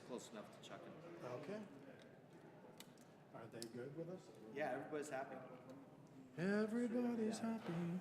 close enough to chuck in. Okay. Are they good with us? Yeah, everybody's happy. Everybody's happy.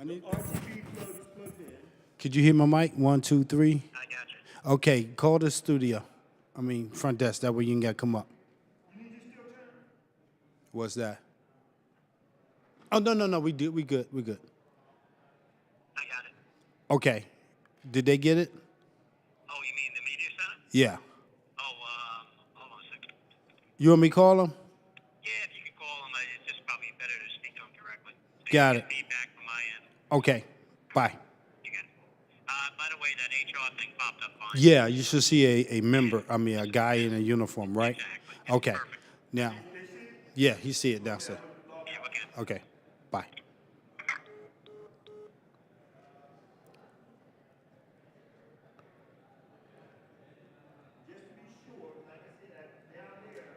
I need. RGB plug is plugged in. Could you hear my mic? 1, 2, 3. I got you. Okay, call the studio. I mean, front desk. That way you can get come up. What's that? Oh, no. We good. We good. I got it. Okay. Did they get it? Oh, you mean the media center? Yeah. Oh, hold on a second. You want me to call them? Yeah, if you could call them, it's just probably better to speak to them directly. So Got you it. get feedback from my end. Okay. Bye. You got it. By the way, that HR thing popped up fine. Yeah, you should see a member. I mean, a guy in a uniform, right? Exactly. It's Okay. perfect. Now, yeah, he see it downstairs. Yeah, we're good. Okay. Bye. Just to be sure, like I said, down there,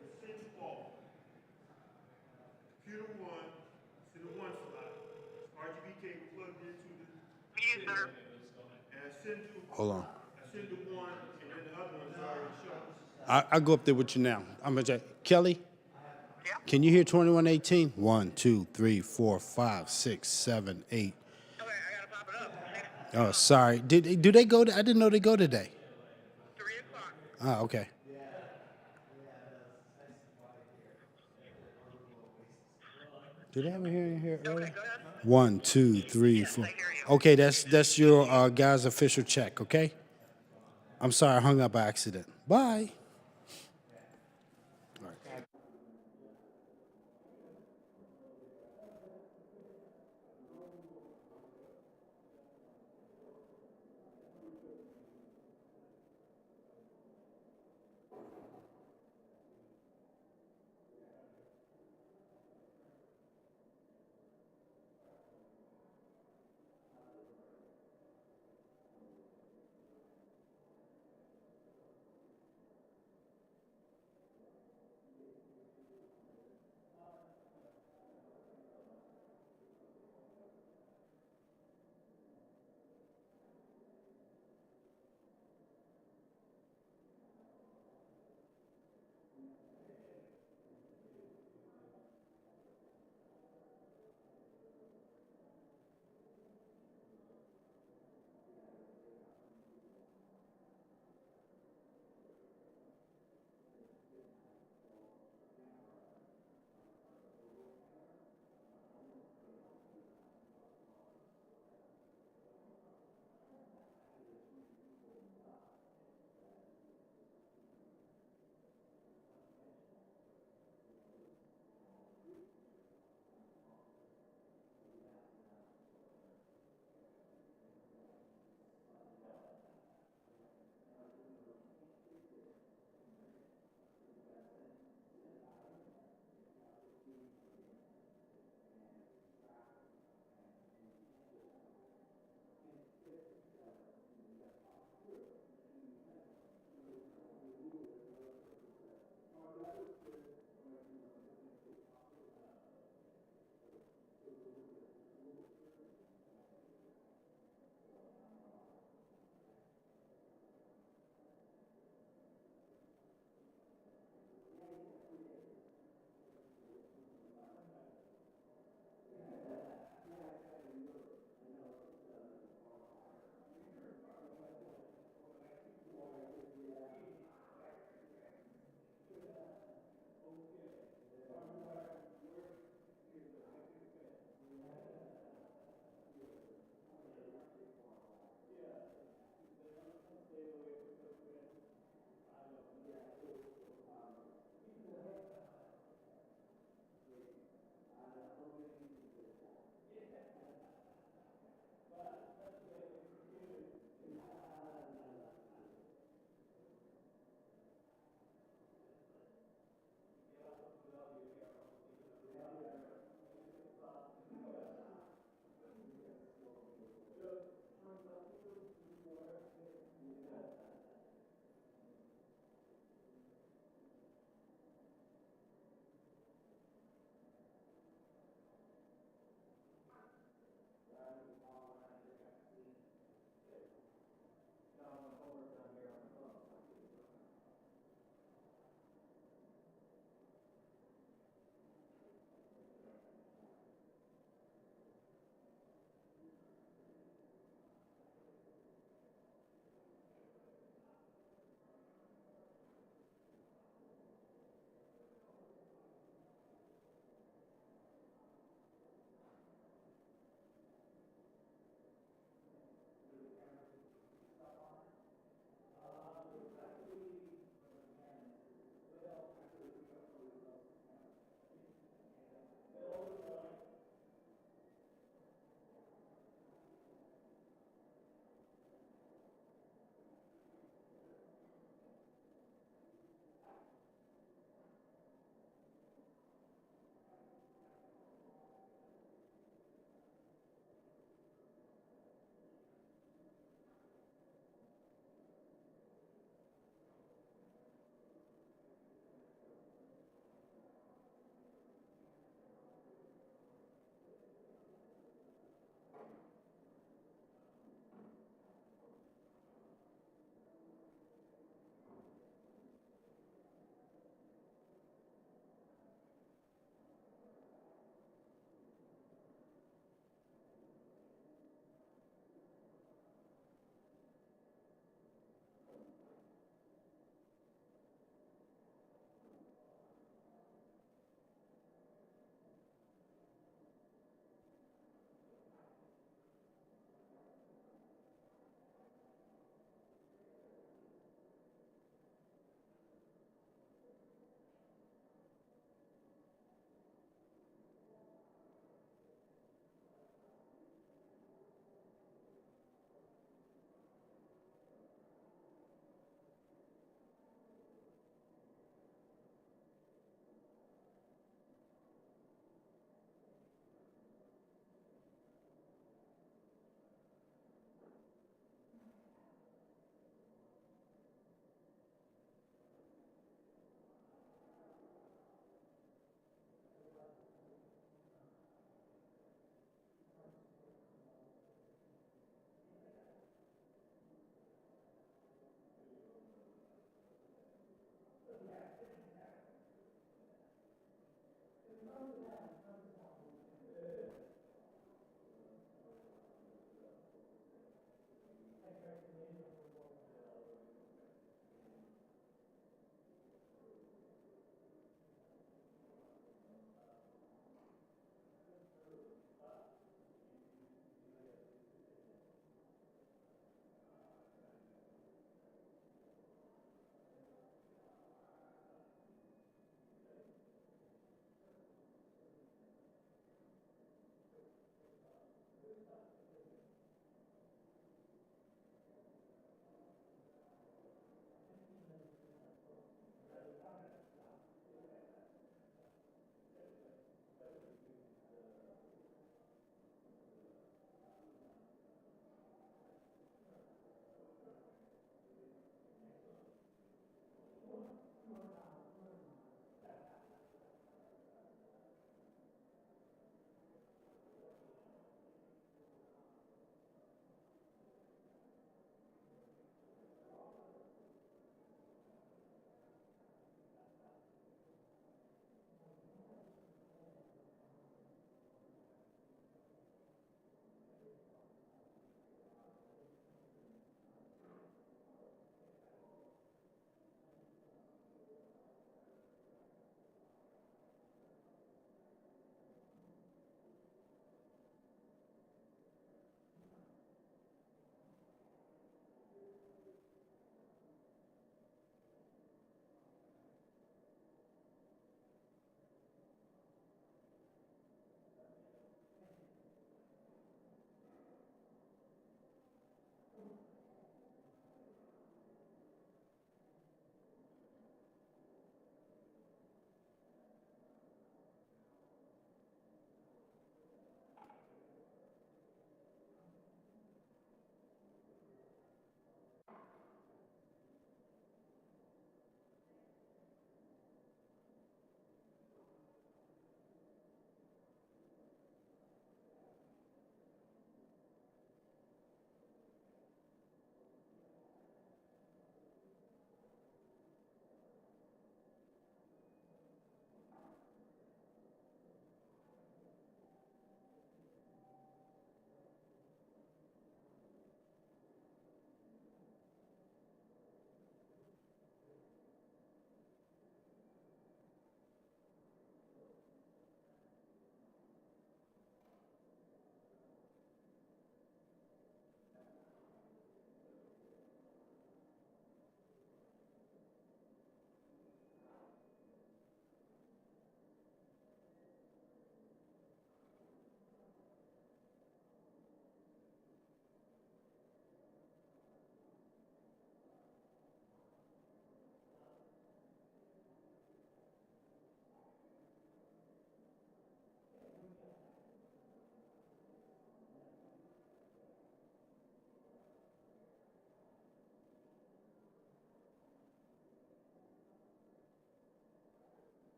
the send wall. Computer one, to the one slot. RGB cable plugged into the. Media center. And send to. Hold on. I send to one, and then the other one's already shown. I'll go up there with you now. I'm gonna check. Kelly, Yeah. can you hear 2118? 1, 2, 3, 4, 5, 6, 7, 8. Okay, I gotta pop it up. Oh, sorry. Do they go? I didn't know they go today. 3 o'clock. Ah, okay. Did they have a hearing here earlier? Go ahead. 1, 2, 3, 4. I hear you. Okay, that's your guy's official check. Okay. I'm sorry, I hung up by accident. Bye.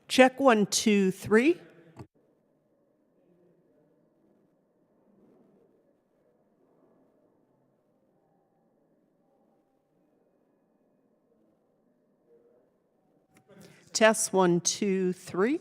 Check 1, 2, 3. Test 1, 2, 3.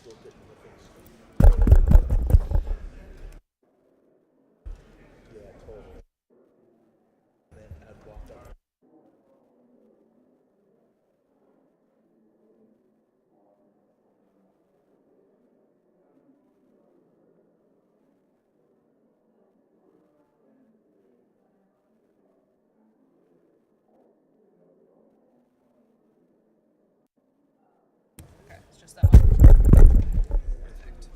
Okay, it's just that one. Perfect.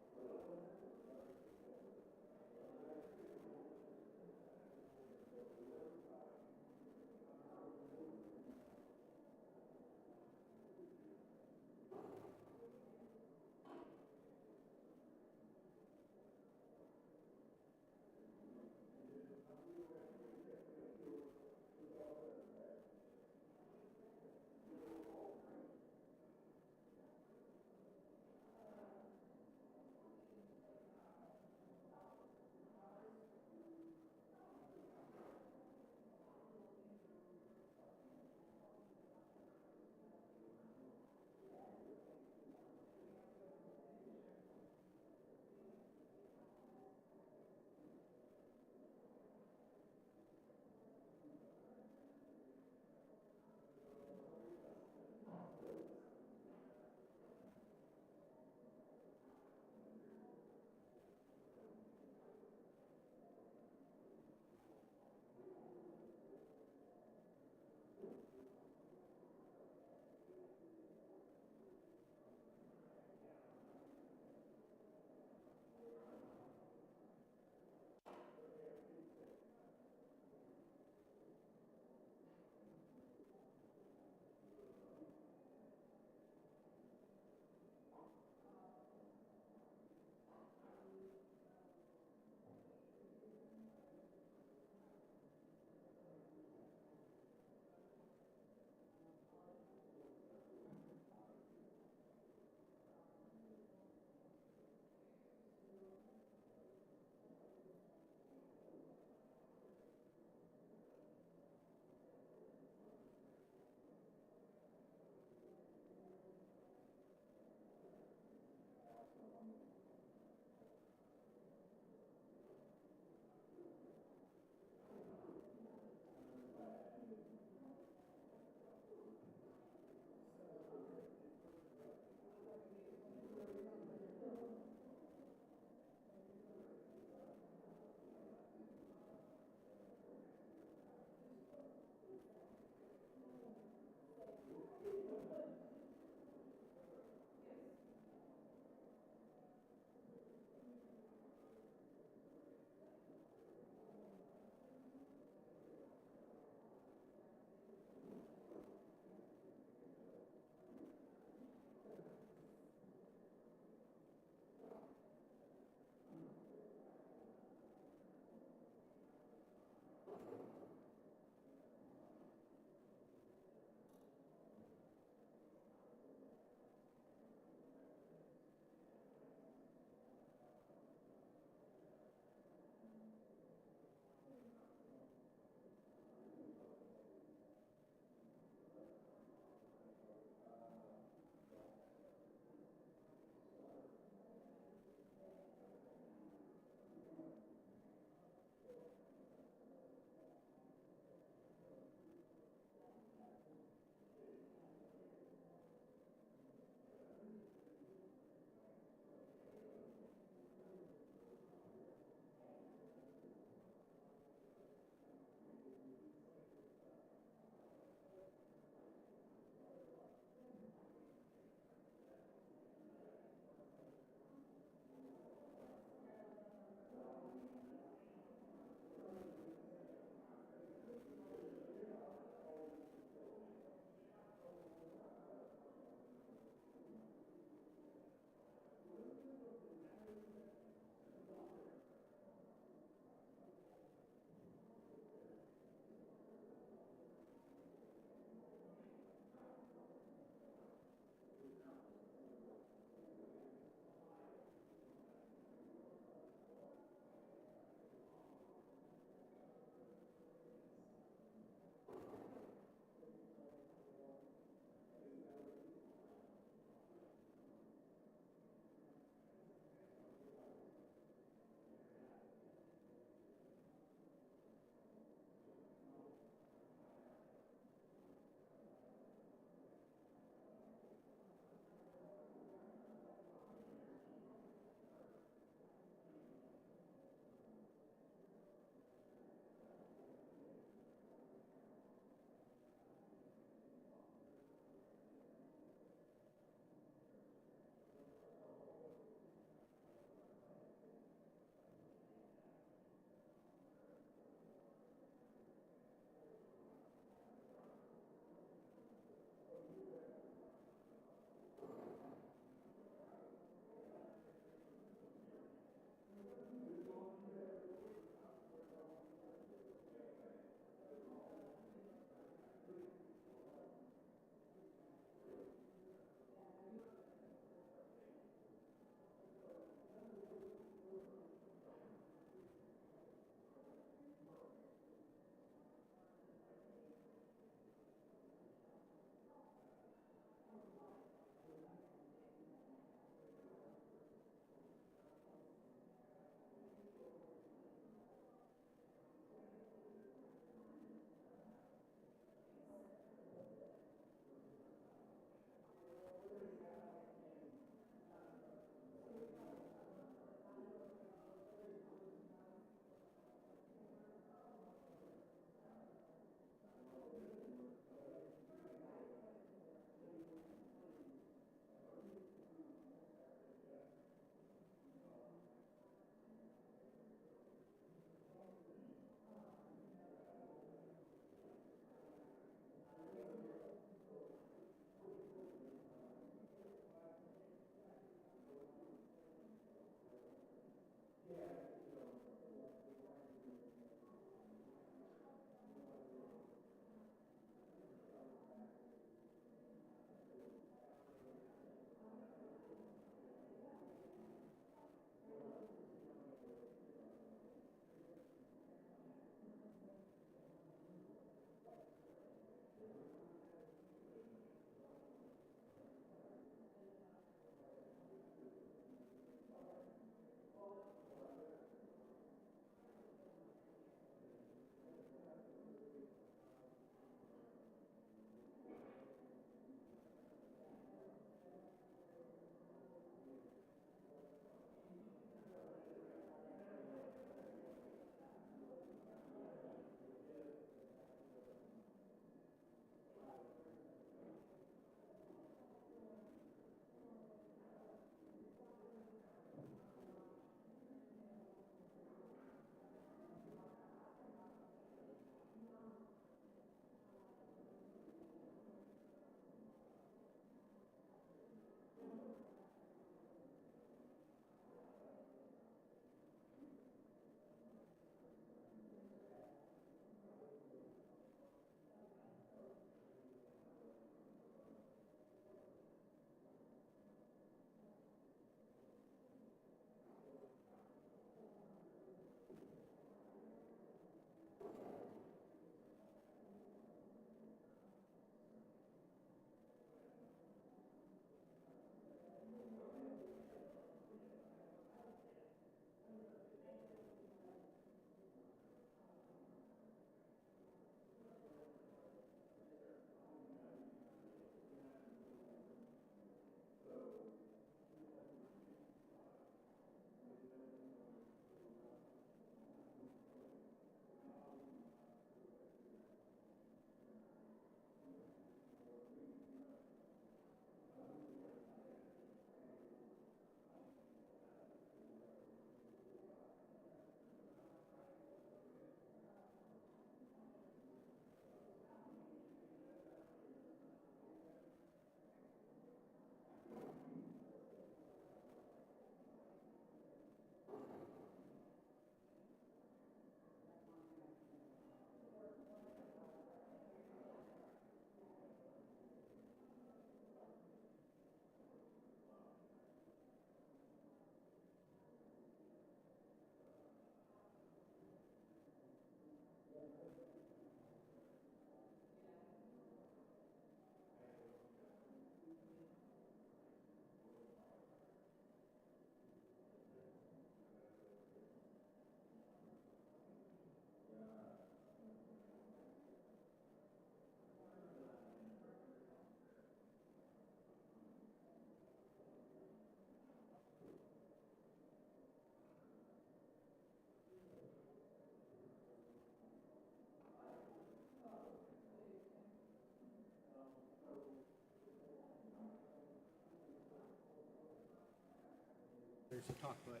There's a talk button.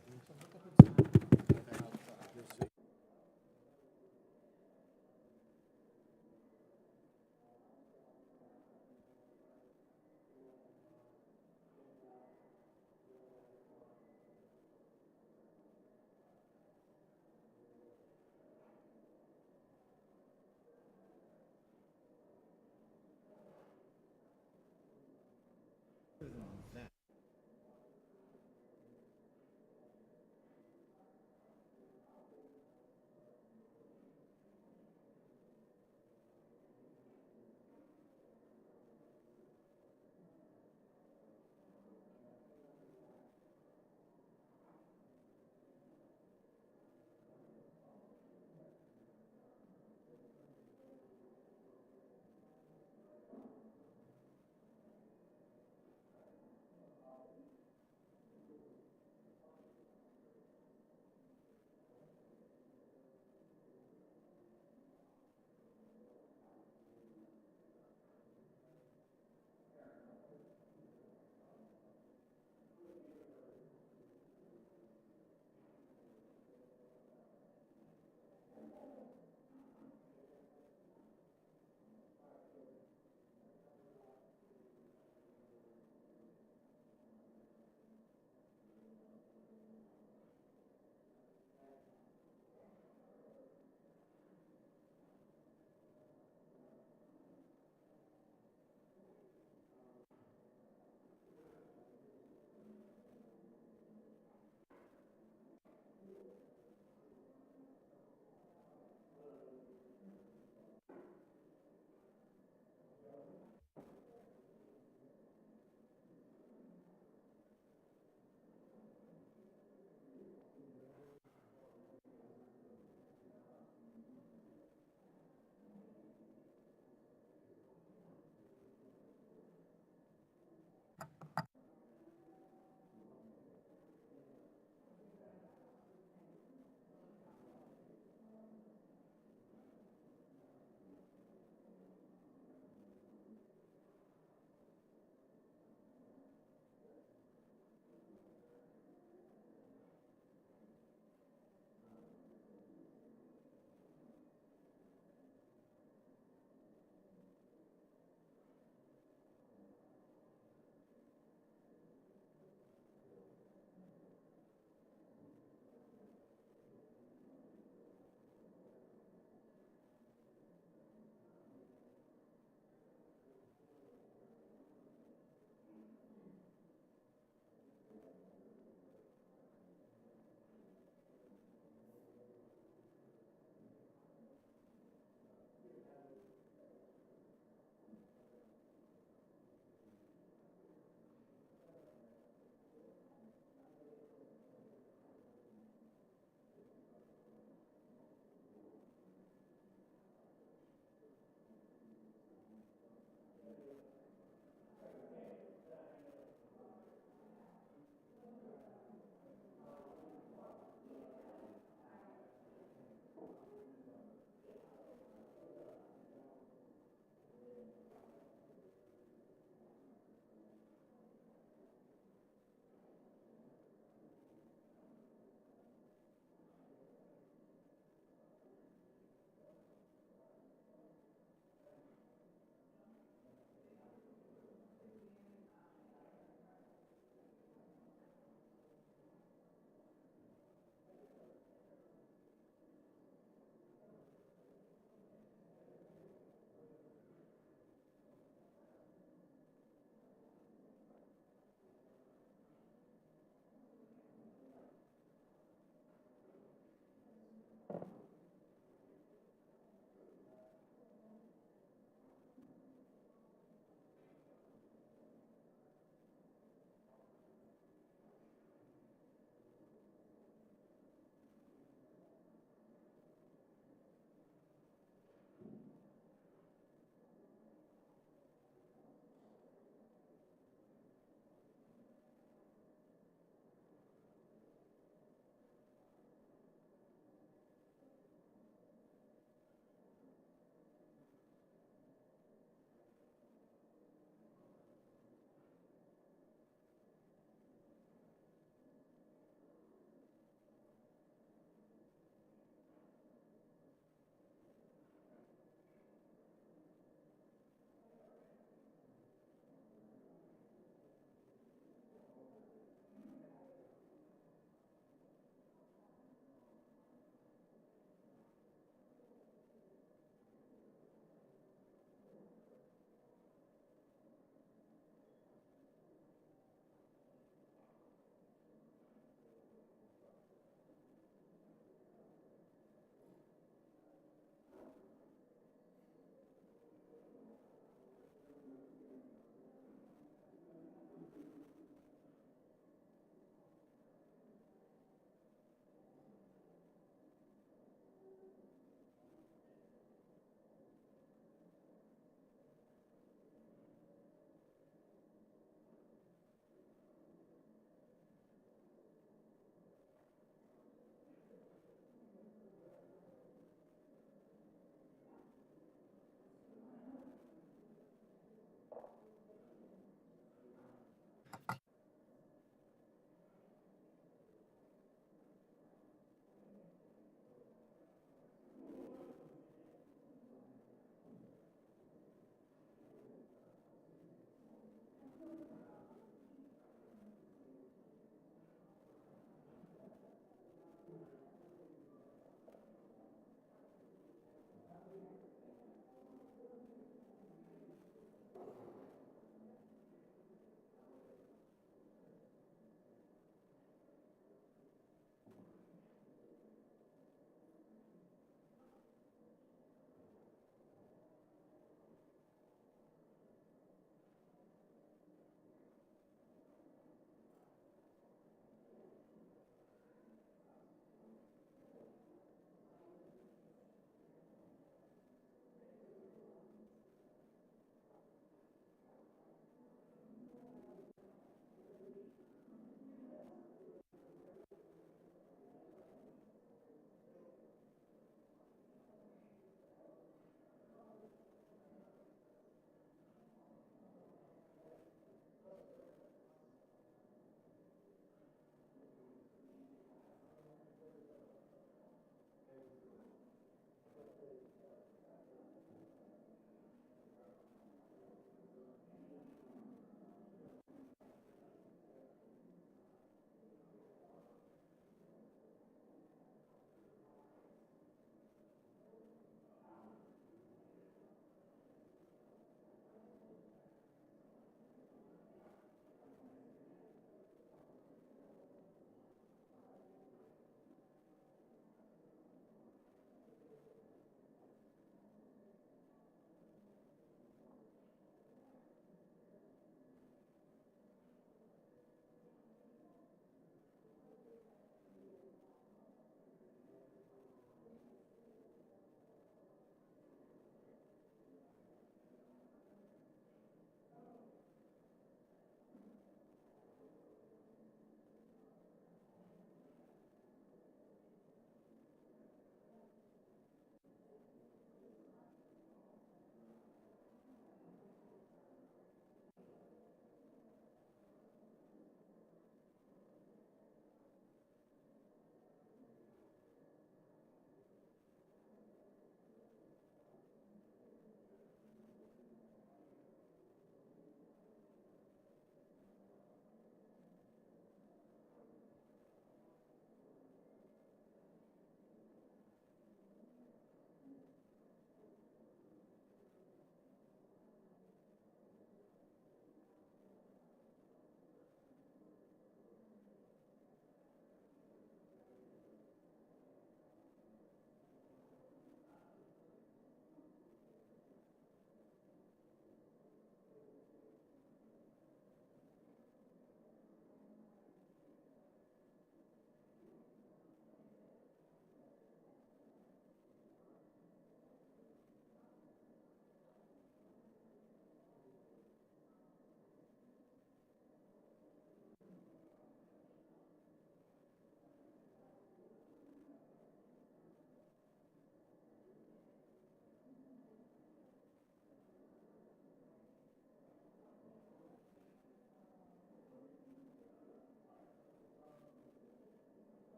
You'll see.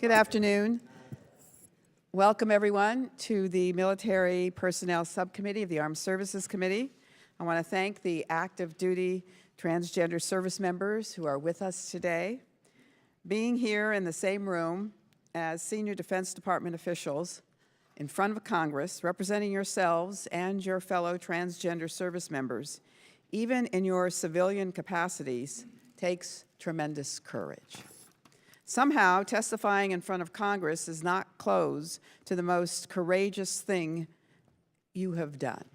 Good afternoon. Welcome, everyone, to the Military Personnel Subcommittee of the Armed Services Committee. I want to thank the active duty transgender service members who are with us today. Being here in the same room as senior Defense Department officials in front of Congress, representing yourselves and your fellow transgender service members, even in your civilian capacities, takes tremendous courage. Somehow, testifying in front of Congress is not close to the most courageous thing you have done.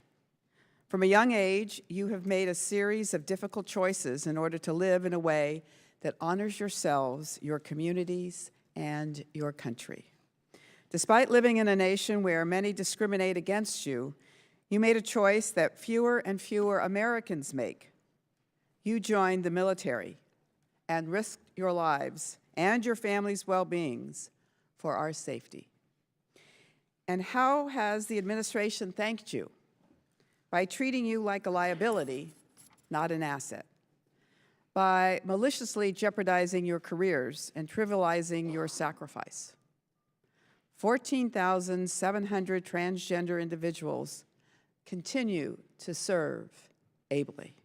From a young age, you have made a series of difficult choices in order to live in a way that honors yourselves, your communities, and your country. Despite living in a nation where many discriminate against you, you made a choice that fewer and fewer Americans make. You joined the military and risked your lives and your family's well-beings for our safety. And how has the administration thanked you? By treating you like a liability, not an asset. By maliciously jeopardizing your careers and trivializing your sacrifice. 14,700 transgender individuals continue to serve ably.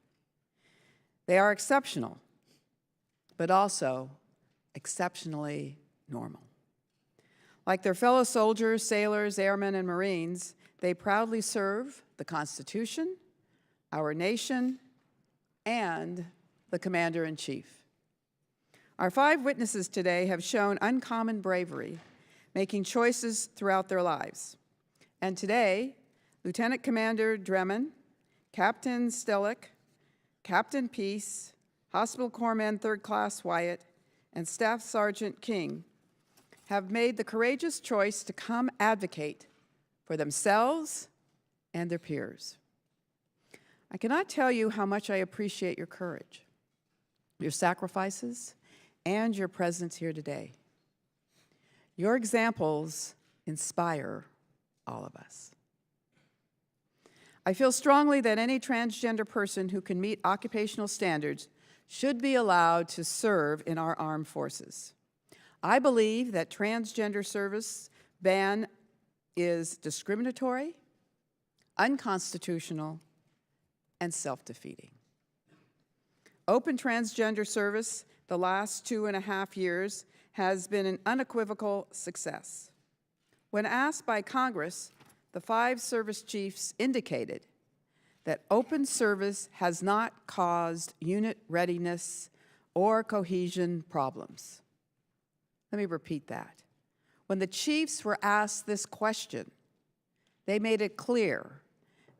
They are exceptional, but also exceptionally normal. Like their fellow soldiers, sailors, airmen, and Marines, they proudly serve the Constitution, our nation, and the Commander-in-Chief. Our 5 witnesses today have shown uncommon bravery, making choices throughout their lives. And today, Lieutenant Commander Dremen, Captain Stillick, Captain Peace, Hospital Corpsman 3rd Class Wyatt, and Staff Sergeant King have made the courageous choice to come advocate for themselves and their peers. I cannot tell you how much I appreciate your courage, your sacrifices, and your presence here today. Your examples inspire all of us. I feel strongly that any transgender person who can meet occupational standards should be allowed to serve in our armed forces. I believe that transgender service ban is discriminatory, unconstitutional, and self-defeating. Open transgender service the last 2.5 years has been an unequivocal success. When asked by Congress, the 5 service chiefs indicated that open service has not caused unit readiness or cohesion problems. Let me repeat that. When the chiefs were asked this question, they made it clear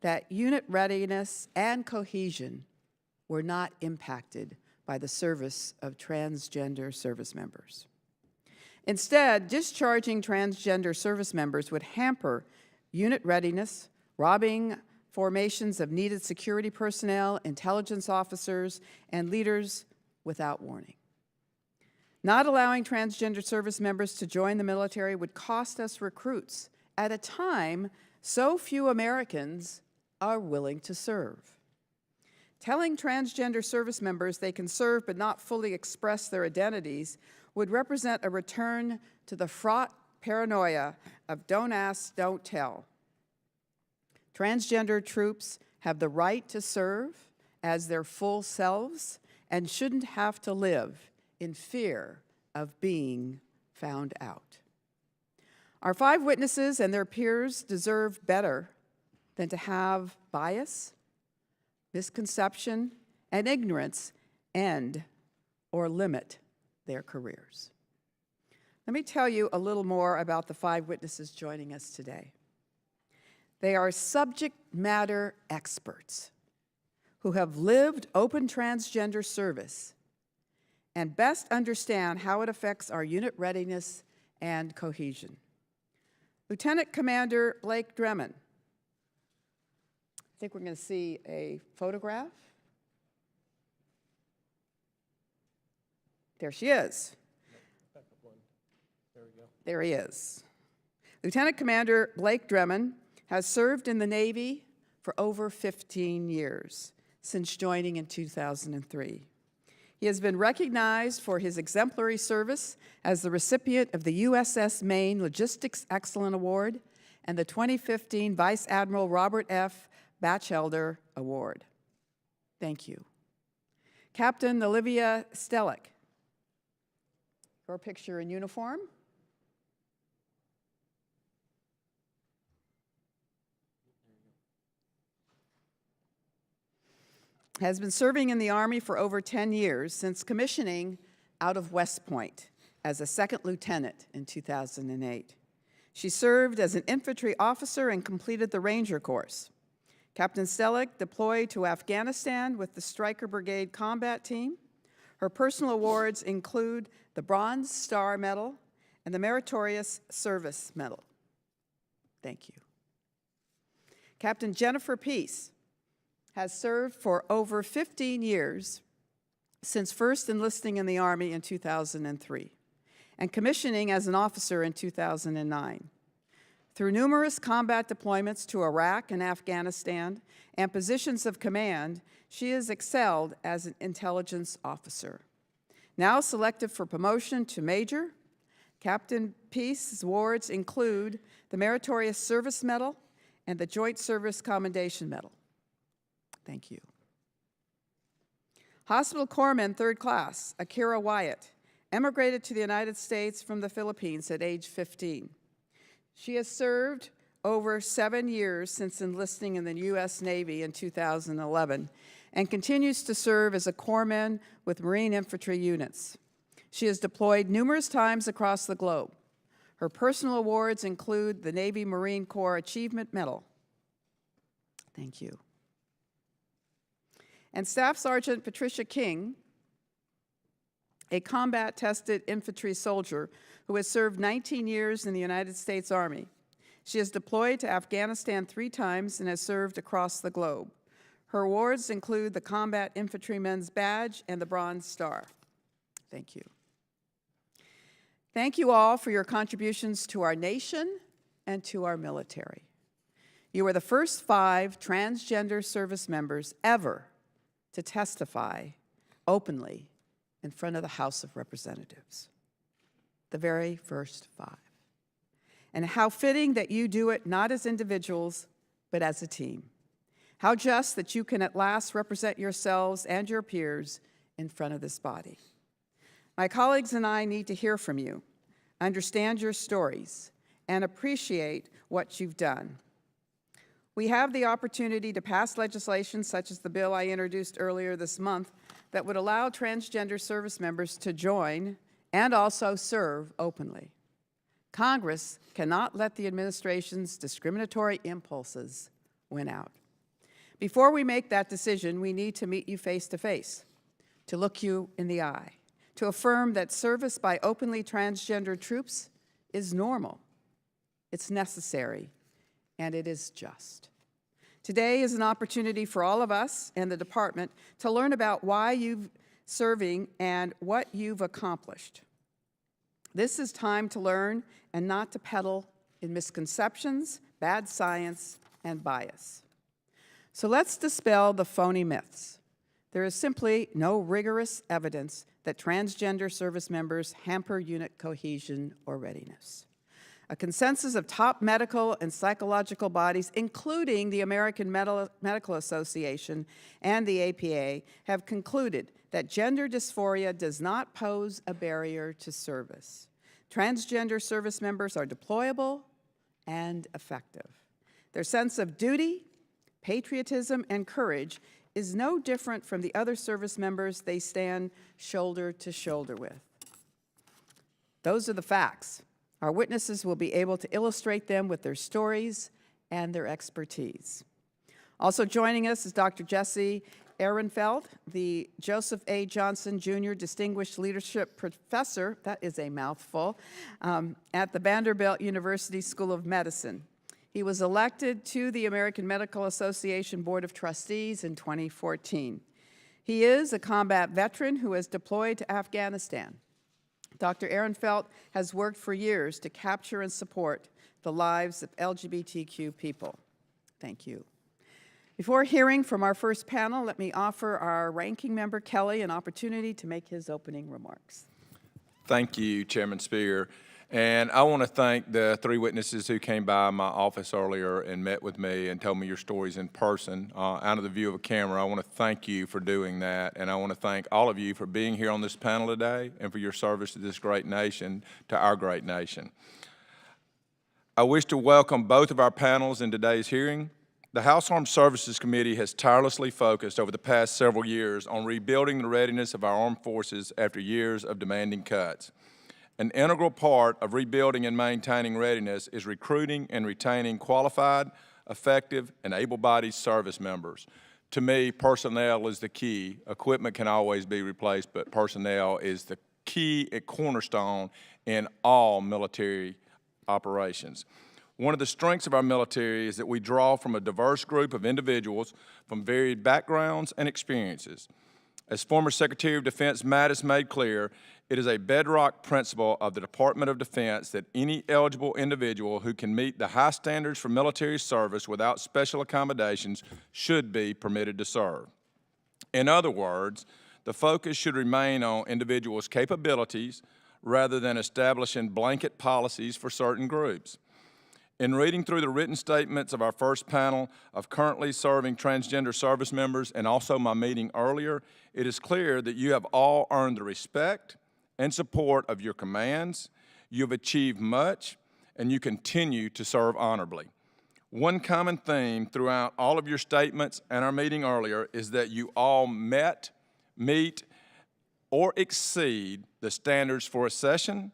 that unit readiness and cohesion were not impacted by the service of transgender service members. Instead, discharging transgender service members would hamper unit readiness, robbing formations of needed security personnel, intelligence officers, and leaders without warning. Not allowing transgender service members to join the military would cost us recruits at a time so few Americans are willing to serve. Telling transgender service members they can serve but not fully express their identities would represent a return to the fraught paranoia of don't ask, don't tell. Transgender troops have the right to serve as their full selves and shouldn't have to live in fear of being found out. Our 5 witnesses and their peers deserve better than to have bias, misconception, and ignorance end or limit their careers. Let me tell you a little more about the 5 witnesses joining us today. They are subject matter experts who have lived open transgender service and best understand how it affects our unit readiness and cohesion. Lieutenant Commander Blake Dremen. I think we're going to see a photograph. There she is. There he is. Lieutenant Commander Blake Dremen has served in the Navy for over 15 years, since joining in 2003. He has been recognized for his exemplary service as the recipient of the USS Maine Logistics Excellence Award and the 2015 Vice Admiral Robert F. Batchelder Award. Thank you. Captain Olivia Stellick. Your picture in uniform. Has been serving in the Army for over 10 years, since commissioning out of West Point as a second lieutenant in 2008. She served as an infantry officer and completed the Ranger course. Captain Stellick deployed to Afghanistan with the Stryker Brigade Combat Team. Her personal awards include the Bronze Star Medal and the Meritorious Service Medal. Thank you. Captain Jennifer Peace has served for over 15 years since first enlisting in the Army in 2003 and commissioning as an officer in 2009. Through numerous combat deployments to Iraq and Afghanistan and positions of command, she has excelled as an intelligence officer. Now selected for promotion to Major, Captain Peace's awards include the Meritorious Service Medal and the Joint Service Commendation Medal. Thank you. Hospital Corpsman, 3rd Class, Akira Wyatt, emigrated to the United States from the Philippines at age 15. She has served over 7 years since enlisting in the U.S. Navy in 2011 and continues to serve as a corpsman with Marine infantry units. She has deployed numerous times across the globe. Her personal awards include the Navy Marine Corps Achievement Medal. Thank you. And Staff Sergeant Patricia King, a combat-tested infantry soldier who has served 19 years in the United States Army. She has deployed to Afghanistan 3 times and has served across the globe. Her awards include the Combat Infantryman's Badge and the Bronze Star. Thank you. Thank you all for your contributions to our nation and to our military. You are the first 5 transgender service members ever to testify openly in front of the House of Representatives. The very first 5. And how fitting that you do it not as individuals, but as a team. How just that you can at last represent yourselves and your peers in front of this body. My colleagues and I need to hear from you, understand your stories, and appreciate what you've done. We have the opportunity to pass legislation such as the bill I introduced earlier this month that would allow transgender service members to join and also serve openly. Congress cannot let the administration's discriminatory impulses win out. Before we make that decision, we need to meet you face to face, to look you in the eye, to affirm that service by openly transgender troops is normal, it's necessary, and it is just. Today is an opportunity for all of us and the department to learn about why you're serving and what you've accomplished. This is time to learn and not to peddle in misconceptions, bad science, and bias. So let's dispel the phony myths. There is simply no rigorous evidence that transgender service members hamper unit cohesion or readiness. A consensus of top medical and psychological bodies, including the American Medical Association and the APA, have concluded that gender dysphoria does not pose a barrier to service. Transgender service members are deployable and effective. Their sense of duty, patriotism, and courage is no different from the other service members they stand shoulder to shoulder with. Those are the facts. Our witnesses will be able to illustrate them with their stories and their expertise. Also joining us is Dr. Jesse Ehrenfeld, the Joseph A. Johnson Jr. Distinguished Leadership Professor, that is a mouthful, at the Vanderbilt University School of Medicine. He was elected to the American Medical Association Board of Trustees in 2014. He is a combat veteran who has deployed to Afghanistan. Dr. Ehrenfeld has worked for years to capture and support the lives of LGBTQ people. Thank you. Before hearing from our first panel, let me offer our ranking member, Kelly, an opportunity to make his opening remarks. Thank you, Chairman Spear. And I want to thank the three witnesses who came by my office earlier and met with me and told me your stories in person, out of the view of a camera. I want to thank you for doing that. And I want to thank all of you for being here on this panel today and for your service to this great nation, to our great nation. I wish to welcome both of our panels in today's hearing. The House Armed Services Committee has tirelessly focused over the past several years on rebuilding the readiness of our armed forces after years of demanding cuts. An integral part of rebuilding and maintaining readiness is recruiting and retaining qualified, effective, and able-bodied service members. To me, personnel is the key. Equipment can always be replaced, but personnel is the key cornerstone in all military operations. One of the strengths of our military is that we draw from a diverse group of individuals from varied backgrounds and experiences. As former Secretary of Defense Mattis made clear, it is a bedrock principle of the Department of Defense that any eligible individual who can meet the high standards for military service without special accommodations should be permitted to serve. In other words, the focus should remain on individuals' capabilities rather than establishing blanket policies for certain groups. In reading through the written statements of our first panel of currently serving transgender service members and also my meeting earlier, it is clear that you have all earned the respect and support of your commands, you have achieved much, and you continue to serve honorably. One common theme throughout all of your statements and our meeting earlier is that you all met, meet, or exceed the standards for accession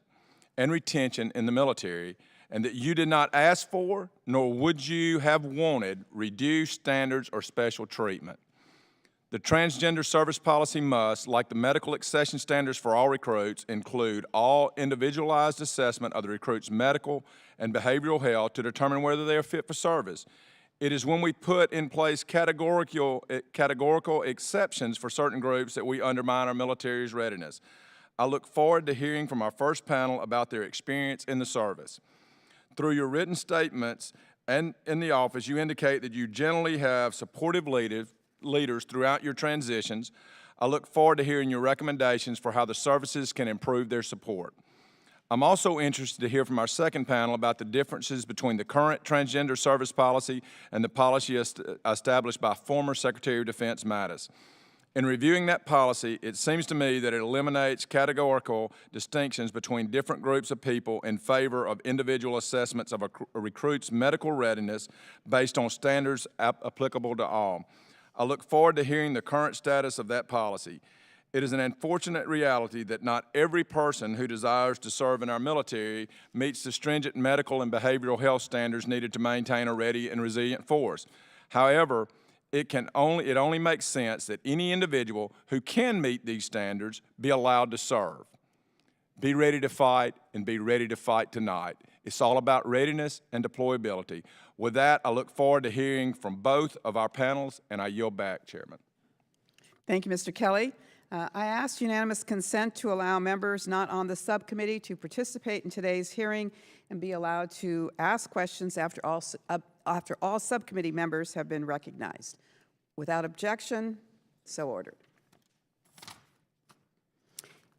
and retention in the military, and that you did not ask for, nor would you have wanted, reduced standards or special treatment. The transgender service policy must, like the medical accession standards for all recruits, include all individualized assessment of the recruit's medical and behavioral health to determine whether they are fit for service. It is when we put in place categorical exceptions for certain groups that we undermine our military's readiness. I look forward to hearing from our first panel about their experience in the service. Through your written statements and in the office, you indicate that you generally have supportive leaders throughout your transitions. I look forward to hearing your recommendations for how the services can improve their support. I'm also interested to hear from our second panel about the differences between the current transgender service policy and the policy established by former Secretary of Defense Mattis. In reviewing that policy, it seems to me that it eliminates categorical distinctions between different groups of people in favor of individual assessments of a recruit's medical readiness based on standards applicable to all. I look forward to hearing the current status of that policy. It is an unfortunate reality that not every person who desires to serve in our military meets the stringent medical and behavioral health standards needed to maintain a ready and resilient force. However, it only makes sense that any individual who can meet these standards be allowed to serve. Be ready to fight and be ready to fight tonight. It's all about readiness and deployability. With that, I look forward to hearing from both of our panels, and I yield back, Chairman. Thank you, Mr. Kelly. I ask unanimous consent to allow members not on the subcommittee to participate in today's hearing and be allowed to ask questions after all subcommittee members have been recognized. Without objection, so ordered.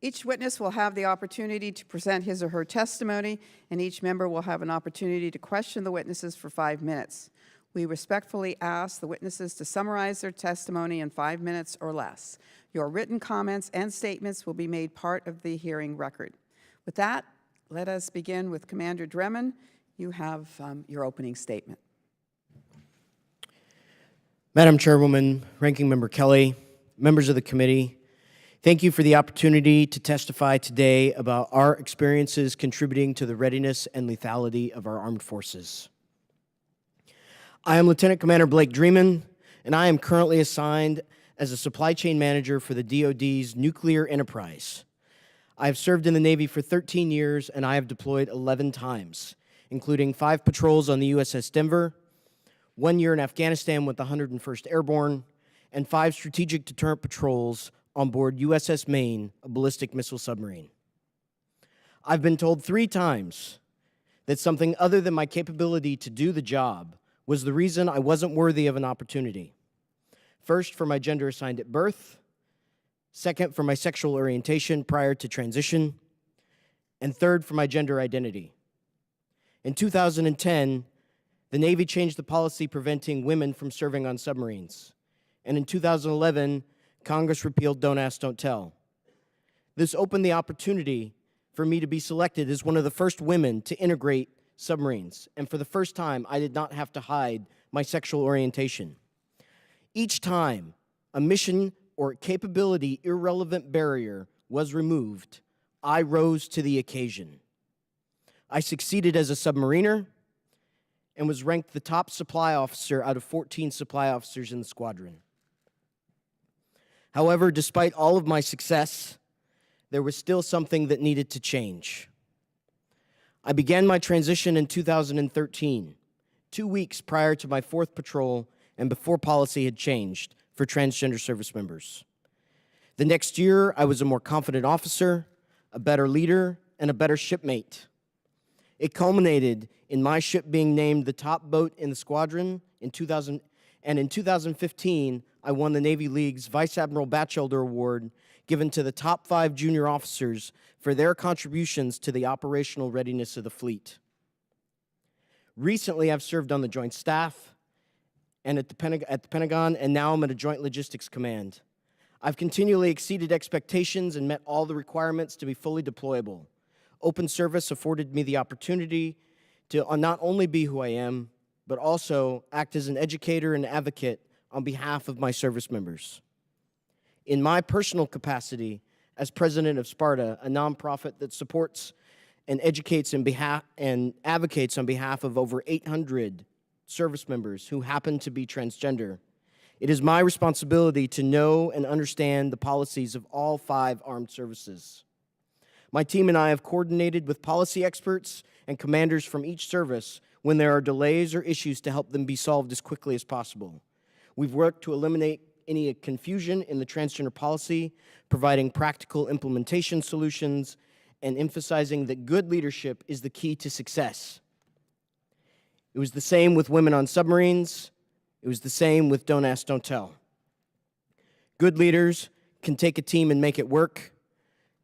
Each witness will have the opportunity to present his or her testimony, and each member will have an opportunity to question the witnesses for 5 minutes. We respectfully ask the witnesses to summarize their testimony in 5 minutes or less. Your written comments and statements will be made part of the hearing record. With that, let us begin with Commander Dremen. You have your opening statement. Madam Chairwoman, Ranking Member Kelly, members of the committee, thank you for the opportunity to testify today about our experiences contributing to the readiness and lethality of our armed forces. I am Lieutenant Commander Blake Dremen, and I am currently assigned as a supply chain manager for the DoD's nuclear enterprise. I have served in the Navy for 13 years, and I have deployed 11 times, including 5 patrols on the USS Denver, 1 year in Afghanistan with the 101st Airborne, and 5 strategic deterrent patrols on board USS Maine, a ballistic missile submarine. I've been told 3 times that something other than my capability to do the job was the reason I wasn't worthy of an opportunity. First, for my gender assigned at birth. Second, for my sexual orientation prior to transition. And third, for my gender identity. In 2010, the Navy changed the policy preventing women from serving on submarines. And in 2011, Congress repealed Don't Ask, Don't Tell. This opened the opportunity for me to be selected as one of the first women to integrate submarines. And for the first time, I did not have to hide my sexual orientation. Each time a mission or capability irrelevant barrier was removed, I rose to the occasion. I succeeded as a submariner and was ranked the top supply officer out of 14 supply officers in the squadron. However, despite all of my success, there was still something that needed to change. I began my transition in 2013, 2 weeks prior to my 4th patrol and before policy had changed for transgender service members. The next year, I was a more confident officer, a better leader, and a better shipmate. It culminated in my ship being named the top boat in the squadron in 2000, and in 2015, I won the Navy League's Vice Admiral Batchelder Award given to the top 5 junior officers for their contributions to the operational readiness of the fleet. Recently, I've served on the Joint Staff and at the Pentagon, and now I'm at a Joint Logistics Command. I've continually exceeded expectations and met all the requirements to be fully deployable. Open service afforded me the opportunity to not only be who I am, but also act as an educator and advocate on behalf of my service members. In my personal capacity as president of Sparta, a nonprofit that supports and educates and advocates on behalf of over 800 service members who happen to be transgender, it is my responsibility to know and understand the policies of all 5 armed services. My team and I have coordinated with policy experts and commanders from each service when there are delays or issues to help them be solved as quickly as possible. We've worked to eliminate any confusion in the transgender policy, providing practical implementation solutions, and emphasizing that good leadership is the key to success. It was the same with women on submarines. It was the same with Don't Ask, Don't Tell. Good leaders can take a team and make it work.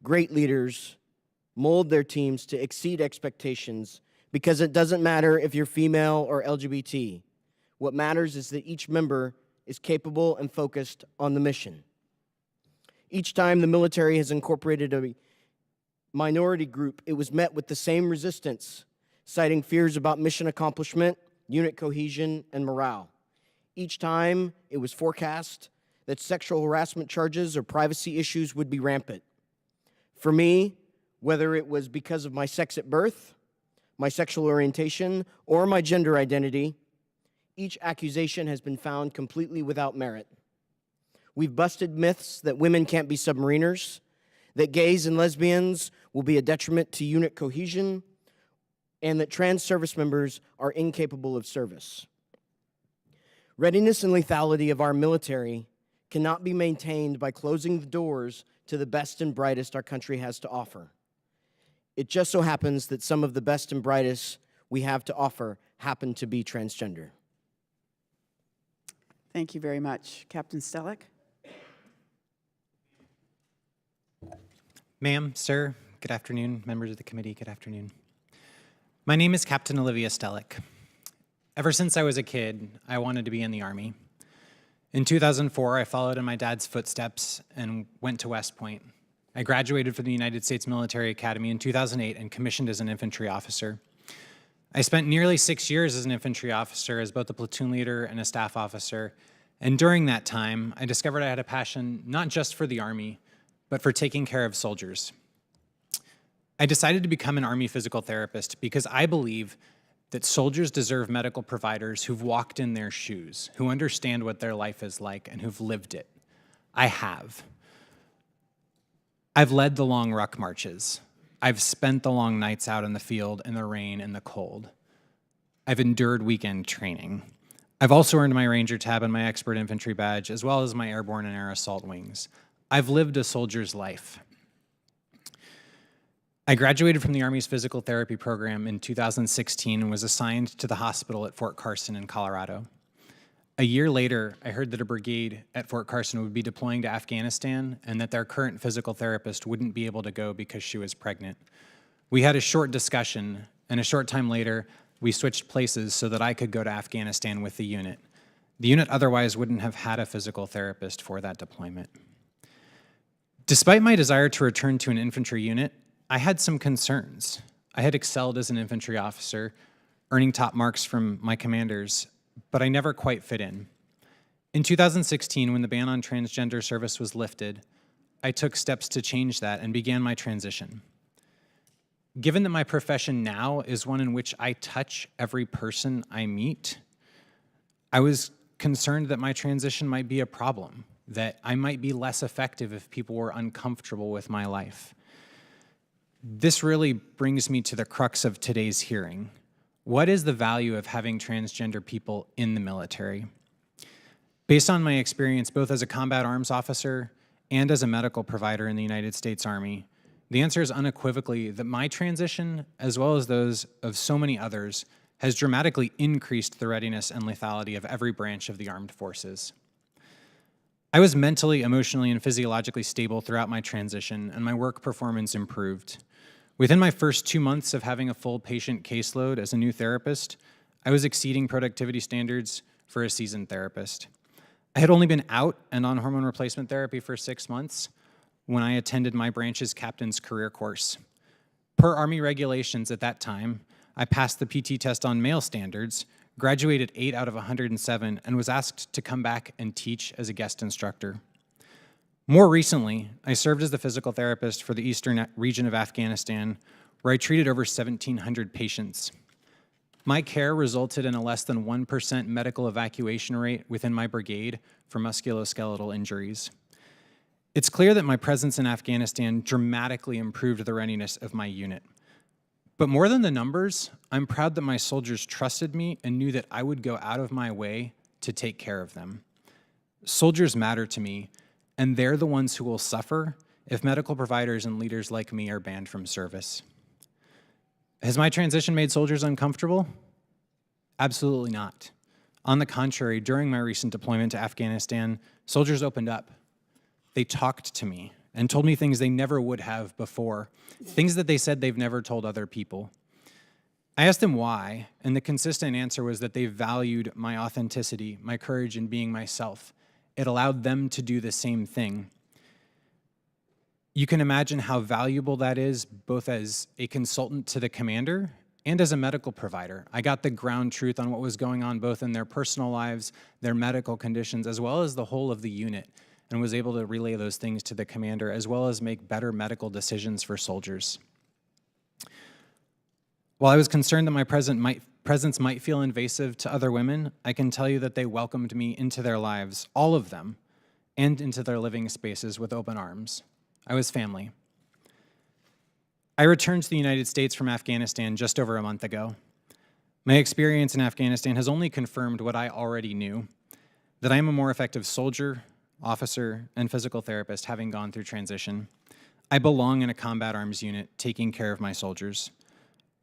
Great leaders mold their teams to exceed expectations because it doesn't matter if you're female or LGBT. What matters is that each member is capable and focused on the mission. Each time the military has incorporated a minority group, it was met with the same resistance, citing fears about mission accomplishment, unit cohesion, and morale. Each time, it was forecast that sexual harassment charges or privacy issues would be rampant. For me, whether it was because of my sex at birth, my sexual orientation, or my gender identity, each accusation has been found completely without merit. We've busted myths that women can't be submariners, that gays and lesbians will be a detriment to unit cohesion, and that trans service members are incapable of service. Readiness and lethality of our military cannot be maintained by closing the doors to the best and brightest our country has to offer. It just so happens that some of the best and brightest we have to offer happen to be transgender. Thank you very much. Captain Stellick? Ma'am, sir, good afternoon. Members of the committee, good afternoon. My name is Captain Olivia Stellick. Ever since I was a kid, I wanted to be in the Army. In 2004, I followed in my dad's footsteps and went to West Point. I graduated from the United States Military Academy in 2008 and commissioned as an infantry officer. I spent nearly 6 years as an infantry officer as both a platoon leader and a staff officer. And during that time, I discovered I had a passion not just for the Army, but for taking care of soldiers. I decided to become an Army physical therapist because I believe that soldiers deserve medical providers who've walked in their shoes, who understand what their life is like, and who've lived it. I have. I've led the long ruck marches. I've spent the long nights out in the field in the rain and the cold. I've endured weekend training. I've also earned my Ranger tab and my expert infantry badge, as well as my airborne and air assault wings. I've lived a soldier's life. I graduated from the Army's physical therapy program in 2016 and was assigned to the hospital at Fort Carson in Colorado. A year later, I heard that a brigade at Fort Carson would be deploying to Afghanistan and that their current physical therapist wouldn't be able to go because she was pregnant. We had a short discussion, and a short time later, we switched places so that I could go to Afghanistan with the unit. The unit otherwise wouldn't have had a physical therapist for that deployment. Despite my desire to return to an infantry unit, I had some concerns. I had excelled as an infantry officer, earning top marks from my commanders, but I never quite fit in. In 2016, when the ban on transgender service was lifted, I took steps to change that and began my transition. Given that my profession now is one in which I touch every person I meet, I was concerned that my transition might be a problem, that I might be less effective if people were uncomfortable with my life. This really brings me to the crux of today's hearing. What is the value of having transgender people in the military? Based on my experience both as a combat arms officer and as a medical provider in the United States Army, the answer is unequivocally that my transition, as well as those of so many others, has dramatically increased the readiness and lethality of every branch of the armed forces. I was mentally, emotionally, and physiologically stable throughout my transition, and my work performance improved. Within my first 2 months of having a full patient caseload as a new therapist, I was exceeding productivity standards for a seasoned therapist. I had only been out and on hormone replacement therapy for 6 months when I attended my branch's captain's career course. Per Army regulations at that time, I passed the PT test on male standards, graduated 8 out of 107, and was asked to come back and teach as a guest instructor. More recently, I served as the physical therapist for the eastern region of Afghanistan, where I treated over 1,700 patients. My care resulted in a less than 1% medical evacuation rate within my brigade for musculoskeletal injuries. It's clear that my presence in Afghanistan dramatically improved the readiness of my unit. But more than the numbers, I'm proud that my soldiers trusted me and knew that I would go out of my way to take care of them. Soldiers matter to me, and they're the ones who will suffer if medical providers and leaders like me are banned from service. Has my transition made soldiers uncomfortable? Absolutely not. On the contrary, during my recent deployment to Afghanistan, soldiers opened up. They talked to me and told me things they never would have before, things that they said they've never told other people. I asked them why, and the consistent answer was that they valued my authenticity, my courage in being myself. It allowed them to do the same thing. You can imagine how valuable that is, both as a consultant to the commander and as a medical provider. I got the ground truth on what was going on both in their personal lives, their medical conditions, as well as the whole of the unit, and was able to relay those things to the commander, as well as make better medical decisions for soldiers. While I was concerned that my presence might feel invasive to other women, I can tell you that they welcomed me into their lives, all of them, and into their living spaces with open arms. I was family. I returned to the United States from Afghanistan just over a month ago. My experience in Afghanistan has only confirmed what I already knew, that I am a more effective soldier, officer, and physical therapist having gone through transition. I belong in a combat arms unit taking care of my soldiers.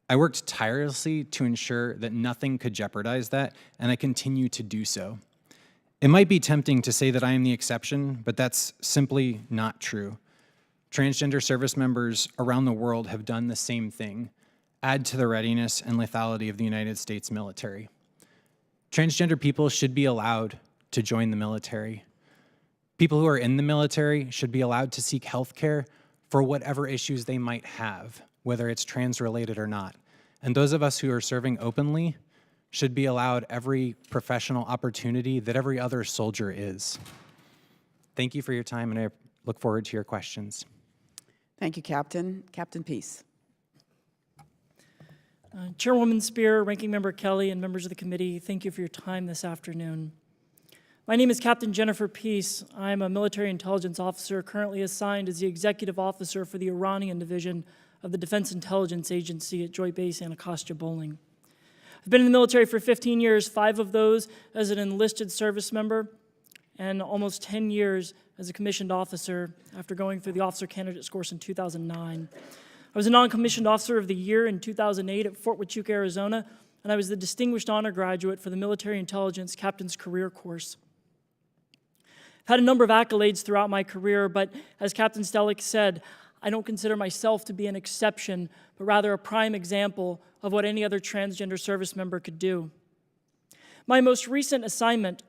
I worked tirelessly to ensure that nothing could jeopardize that, and I continue to do so. It might be tempting to say that I am the exception, but that's simply not true. Transgender service members around the world have done the same thing, add to the readiness and lethality of the United States military. Transgender people should be allowed to join the military. People who are in the military should be allowed to seek health care for whatever issues they might have, whether it's trans-related or not. And those of us who are serving openly should be allowed every professional opportunity that every other soldier is. Thank you for your time, and I look forward to your questions. Thank you, Captain. Captain Peace. Chairwoman Spear, Ranking Member Kelly, and members of the committee, thank you for your time this afternoon. My name is Captain Jennifer Peace. I'm a military intelligence officer currently assigned as the executive officer for the Iranian Division of the Defense Intelligence Agency at Joint Base Anacostia Bowling. I've been in the military for 15 years, 5 of those as an enlisted service member, and almost 10 years as a commissioned officer after going through the officer candidate course in 2009. I was a non-commissioned officer of the year in 2008 at Fort Huachuca, Arizona, and I was the Distinguished Honor Graduate for the Military Intelligence Captain's Career Course. I've had a number of accolades throughout my career, but as Captain Stellick said, I don't consider myself to be an exception, but rather a prime example of what any other transgender service member could do. My most recent assignment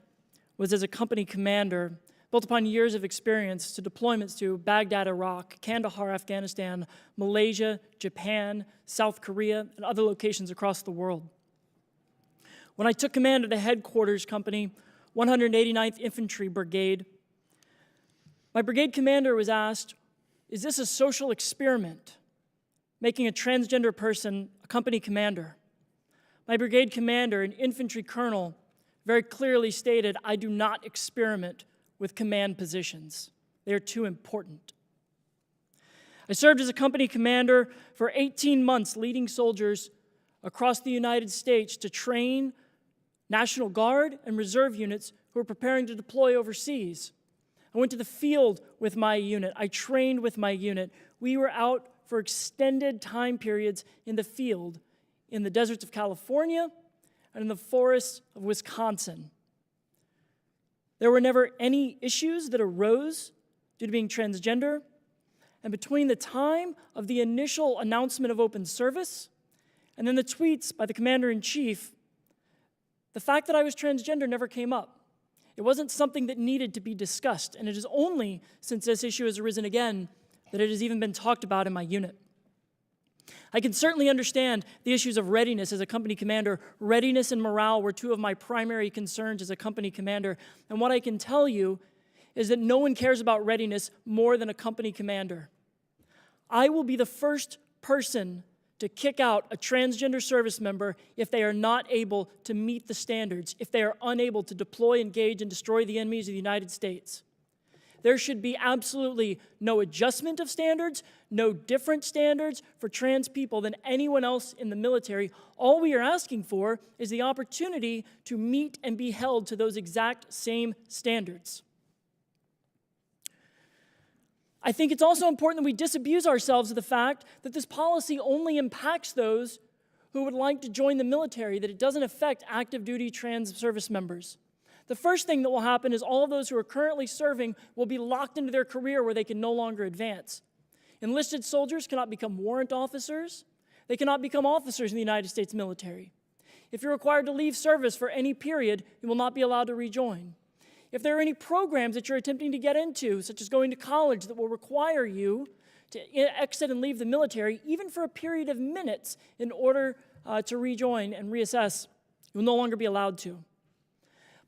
was as a company commander, built upon years of experience to deployments to Baghdad, Iraq, Kandahar, Afghanistan, Malaysia, Japan, South Korea, and other locations across the world. When I took command of the headquarters company, 189th Infantry Brigade, my brigade commander was asked, "Is this a social experiment, making a transgender person a company commander?" My brigade commander, an infantry colonel, very clearly stated, "I do not experiment with command positions. They are too important." I served as a company commander for 18 months, leading soldiers across the United States to train National Guard and reserve units who were preparing to deploy overseas. I went to the field with my unit. I trained with my unit. We were out for extended time periods in the field, in the deserts of California and in the forests of Wisconsin. There were never any issues that arose due to being transgender, and between the time of the initial announcement of open service and then the tweets by the commander-in-chief, the fact that I was transgender never came up. It wasn't something that needed to be discussed, and it is only since this issue has arisen again that it has even been talked about in my unit. I can certainly understand the issues of readiness as a company commander. Readiness and morale were two of my primary concerns as a company commander, and what I can tell you is that no one cares about readiness more than a company commander. I will be the first person to kick out a transgender service member if they are not able to meet the standards, if they are unable to deploy, engage, and destroy the enemies of the United States. There should be absolutely no adjustment of standards, no different standards for trans people than anyone else in the military. All we are asking for is the opportunity to meet and be held to those exact same standards. I think it's also important that we disabuse ourselves of the fact that this policy only impacts those who would like to join the military, that it doesn't affect active duty trans service members. The first thing that will happen is all of those who are currently serving will be locked into their career where they can no longer advance. Enlisted soldiers cannot become warrant officers. They cannot become officers in the United States military. If you're required to leave service for any period, you will not be allowed to rejoin. If there are any programs that you're attempting to get into, such as going to college, that will require you to exit and leave the military, even for a period of minutes, in order to rejoin and reassess, you will no longer be allowed to.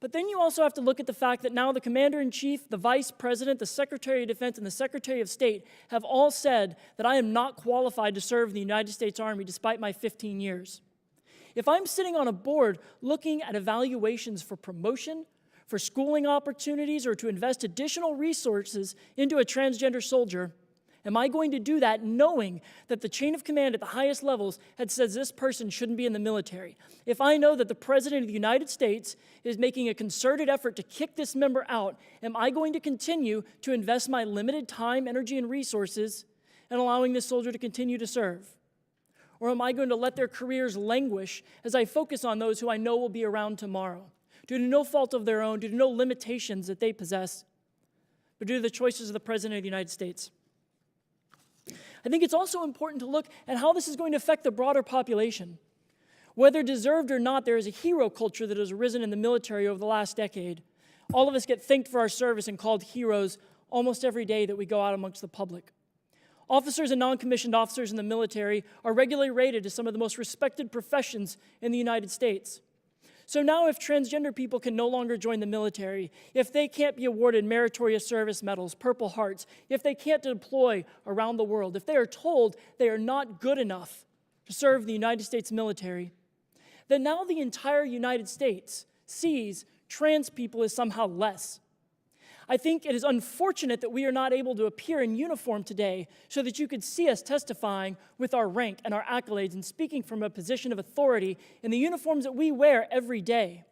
But then you also have to look at the fact that now the Commander-in-Chief, the Vice President, the Secretary of Defense, and the Secretary of State have all said that I am not qualified to serve in the United States Army despite my 15 years. If I'm sitting on a board looking at evaluations for promotion, for schooling opportunities, or to invest additional resources into a transgender soldier, am I going to do that knowing that the chain of command at the highest levels had said this person shouldn't be in the military? If I know that the President of the United States is making a concerted effort to kick this member out, am I going to continue to invest my limited time, energy, and resources in allowing this soldier to continue to serve? Or am I going to let their careers languish as I focus on those who I know will be around tomorrow, due to no fault of their own, due to no limitations that they possess, but due to the choices of the President of the United States? I think it's also important to look at how this is going to affect the broader population. Whether deserved or not, there is a hero culture that has arisen in the military over the last decade. All of us get thanked for our service and called heroes almost every day that we go out amongst the public. Officers and non-commissioned officers in the military are regularly rated as some of the most respected professions in the United States. So now if transgender people can no longer join the military, if they can't be awarded meritorious service medals, Purple Hearts, if they can't deploy around the world, if they are told they are not good enough to serve the United States military, then now the entire United States sees trans people as somehow less. I think it is unfortunate that we are not able to appear in uniform today so that you could see us testifying with our rank and our accolades and speaking from a position of authority in the uniforms that we wear every day.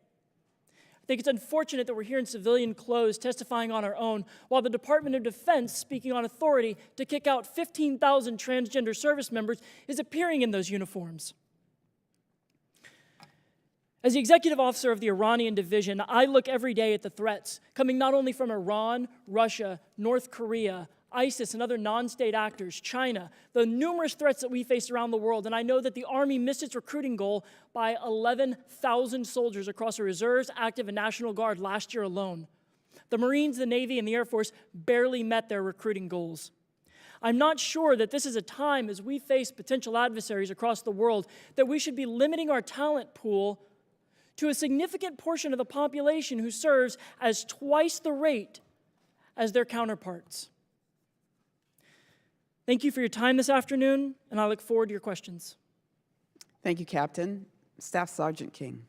I think it's unfortunate that we're here in civilian clothes testifying on our own, while the Department of Defense, speaking on authority to kick out 15,000 transgender service members, is appearing in those uniforms. As the executive officer of the Iranian division, I look every day at the threats coming not only from Iran, Russia, North Korea, ISIS and other non-state actors, China, the numerous threats that we face around the world, and I know that the Army missed its recruiting goal by 11,000 soldiers across the reserves, active, and National Guard last year alone. The Marines, the Navy, and the Air Force barely met their recruiting goals. I'm not sure that this is a time, as we face potential adversaries across the world, that we should be limiting our talent pool to a significant portion of the population who serves as twice the rate as their counterparts. Thank you for your time this afternoon, and I look forward to your questions. Thank you, Captain. Staff Sergeant King.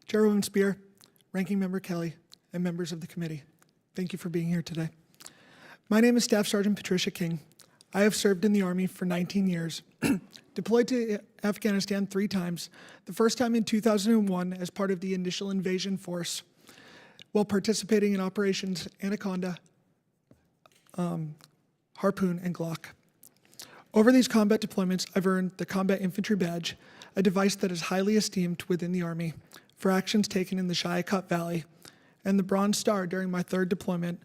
Chairwoman Spear, Ranking Member Kelly, and members of the committee, thank you for being here today. My name is Staff Sergeant Patricia King. I have served in the Army for 19 years, deployed to Afghanistan 3 times, the first time in 2001 as part of the initial invasion force, while participating in Operations Anaconda, Harpoon, and Glock. Over these combat deployments, I've earned the Combat Infantry Badge, a device that is highly esteemed within the Army for actions taken in the Shiakat Valley, and the Bronze Star during my 3rd deployment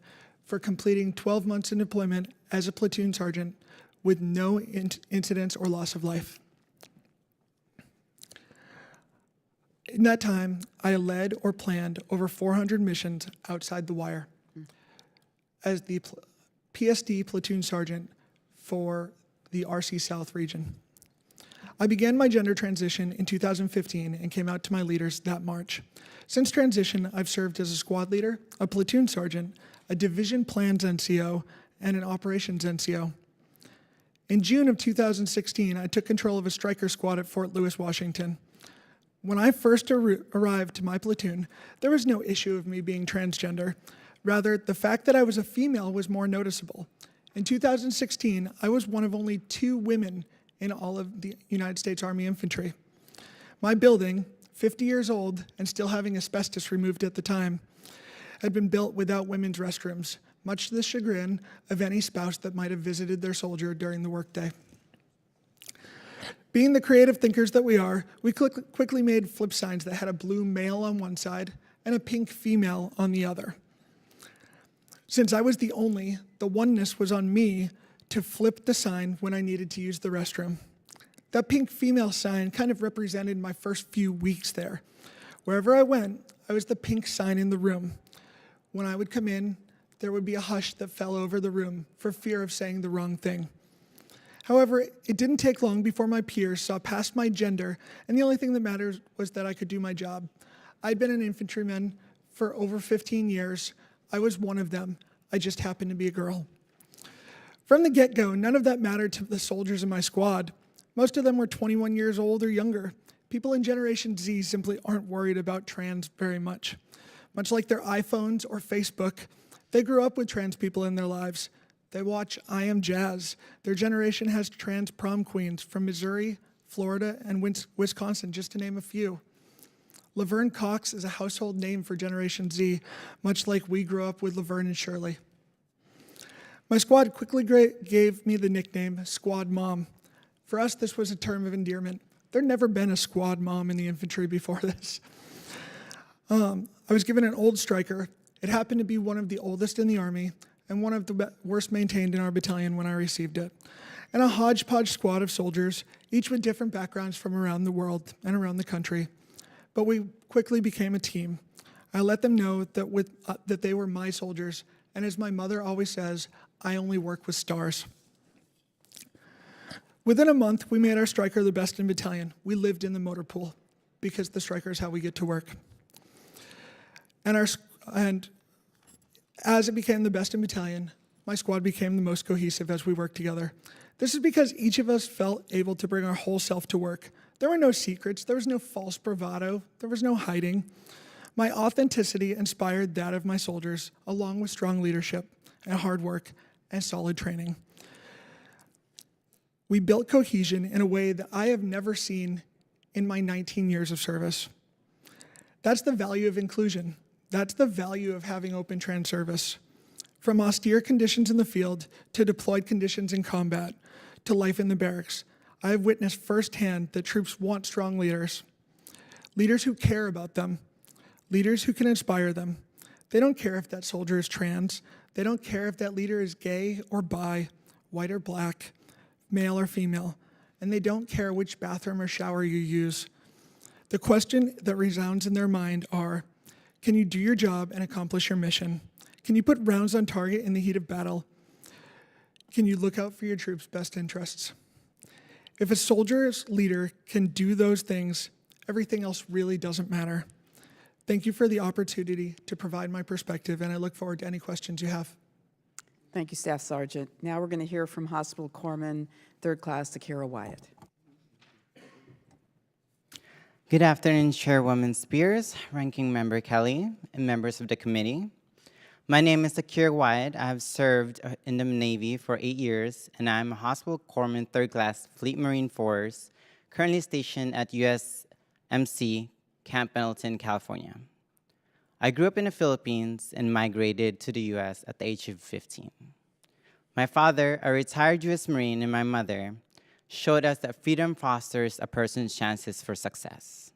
for completing 12 months in deployment as a platoon sergeant with no incidents or loss of life. In that time, I led or planned over 400 missions outside the wire as the PSD platoon sergeant for the RC South region. I began my gender transition in 2015 and came out to my leaders that March. Since transition, I've served as a squad leader, a platoon sergeant, a division plans NCO, and an operations NCO. In June of 2016, I took control of a striker squad at Fort Lewis, Washington. When I first arrived to my platoon, there was no issue of me being transgender. Rather, the fact that I was a female was more noticeable. In 2016, I was one of only 2 women in all of the United States Army Infantry. My building, 50 years old and still having asbestos removed at the time, had been built without women's restrooms, much to the chagrin of any spouse that might have visited their soldier during the workday. Being the creative thinkers that we are, we quickly made flip signs that had a blue male on one side and a pink female on the other. Since I was the oneness was on me to flip the sign when I needed to use the restroom. That pink female sign kind of represented my first few weeks there. Wherever I went, I was the pink sign in the room. When I would come in, there would be a hush that fell over the room for fear of saying the wrong thing. However, it didn't take long before my peers saw past my gender, and the only thing that mattered was that I could do my job. I'd been an infantryman for over 15 years. I was one of them. I just happened to be a girl. From the get-go, none of that mattered to the soldiers in my squad. Most of them were 21 years old or younger. People in Generation Z simply aren't worried about trans very much. Much like their iPhones or Facebook, they grew up with trans people in their lives. They watch I Am Jazz. Their generation has trans prom queens from Missouri, Florida, and Wisconsin, just to name a few. Laverne Cox is a household name for Generation Z, much like we grew up with Laverne and Shirley. My squad quickly gave me the nickname Squad Mom. For us, this was a term of endearment. There'd never been a squad mom in the infantry before this. I was given an old striker. It happened to be one of the oldest in the Army and one of the worst maintained in our battalion when I received it. And a hodgepodge squad of soldiers, each with different backgrounds from around the world and around the country. But we quickly became a team. I let them know that they were my soldiers, and as my mother always says, I only work with stars. Within a month, we made our striker the best in battalion. We lived in the motor pool because the striker is how we get to work. And as it became the best in battalion, my squad became the most cohesive as we worked together. This is because each of us felt able to bring our whole self to work. There were no secrets, there was no false bravado, there was no hiding. My authenticity inspired that of my soldiers, along with strong leadership and hard work and solid training. We built cohesion in a way that I have never seen in my 19 years of service. That's the value of inclusion. That's the value of having open trans service. From austere conditions in the field to deployed conditions in combat to life in the barracks, I have witnessed firsthand that troops want strong leaders. Leaders who care about them. Leaders who can inspire them. They don't care if that soldier is trans. They don't care if that leader is gay or bi, white or black, male or female. And they don't care which bathroom or shower you use. The question that resounds in their mind are, can you do your job and accomplish your mission? Can you put rounds on target in the heat of battle? Can you look out for your troops' best interests? If a soldier's leader can do those things, everything else really doesn't matter. Thank you for the opportunity to provide my perspective, and I look forward to any questions you have. Thank you, Staff Sergeant. Now we're going to hear from Hospital Corpsman, 3rd Class Takira Wyatt. Good afternoon, Chairwoman Spears, Ranking Member Kelly, and members of the committee. My name is Takira Wyatt. I have served in the Navy for 8 years, and I'm a Hospital Corpsman 3rd Class Fleet Marine Force, currently stationed at USMC Camp Pendleton, California. I grew up in the Philippines and migrated to the US at the age of 15. My father, a retired US Marine, and my mother showed us that freedom fosters a person's chances for success.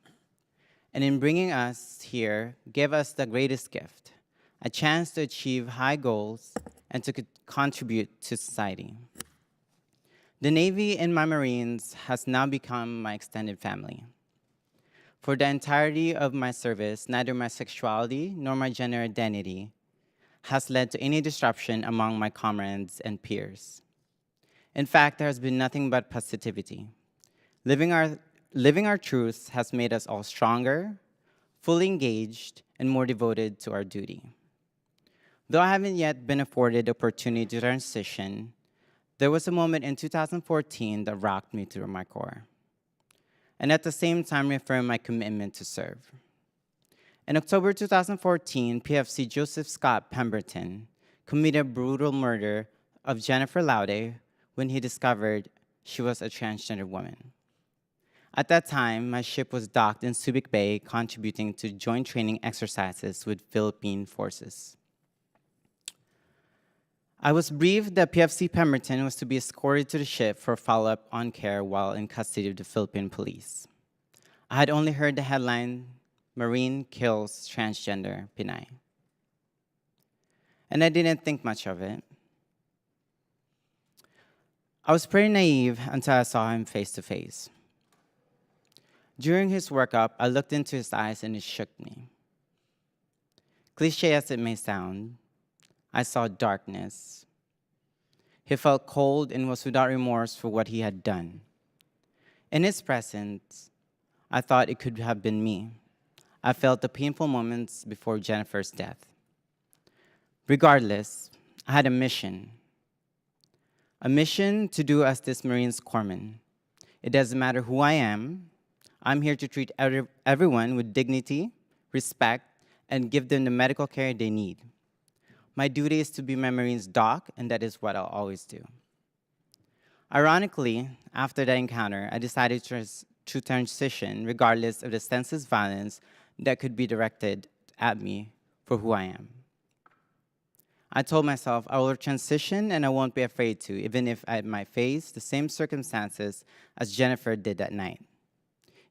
And in bringing us here, gave us the greatest gift, a chance to achieve high goals and to contribute to society. The Navy and my Marines has now become my extended family. For the entirety of my service, neither my sexuality nor my gender identity has led to any disruption among my comrades and peers. In fact, there has been nothing but positivity. Living our truths has made us all stronger, fully engaged, and more devoted to our duty. Though I haven't yet been afforded the opportunity to transition, there was a moment in 2014 that rocked me through my core, and at the same time reaffirmed my commitment to serve. In October 2014, PFC Joseph Scott Pemberton committed a brutal murder of Jennifer Laude when he discovered she was a transgender woman. At that time, my ship was docked in Subic Bay, contributing to joint training exercises with Philippine forces. I was briefed that PFC Pemberton was to be escorted to the ship for follow-up on care while in custody of the Philippine police. I had only heard the headline, "Marine Kills Transgender Pinay." And I didn't think much of it. I was pretty naive until I saw him face to face. During his workup, I looked into his eyes and it shook me. Cliche as it may sound, I saw darkness. He felt cold and was without remorse for what he had done. In his presence, I thought it could have been me. I felt the painful moments before Jennifer's death. Regardless, I had a mission to do as this Marine's corpsman. It doesn't matter who I am. I'm here to treat everyone with dignity, respect, and give them the medical care they need. My duty is to be my Marine's doc, and that is what I'll always do. Ironically, after that encounter, I decided to transition regardless of the senseless violence that could be directed at me for who I am. I told myself I will transition and I won't be afraid to, even if I might face the same circumstances as Jennifer did that night,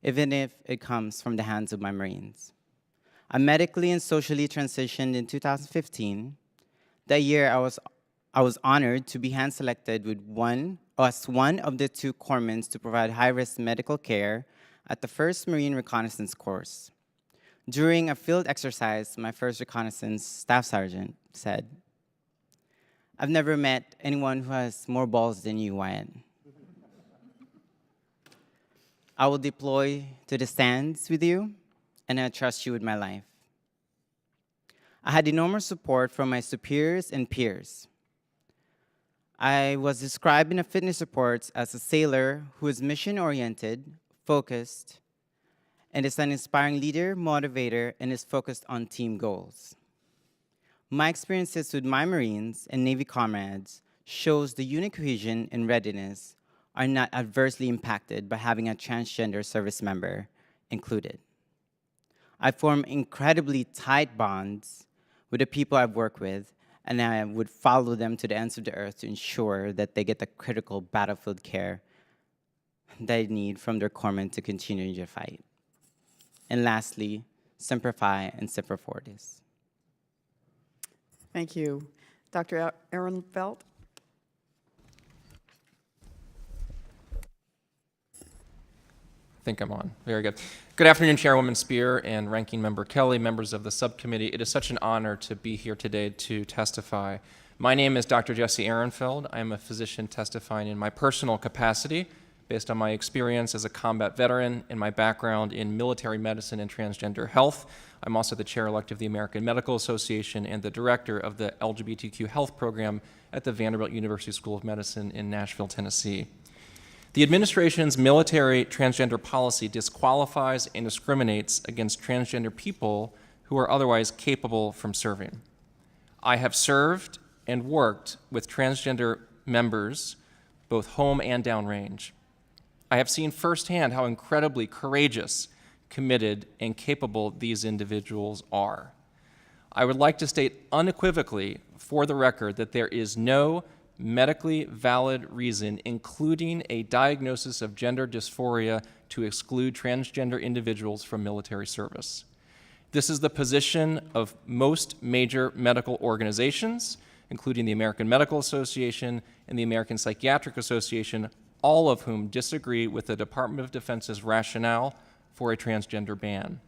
even if it comes from the hands of my Marines. I medically and socially transitioned in 2015. That year, I was honored to be hand-selected as one of the 2 corpsmen to provide high-risk medical care at the 1st Marine Reconnaissance Course. During a field exercise, my first reconnaissance staff sergeant said, "I've never met anyone who has more balls than you, Wyatt. I will deploy to the stands with you, and I trust you with my life." I had enormous support from my superiors and peers. I was described in the fitness reports as a sailor who is mission-oriented, focused, and is an inspiring leader, motivator, and is focused on team goals. My experiences with my Marines and Navy comrades shows the unit cohesion and readiness are not adversely impacted by having a transgender service member included. I form incredibly tight bonds with the people I've worked with, and I would follow them to the ends of the earth to ensure that they get the critical battlefield care they need from their corpsmen to continue the fight. And lastly, Semper Fi and Semper Fortis. Thank you. Dr. Ehrenfeld? I think I'm on. Very good. Good afternoon, Chairwoman Spear and Ranking Member Kelly, members of the subcommittee. It is such an honor to be here today to testify. My name is Dr. Jesse Ehrenfeld. I am a physician testifying in my personal capacity based on my experience as a combat veteran and my background in military medicine and transgender health. I'm also the chair-elect of the American Medical Association and the director of the LGBTQ health program at the Vanderbilt University School of Medicine in Nashville, Tennessee. The administration's military transgender policy disqualifies and discriminates against transgender people who are otherwise capable from serving. I have served and worked with transgender members, both home and downrange. I have seen firsthand how incredibly courageous, committed, and capable these individuals are. I would like to state unequivocally for the record that there is no medically valid reason, including a diagnosis of gender dysphoria, to exclude transgender individuals from military service. This is the position of most major medical organizations, including the American Medical Association and the American Psychiatric Association, all of whom disagree with the Department of Defense's rationale for a transgender ban.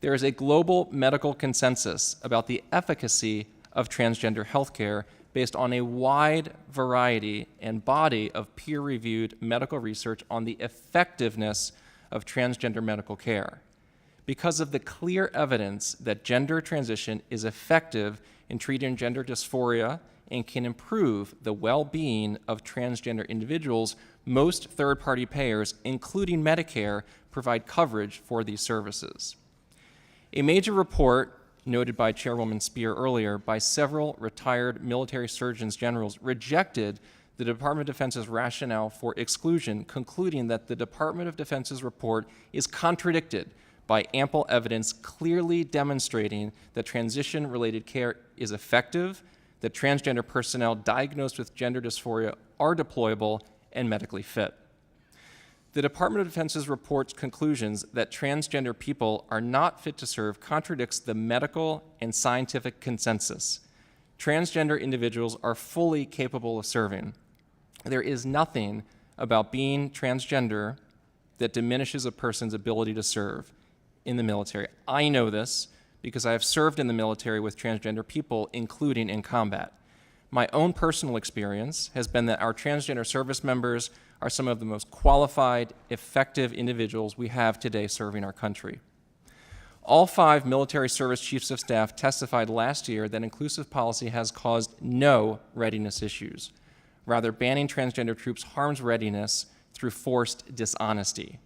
There is a global medical consensus about the efficacy of transgender healthcare based on a wide variety and body of peer-reviewed medical research on the effectiveness of transgender medical care. Because of the clear evidence that gender transition is effective in treating gender dysphoria and can improve the well-being of transgender individuals, most third-party payers, including Medicare, provide coverage for these services. A major report noted by Chairwoman Spear earlier by several retired military surgeons generals rejected the Department of Defense's rationale for exclusion, concluding that the Department of Defense's report is contradicted by ample evidence clearly demonstrating that transition-related care is effective, that transgender personnel diagnosed with gender dysphoria are deployable and medically fit. The Department of Defense's report's conclusions that transgender people are not fit to serve contradicts the medical and scientific consensus. Transgender individuals are fully capable of serving. There is nothing about being transgender that diminishes a person's ability to serve in the military. I know this because I have served in the military with transgender people, including in combat. My own personal experience has been that our transgender service members are some of the most qualified, effective individuals we have today serving our country. All 5 military service chiefs of staff testified last year that inclusive policy has caused no readiness issues. Rather, banning transgender troops harms readiness through forced dishonesty.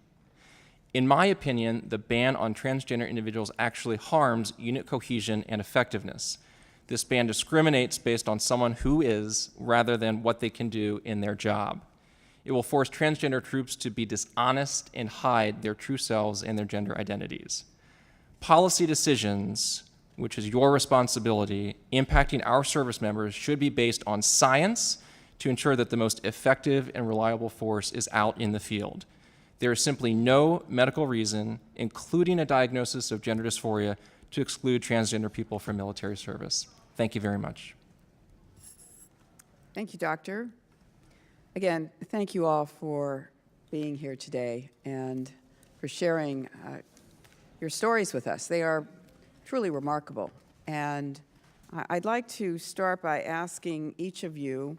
In my opinion, the ban on transgender individuals actually harms unit cohesion and effectiveness. This ban discriminates based on someone who is, rather than what they can do in their job. It will force transgender troops to be dishonest and hide their true selves and their gender identities. Policy decisions, which is your responsibility, impacting our service members should be based on science to ensure that the most effective and reliable force is out in the field. There is simply no medical reason, including a diagnosis of gender dysphoria, to exclude transgender people from military service. Thank you very much. Thank you, Doctor. Again, thank you all for being here today and for sharing your stories with us. They are truly remarkable. And I'd like to start by asking each of you,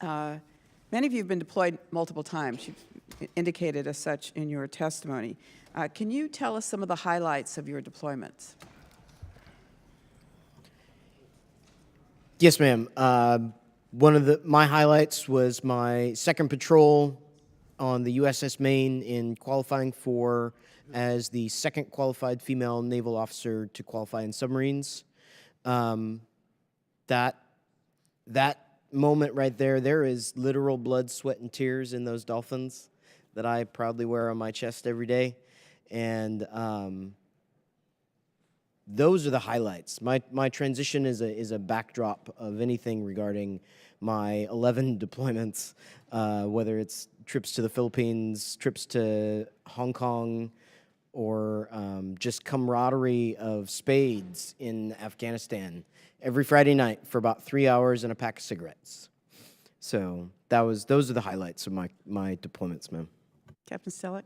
many of you have been deployed multiple times. You've indicated as such in your testimony. Can you tell us some of the highlights of your deployments? Yes, ma'am. One of my highlights was my second patrol on the USS Maine in qualifying for as the second qualified female naval officer to qualify in submarines. That moment right there is literal blood, sweat, and tears in those dolphins that I proudly wear on my chest every day. And those are the highlights. My transition is a backdrop of anything regarding my 11 deployments, whether it's trips to the Philippines, trips to Hong Kong, or just camaraderie of spades in Afghanistan every Friday night for about 3 hours and a pack of cigarettes. So those are the highlights of my deployments, ma'am. Captain Stellick?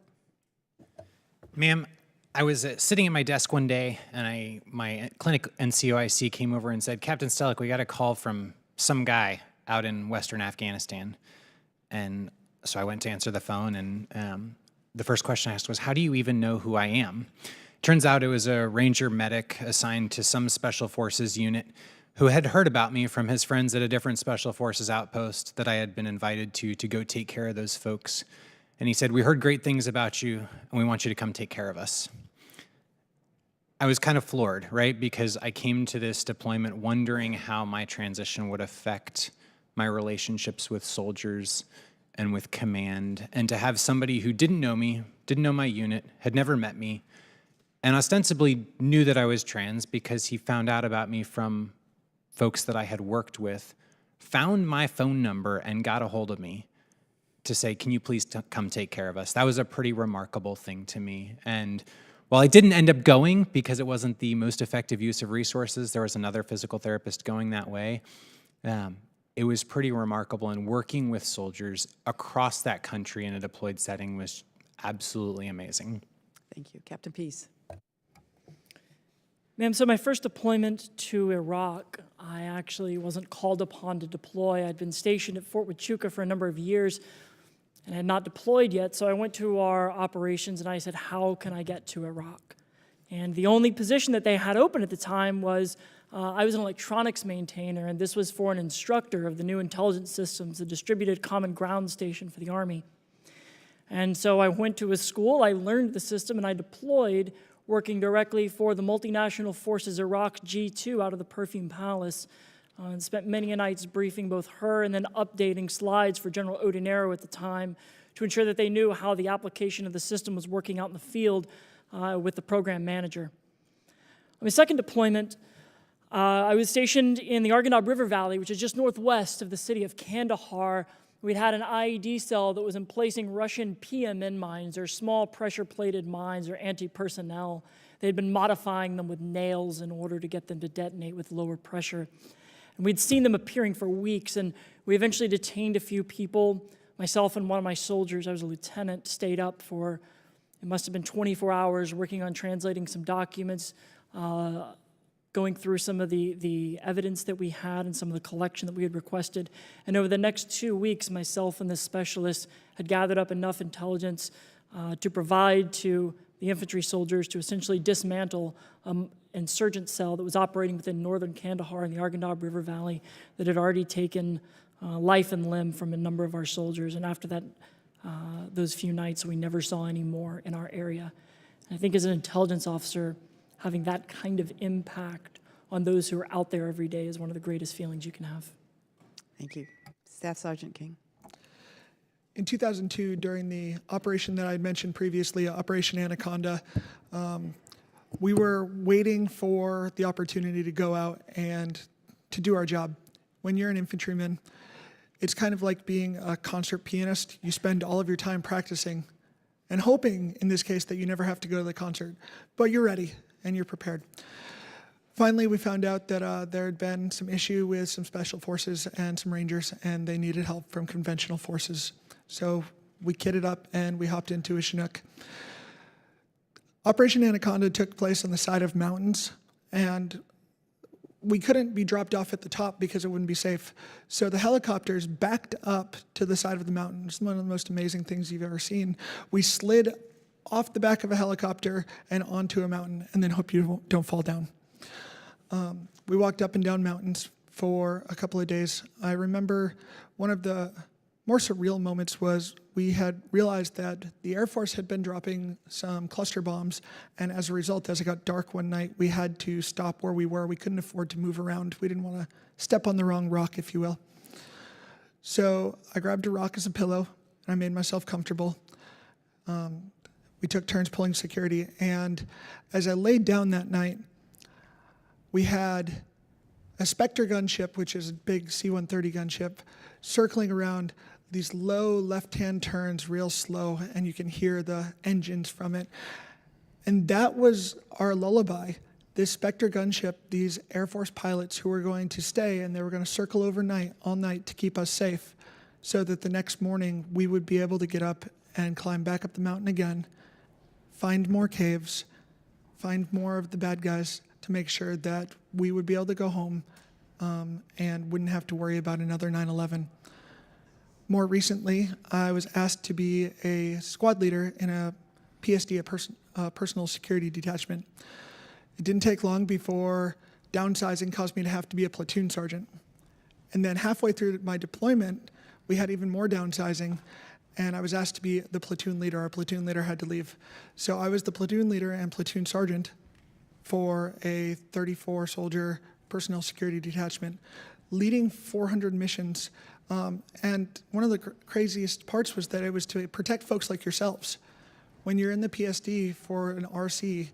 Ma'am, I was sitting at my desk one day, and my clinic NCOIC came over and said, Captain Stellick, we got a call from some guy out in Western Afghanistan. And so I went to answer the phone, and the first question I asked was, how do you even know who I am? Turns out it was a Ranger medic assigned to some Special Forces unit who had heard about me from his friends at a different Special Forces outpost that I had been invited to go take care of those folks. And he said, we heard great things about you, and we want you to come take care of us. I was kind of floored, right? Because I came to this deployment wondering how my transition would affect my relationships with soldiers and with command, and to have somebody who didn't know me, didn't know my unit, had never met me, and ostensibly knew that I was trans because he found out about me from folks that I had worked with, found my phone number and got a hold of me to say, can you please come take care of us? That was a pretty remarkable thing to me. And while I didn't end up going because it wasn't the most effective use of resources, there was another physical therapist going that way. It was pretty remarkable, and working with soldiers across that country in a deployed setting was absolutely amazing. Thank you. Captain Peace? Ma'am, so my first deployment to Iraq, I actually wasn't called upon to deploy. I'd been stationed at Fort Huachuca for a number of years and had not deployed yet, so I went to our operations and I said, how can I get to Iraq? And the only position that they had open at the time was I was an electronics maintainer, and this was for an instructor of the new intelligence systems, the Distributed Common Ground Station for the Army. And so I went to a school, I learned the system, and I deployed working directly for the Multinational Forces Iraq G2 out of the Perfume Palace, and spent many nights briefing both her and then updating slides for General Odinero at the time to ensure that they knew how the application of the system was working out in the field with the program manager. On my second deployment, I was stationed in the Arghandab River Valley, which is just northwest of the city of Kandahar. We'd had an IED cell that was emplacing Russian PMN mines, or small pressure-plated mines, or anti-personnel. They'd been modifying them with nails in order to get them to detonate with lower pressure. And we'd seen them appearing for weeks, and we eventually detained a few people. Myself and one of my soldiers, I was a lieutenant, stayed up for, it must have been 24 hours, working on translating some documents, going through some of the evidence that we had and some of the collection that we had requested. And over the next 2 weeks, myself and this specialist had gathered up enough intelligence to provide to the infantry soldiers to essentially dismantle an insurgent cell that was operating within northern Kandahar in the Arghandab River Valley that had already taken life and limb from a number of our soldiers. And after that, those few nights, we never saw any more in our area. And I think as an intelligence officer, having that kind of impact on those who are out there every day is one of the greatest feelings you can have. Thank you. Staff Sergeant King? In 2002, during the operation that I had mentioned previously, Operation Anaconda, we were waiting for the opportunity to go out and to do our job. When you're an infantryman, it's kind of like being a concert pianist. You spend all of your time practicing and hoping, in this case, that you never have to go to the concert. But you're ready and you're prepared. Finally, we found out that there had been some issue with some special forces and some Rangers, and they needed help from conventional forces. So we kitted up and we hopped into a Chinook. Operation Anaconda took place on the side of mountains, and we couldn't be dropped off at the top because it wouldn't be safe. So the helicopters backed up to the side of the mountain. It's one of the most amazing things you've ever seen. We slid off the back of a helicopter and onto a mountain, and then hope you don't fall down. We walked up and down mountains for a couple of days. I remember one of the more surreal moments was we had realized that the Air Force had been dropping some cluster bombs, and as a result, as it got dark one night, we had to stop where we were. We couldn't afford to move around. We didn't want to step on the wrong rock, if you will. So I grabbed a rock as a pillow, and I made myself comfortable. We We took turns pulling security, and as I laid down that night, we had a Spectre gunship, which is a big C-130 gunship, circling around these low left-hand turns real slow, and you can hear the engines from it. And that was our lullaby. This Spectre gunship, these Air Force pilots who were going to stay, and they were going to circle overnight, all night, to keep us safe, so that the next morning we would be able to get up and climb back up the mountain again, find more caves, find more of the bad guys, to make sure that we would be able to go home and wouldn't have to worry about another 9/11. More recently, I was asked to be a squad leader in a PSD, a personal security detachment. It didn't take long before downsizing caused me to have to be a platoon sergeant. And then halfway through my deployment, we had even more downsizing, and I was asked to be the platoon leader. Our platoon leader had to leave. So I was the platoon leader and platoon sergeant for a 34-soldier personnel security detachment, leading 400 missions. And one of the craziest parts was that it was to protect folks like yourselves. When you're in the PSD for an RC,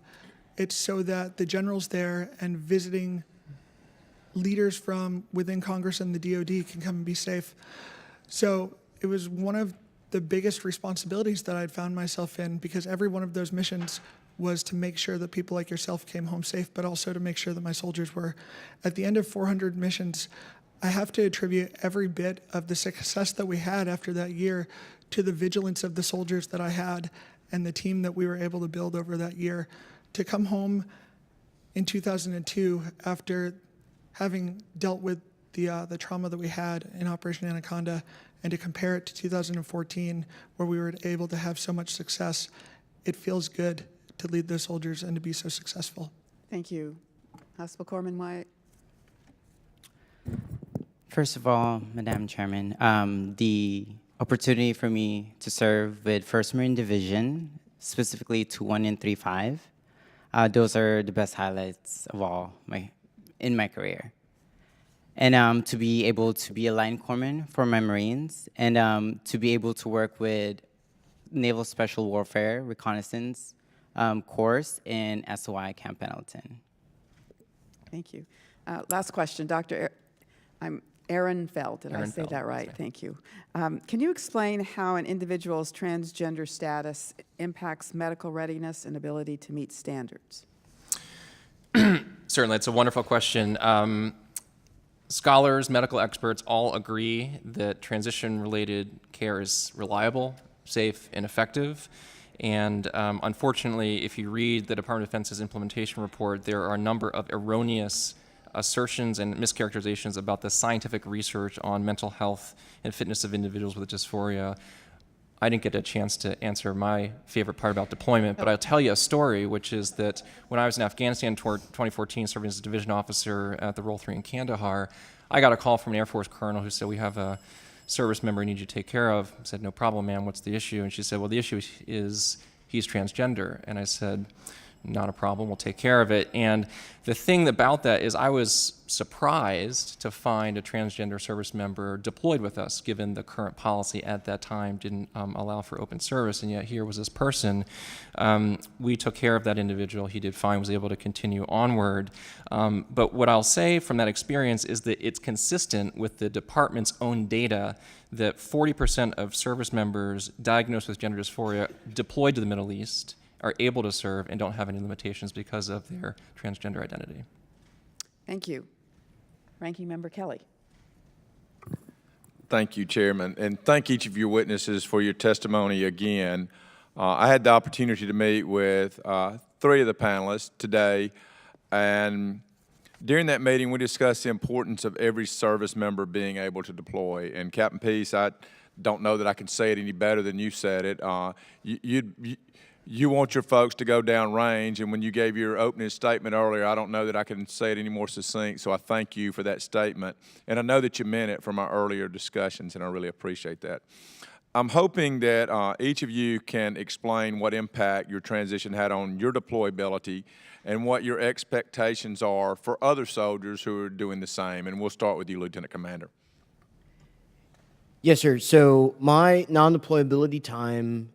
it's so that the generals there and visiting leaders from within Congress and the DoD can come and be safe. So it was one of the biggest responsibilities that I'd found myself in, because every one of those missions was to make sure that people like yourself came home safe, but also to make sure that my soldiers were. At the end of 400 missions, I have to attribute every bit of the success that we had after that year to the vigilance of the soldiers that I had and the team that we were able to build over that year. To come home in 2002 after having dealt with the trauma that we had in Operation Anaconda, and to compare it to 2014, where we were able to have so much success, it feels good to lead those soldiers and to be so successful. Thank you. Hospital Corpsman Wyatt. First of all, Madam Chairman, the opportunity for me to serve with 1st Marine Division, specifically 2-1 and 3-5, those are the best highlights of all in my career. And to be able to be a line corpsman for my Marines, and to be able to work with Naval Special Warfare Reconnaissance course in SOI Camp Pendleton. Thank you. Last question, I'm Aaron Feld. Did I Aaron say Feld, that right? that's Thank you. Can you explain how an individual's transgender status impacts medical readiness and ability to meet standards? Certainly, it's a wonderful question. Scholars, medical experts all agree that transition-related care is reliable, safe, and effective. And unfortunately, if you read the Department of Defense's implementation report, there are a number of erroneous assertions and mischaracterizations about the scientific research on mental health and fitness of individuals with dysphoria. I didn't get a chance to answer my favorite part about deployment, but I'll tell you a story, which is that when I was in Afghanistan in 2014, serving as a division officer at the Role 3 in Kandahar, I got a call from an Air Force colonel who said, "We have a service member I need you to take care of." I said, "No problem, ma'am, what's the issue?" And she said, "Well, the issue is he's transgender." And I said, "Not a problem, we'll take care of it." And the thing about that is I was surprised to find a transgender service member deployed with us, given the current policy at that time didn't allow for open service, and yet here was this person. We took care of that individual, he did fine, was able to continue onward. But what I'll say from that experience is that it's consistent with the department's own data that 40% of service members diagnosed with gender dysphoria deployed to the Middle East are able to serve and don't have any limitations because of their transgender identity. Thank you. Ranking Member Kelly. Thank you, Chairman, and thank each of your witnesses for your testimony again. I had the opportunity to meet with 3 of the panelists today, and during that meeting, we discussed the importance of every service member being able to deploy. And Captain Peace, I don't know that I can say it any better than you said it. You want your folks to go down range, and when you gave your opening statement earlier, I don't know that I can say it any more succinct, so I thank you for that statement. And I know that you meant it from our earlier discussions, and I really appreciate that. I'm hoping that each of you can explain what impact your transition had on your deployability and what your expectations are for other soldiers who are doing the same. And we'll start with you, Lieutenant Commander. Yes, sir. So my non-deployability time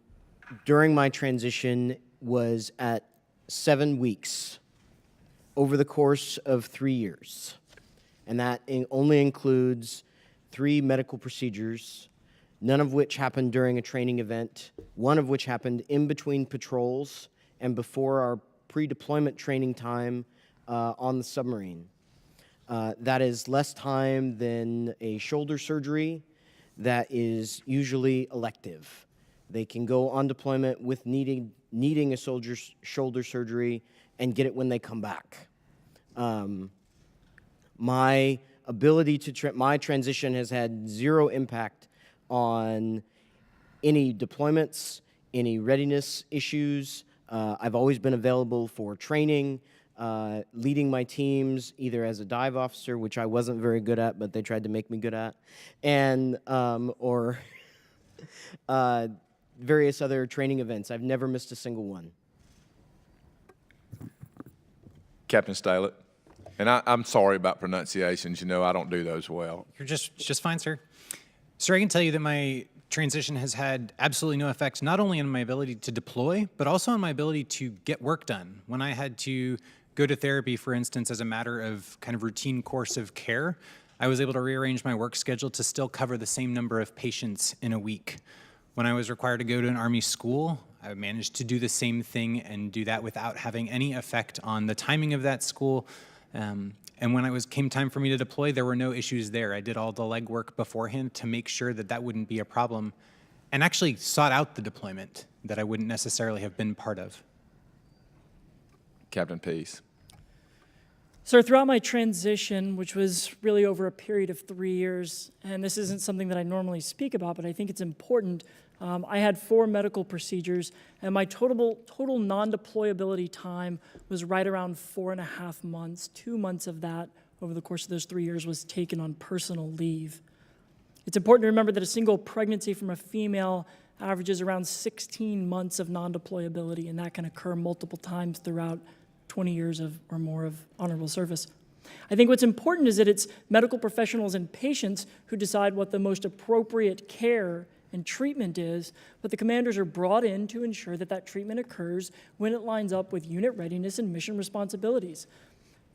during my transition was at 7 weeks over the course of 3 years. And that only includes 3 medical procedures, none of which happened during a training event, one of which happened in between patrols and before our pre-deployment training time on the submarine. That is less time than a shoulder surgery that is usually elective. They can go on deployment with needing a soldier's shoulder surgery and get it when they come back. My ability to my transition has had zero impact on any deployments, any readiness issues. I've always been available for training, leading my teams either as a dive officer, which I wasn't very good at, but they tried to make me good at, and or various other training events. I've never missed a single one. Captain Stalett. And I'm sorry about pronunciations. You know, I don't do those well. You're just fine, sir. Sir, I can tell you that my transition has had absolutely no effect, not only on my ability to deploy, but also on my ability to get work done. When I had to go to therapy, for instance, as a matter of kind of routine course of care, I was able to rearrange my work schedule to still cover the same number of patients in a week. When I was required to go to an Army school, I managed to do the same thing and do that without having any effect on the timing of that school. And when came time for me to deploy, there were no issues there. I did all the legwork beforehand to make sure that that wouldn't be a problem, and actually sought out the deployment that I wouldn't necessarily have been part of. Captain Peace. So throughout my transition, which was really over a period of 3 years, and this isn't something that I normally speak about, but I think it's important, I had 4 medical procedures, and my total non-deployability time was right around 4.5 months. 2 months of that over the course of those 3 years was taken on personal leave. It's important to remember that a single pregnancy from a female averages around 16 months of non-deployability, and that can occur multiple times throughout 20 years or more of honorable service. I think what's important is that it's medical professionals and patients who decide what the most appropriate care and treatment is, but the commanders are brought in to ensure that that treatment occurs when it lines up with unit readiness and mission responsibilities.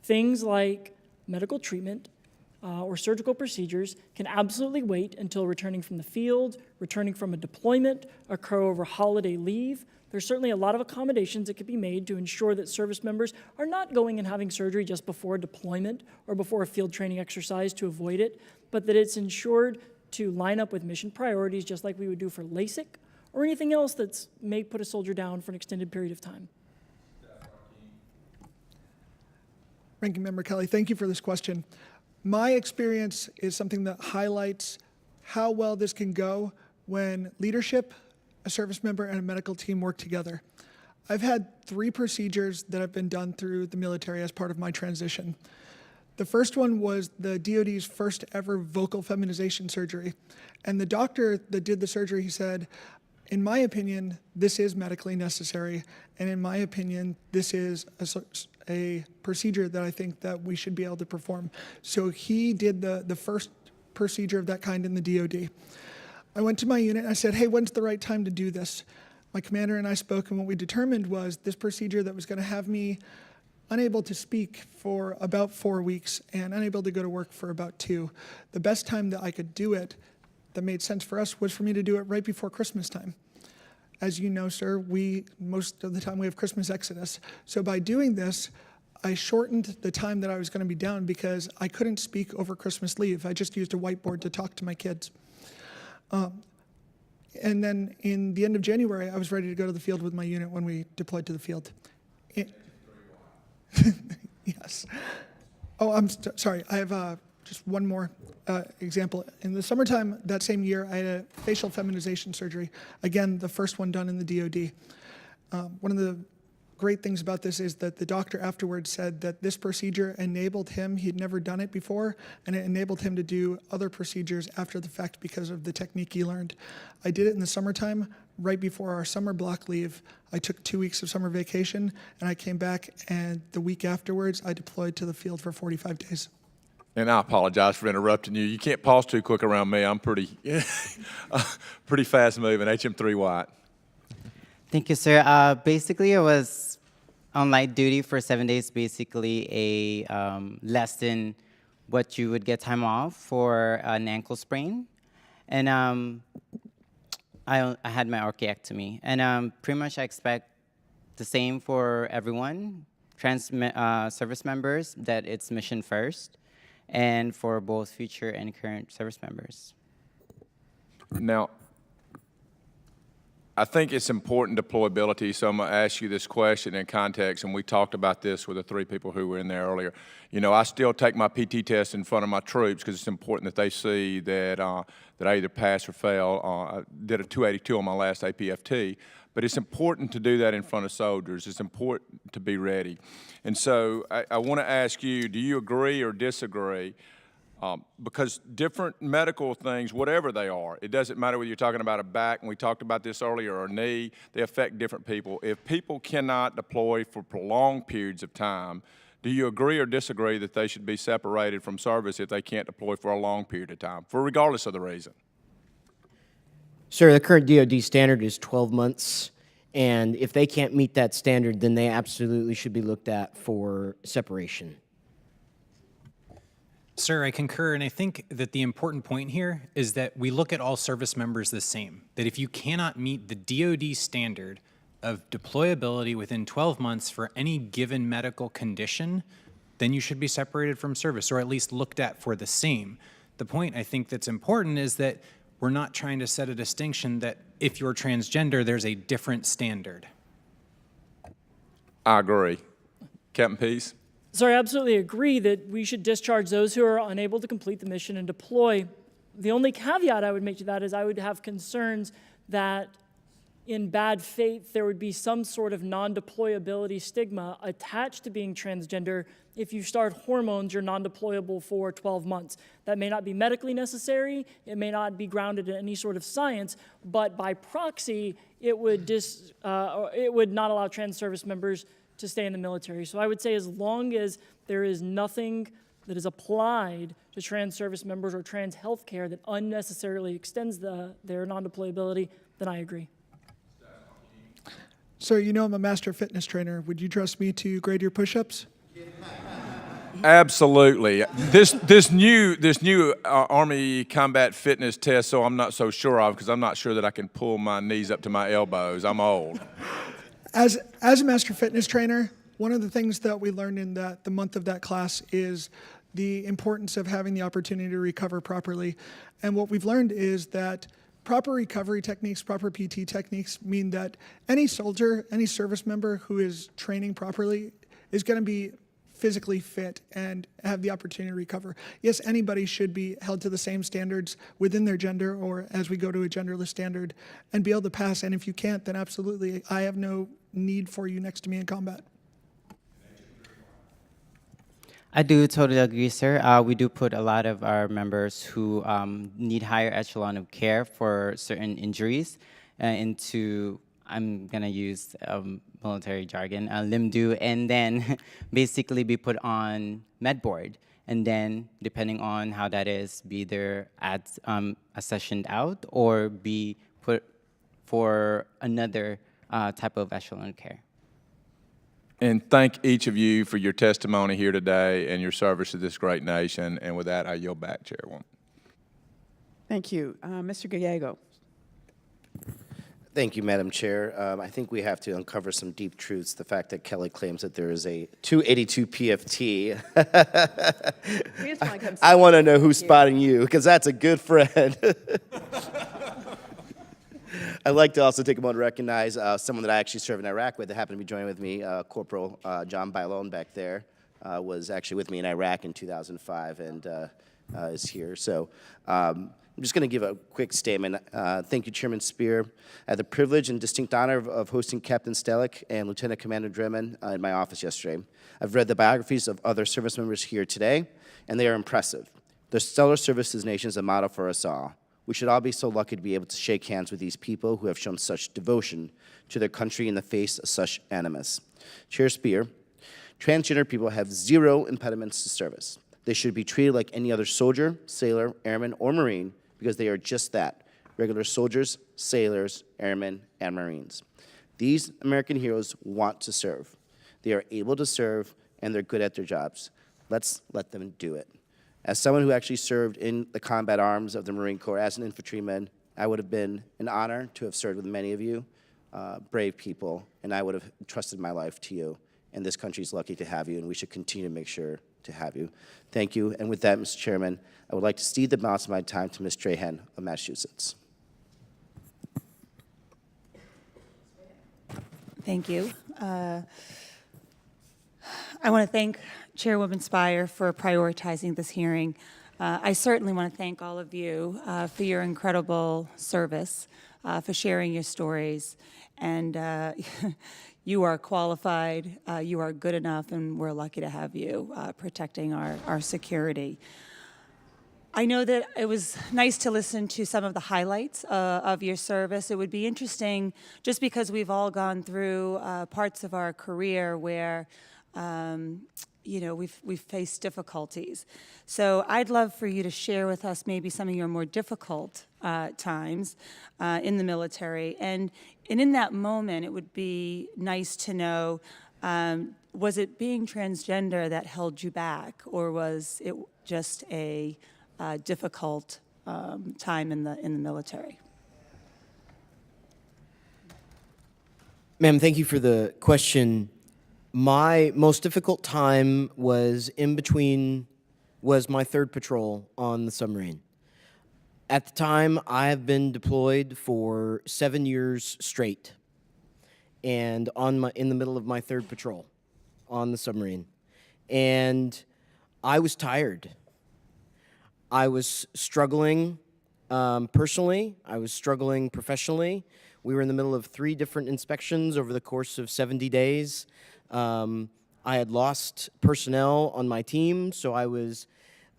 Things like medical treatment or surgical procedures can absolutely wait until returning from the field, returning from a deployment, occur over holiday leave. There's certainly a lot of accommodations that could be made to ensure that service members are not going and having surgery just before a deployment or before a field training exercise to avoid it, but that it's ensured to line up with mission priorities just like we would do for LASIK or anything else that may put a soldier down for an extended period of time. Ranking Member Kelly, thank you for this question. My experience is something that highlights how well this can go when leadership, a service member, and a medical team work together. I've had 3 procedures that have been done through the military as part of my transition. The first one was the DoD's first ever vocal feminization surgery. And the doctor that did the surgery, he said, in my opinion, this is medically necessary. And in my opinion, this is a procedure that I think that we should be able to perform. So he did the first procedure of that kind in the DoD. I went to my unit and I said, hey, when's the right time to do this? My commander and I spoke, and what we determined was this procedure that was going to have me unable to speak for about 4 weeks and unable to go to work for about 2. The best time that I could do it that made sense for us was for me to do it right before Christmas time. As you know, sir, most of the time we have Christmas exodus. So by doing this, I shortened the time that I was going to be down because I couldn't speak over Christmas leave. I just used a whiteboard to talk to my kids. And then in the end of January, I was ready to go to the field with my unit when we deployed to the field. Yes. Oh, I'm sorry. I have just one more example. In the summertime that same year, I had a facial feminization surgery. Again, the first one done in the DoD. One of the great things about this is that the doctor afterwards said that this procedure enabled him, he'd never done it before, and it enabled him to do other procedures after the fact because of the technique he learned. I did it in the summertime, right before our summer block leave. I took 2 weeks of summer vacation, and I came back, and the week afterwards, I deployed to the field for 45 days. And I apologize for interrupting you. You can't pause too quick around me. I'm pretty fast moving. HM3 White. Thank you, sir. Basically, I was on light duty for 7 days, basically less than what you would get time off for an ankle sprain. And I had my orchiectomy. And pretty much I expect the same for everyone, service members, that it's mission first, and for both future and current service members. Now, I think it's important deployability, so I'm going to ask you this question in context, and we talked about this with the 3 people who were in there earlier. You know, I still take my PT test in front of my troops because it's important that they see that, that I either pass or fail. I did a 282 on my last APFT, but it's important to do that in front of soldiers. It's important to be ready. And so I want to ask you, do you agree or disagree? Because different medical things, whatever they are, it doesn't matter whether you're talking about a back, and we talked about this earlier, or a knee, they affect different people. If people cannot deploy for prolonged periods of time, do you agree or disagree that they should be separated from service if they can't deploy for a long period of time, for regardless of the reason? Sir, the current DoD standard is 12 months, and if they can't meet that standard, then they absolutely should be looked at for separation. Sir, I concur, and I think that the important point here is that we look at all service members the same, that if you cannot meet the DoD standard of deployability within 12 months for any given medical condition, then you should be separated from service, or at least looked at for the same. The point I think that's important is that we're not trying to set a distinction that if you're transgender, there's a different standard. I agree. Captain Peace? So I absolutely agree that we should discharge those who are unable to complete the mission and deploy. The only caveat I would make to that is I would have concerns that in bad faith there would be some sort of non-deployability stigma attached to being transgender. If you start hormones, you're non-deployable for 12 months. That may not be medically necessary, it may not be grounded in any sort of science, but by proxy, it would not allow trans service members to stay in the military. So I would say as long as there is nothing that is applied to trans service members or trans health care that unnecessarily extends their non-deployability, then I agree. So you know I'm a master fitness trainer. Would you trust me to grade your push-ups? Absolutely. This new Army combat fitness test, so I'm not so sure of, because I'm not sure that I can pull my knees up to my elbows. I'm old. As a master fitness trainer, one of the things that we learned in the month of that class is the importance of having the opportunity to recover properly. And what we've learned is that proper recovery techniques, proper PT techniques mean that any soldier, any service member who is training properly is going to be physically fit and have the opportunity to recover. Yes, anybody should be held to the same standards within their gender, or as we go to a genderless standard, and be able to pass. And if you can't, then absolutely, I have no need for you next to me in combat. I do totally agree, sir. We do put a lot of our members who need higher echelon of care for certain injuries into, I'm going to use military jargon, LIMDU, and then basically be put on med board. And then, depending on how that is, be either accessioned out or be put for another type of echelon of care. And thank each of you for your testimony here today and your service to this great nation. And with that, I yield back, Chairwoman. Thank you. Mr. Gallego. Thank you, Madam Chair. I think we have to uncover some deep truths. The fact that Kelly claims that there is a 282 PFT. I want to know who's spotting you, because that's a good friend. I'd like to also take a moment to recognize someone that I actually served in Iraq with that happened to be joining with me. Corporal John Bailon back there was actually with me in Iraq in 2005 and is here. So I'm just going to give a quick statement. Thank you, Chairman Spear. I had the privilege and distinct honor of hosting Captain Stellick and Lieutenant Commander Dremen in my office yesterday. I've read the biographies of other service members here today, and they are impressive. Their stellar service to this nation is a model for us all. We should all be so lucky to be able to shake hands with these people who have shown such devotion to their country in the face of such animus. Chair Spear, transgender people have zero impediments to service. They should be treated like any other soldier, sailor, airman, or Marine, because they are just that, regular soldiers, sailors, airmen, and Marines. These American heroes want to serve. They are able to serve, and they're good at their jobs. Let's let them do it. As someone who actually served in the combat arms of the Marine Corps as an infantryman, I would have been an honor to have served with many of you, brave people, and I would have trusted my life to you. And this country is lucky to have you, and we should continue to make sure to have you. Thank you. And with that, Mr. Chairman, I would like to cede the balance of my time to Ms. Strahan of Massachusetts. Thank you. I want to thank Chairwoman Spire for prioritizing this hearing. I certainly want to thank all of you for your incredible service, for sharing your stories, and you are qualified, you are good enough, and we're lucky to have you protecting our security. I know that it was nice to listen to some of the highlights of your service. It would be interesting, just because we've all gone through parts of our career where we've faced difficulties. So I'd love for you to share with us maybe some of your more difficult times in the military. And in that moment, it would be nice to know, was it being transgender that held you back, or was it just a difficult time in the military? Ma'am, thank you for the question. My most difficult time was my third patrol on the submarine. At the time, I have been deployed for 7 years straight, and in the middle of my third patrol on the submarine. And I was tired. I was struggling personally. I was struggling professionally. We were in the middle of 3 different inspections over the course of 70 days. I had lost personnel on my team, so I was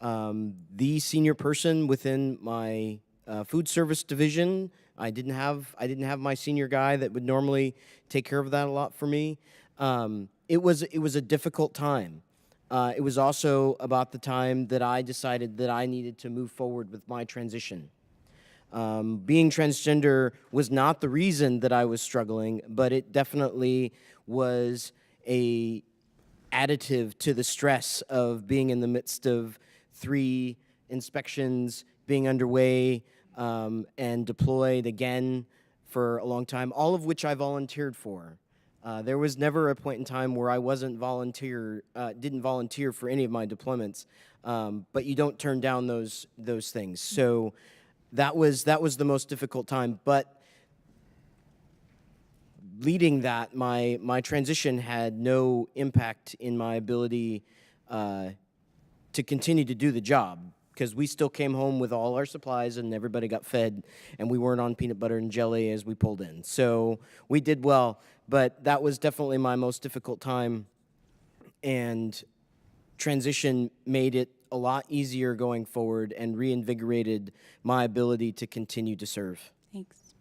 the senior person within my food service division. I didn't have my senior guy that would normally take care of that a lot for me. It was a difficult time. It was also about the time that I decided that I needed to move forward with my transition. Being transgender was not the reason that I was struggling, but it definitely was a additive to the stress of being in the midst of 3 inspections, being underway, and deployed again for a long time, all of which I volunteered for. There was never a point in time where I didn't volunteer for any of my deployments, but you don't turn down those things. So that was the most difficult time. But leading that, my transition had no impact in my ability to continue to do the job, because we still came home with all our supplies and everybody got fed, and we weren't on peanut butter and jelly as we pulled in. So we did well, but that was definitely my most difficult time, and transition made it a lot easier going forward and reinvigorated my ability to continue to serve. Thanks.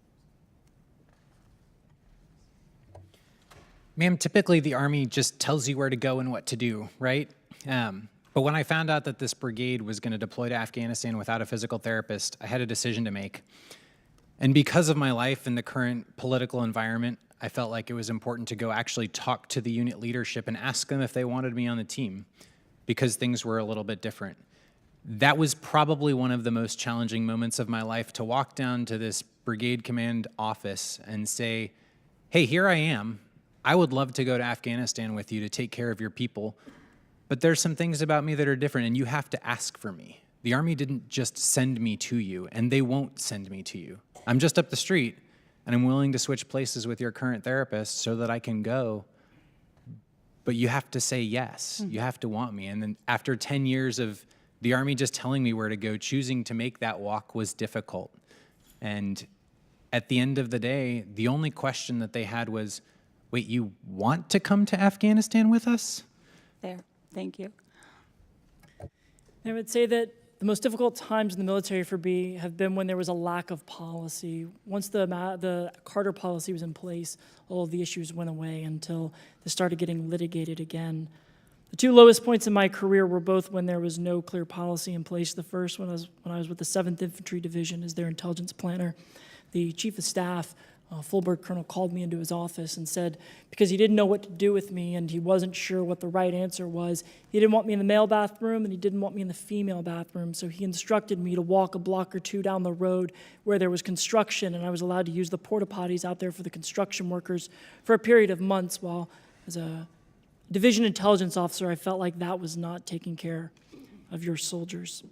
Ma'am, typically the Army just tells you where to go and what to do, right? But when I found out that this brigade was going to deploy to Afghanistan without a physical therapist, I had a decision to make. And because of my life in the current political environment, I felt like it was important to go actually talk to the unit leadership and ask them if they wanted me on the team, because things were a little bit different. That was probably one of the most challenging moments of my life, to walk down to this brigade command office and say, hey, here I am. I would love to go to Afghanistan with you to take care of your people, but there's some things about me that are different, and you have to ask for me. The Army didn't just send me to you, and they won't send me to you. I'm just up the street, and I'm willing to switch places with your current therapist so that I can go, but you have to say yes. You have to want me. And then after 10 years of the Army just telling me where to go, choosing to make that walk was difficult. And at the end of the day, the only question that they had was, wait, you want to come to Afghanistan with us? There. Thank you. I would say that the most difficult times in the military for me have been when there was a lack of policy. Once the Carter policy was in place, all of the issues went away until they started getting litigated again. The 2 lowest points in my career were both when there was no clear policy in place. The first one was when I was with the 7th Infantry Division as their intelligence planner. The Chief of Staff Fulbright colonel called me into his office and said, because he didn't know what to do with me and he wasn't sure what the right answer was, he didn't want me in the male bathroom and he didn't want me in the female bathroom, so he instructed me to walk a block or two down the road where there was construction and I was allowed to use the porta potties out there for the construction workers for a period of months while, as a division intelligence officer, I felt like that was not taking care of your soldiers.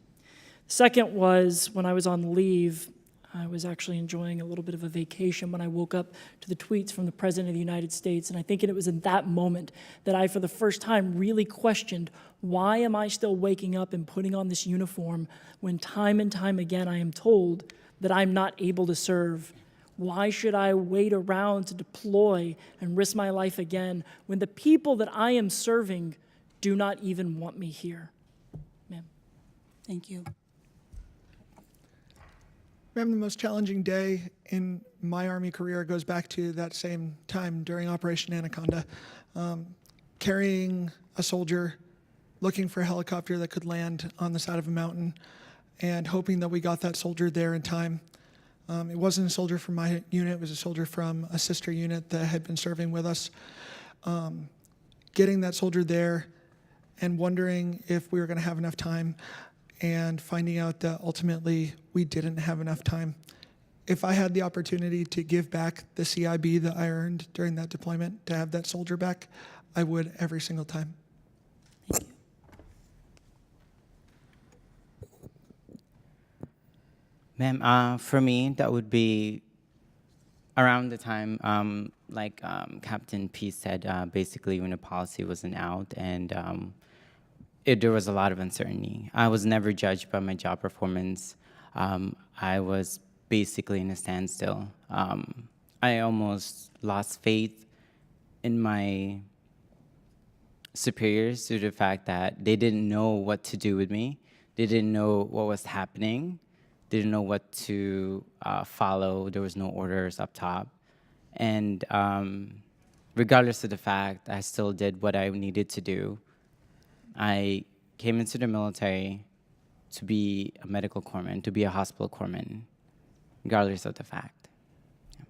Second was when I was on leave, I was actually enjoying a little bit of a vacation when I woke up to the tweets from the President of the United States. And I think it was in that moment that I, for the first time, really questioned, why am I still waking up and putting on this uniform when time and time again I am told that I'm not able to serve? Why should I wait around to deploy and risk my life again when the people that I am serving do not even want me here? Ma'am. Thank you. Ma'am, the most challenging day in my Army career goes back to that same time during Operation Anaconda. Carrying a soldier, looking for a helicopter that could land on the side of a mountain, and hoping that we got that soldier there in time. It wasn't a soldier from my unit, it was a soldier from a sister unit that had been serving with us. Getting that soldier there and wondering if we were going to have enough time, and finding out that ultimately we didn't have enough time. If I had the opportunity to give back the CIB that I earned during that deployment, to have that soldier back, I would every single time. Thank you. Ma'am, for me, that would be around the time, Captain P said, basically when the policy wasn't out and there was a lot of uncertainty. I was never judged by my job performance. I was basically in a standstill. I almost lost faith in my superiors due to the fact that they didn't know what to do with me. They didn't know what was happening. They didn't know what to follow. There was no orders up top. And regardless of the fact, I still did what I needed to do. I came into the military to be a medical corpsman, to be a hospital corpsman, regardless of the fact. Yeah.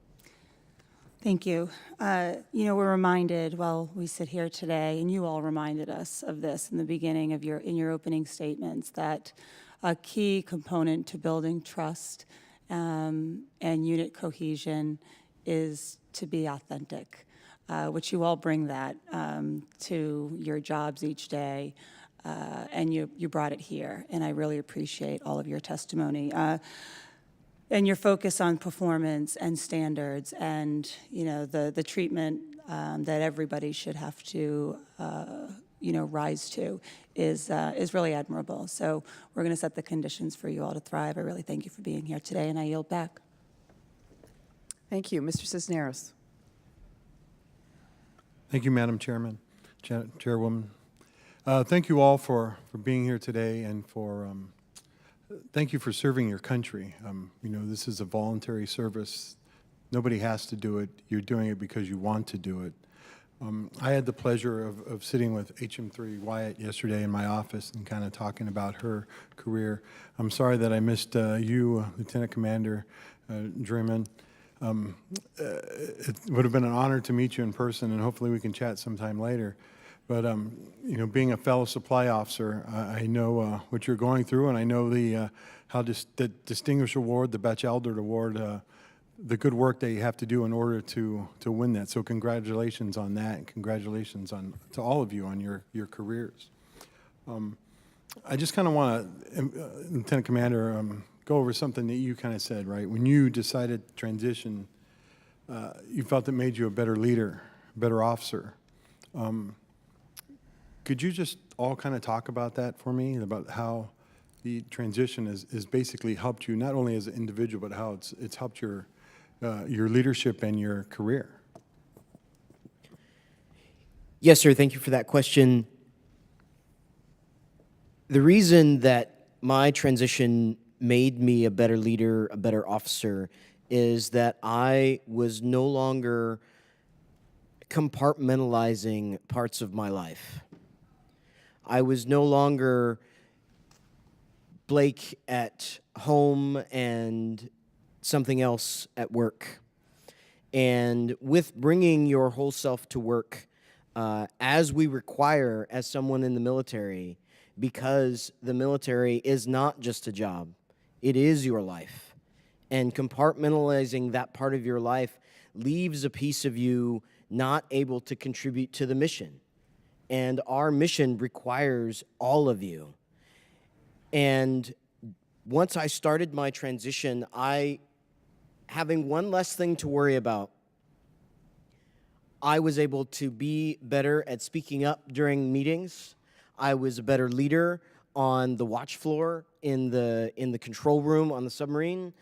Thank you. We're reminded, while we sit here today, and you all reminded us of this in the beginning of your opening statements, that a key component to building trust and unit cohesion is to be authentic, which you all bring that to your jobs each day, and you brought it here, and I really appreciate all of your testimony. And your focus on performance and standards and, the treatment that everybody should have to, rise to is really admirable. So we're going to set the conditions for you all to thrive. I really thank you for being here today, and I yield back. Thank you. Mr. Cisneros. Thank you, Madam Chairman, Chairwoman. Thank you all for being here today, and thank you for serving your country. This is a voluntary service. Nobody has to do it. You're doing it because you want to do it. I had the pleasure of sitting with HM3 Wyatt yesterday in my office and kind of talking about her career. I'm sorry that I missed you, Lieutenant Commander Dreeman. It would have been an honor to meet you in person, and hopefully we can chat sometime later. But being a fellow supply officer, I know what you're going through, and I know the Distinguished Award, the Batchelder Award, the good work that you have to do in order to win that. So congratulations on that, and congratulations to all of you on your careers. I just kind of want to, Lieutenant Commander, go over something that you kind of said, right? When you decided to transition, you felt it made you a better leader, a better officer. Could you just all kind of talk about that for me, about how the transition has basically helped you, not only as an individual, but how it's helped your leadership and your career? Yes, sir. Thank you for that question. The reason that my transition made me a better leader, a better officer, is that I was no longer compartmentalizing parts of my life. I was no longer Blake at home and something else at work. And with bringing your whole self to work, as we require as someone in the military, because the military is not just a job, it is your life. And compartmentalizing that part of your life leaves a piece of you not able to contribute to the mission. And our mission requires all of you. And once I started my transition, having one less thing to worry about, I was able to be better at speaking up during meetings. I was a better leader on the watch floor, in the control room on the submarine,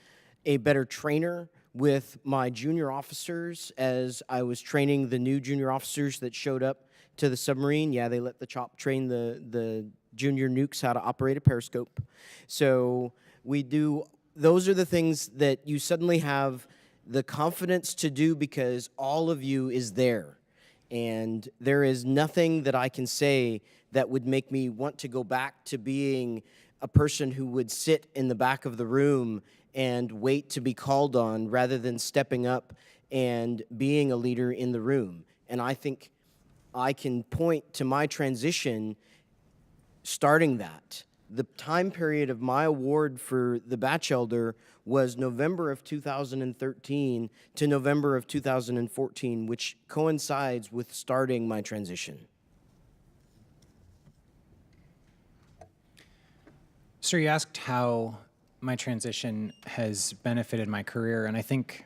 a better trainer with my junior officers as I was training the new junior officers that showed up to the submarine. Yeah, they let the CHOP train the junior nukes how to operate a periscope. So those are the things that you suddenly have the confidence to do because all of you is there. And there is nothing that I can say that would make me want to go back to being a person who would sit in the back of the room and wait to be called on rather than stepping up and being a leader in the room. And I think I can point to my transition starting that. The time period of my award for the Batch Elder was November of 2013 to November of 2014, which coincides with starting my transition. Sir, you asked how my transition has benefited my career, and I think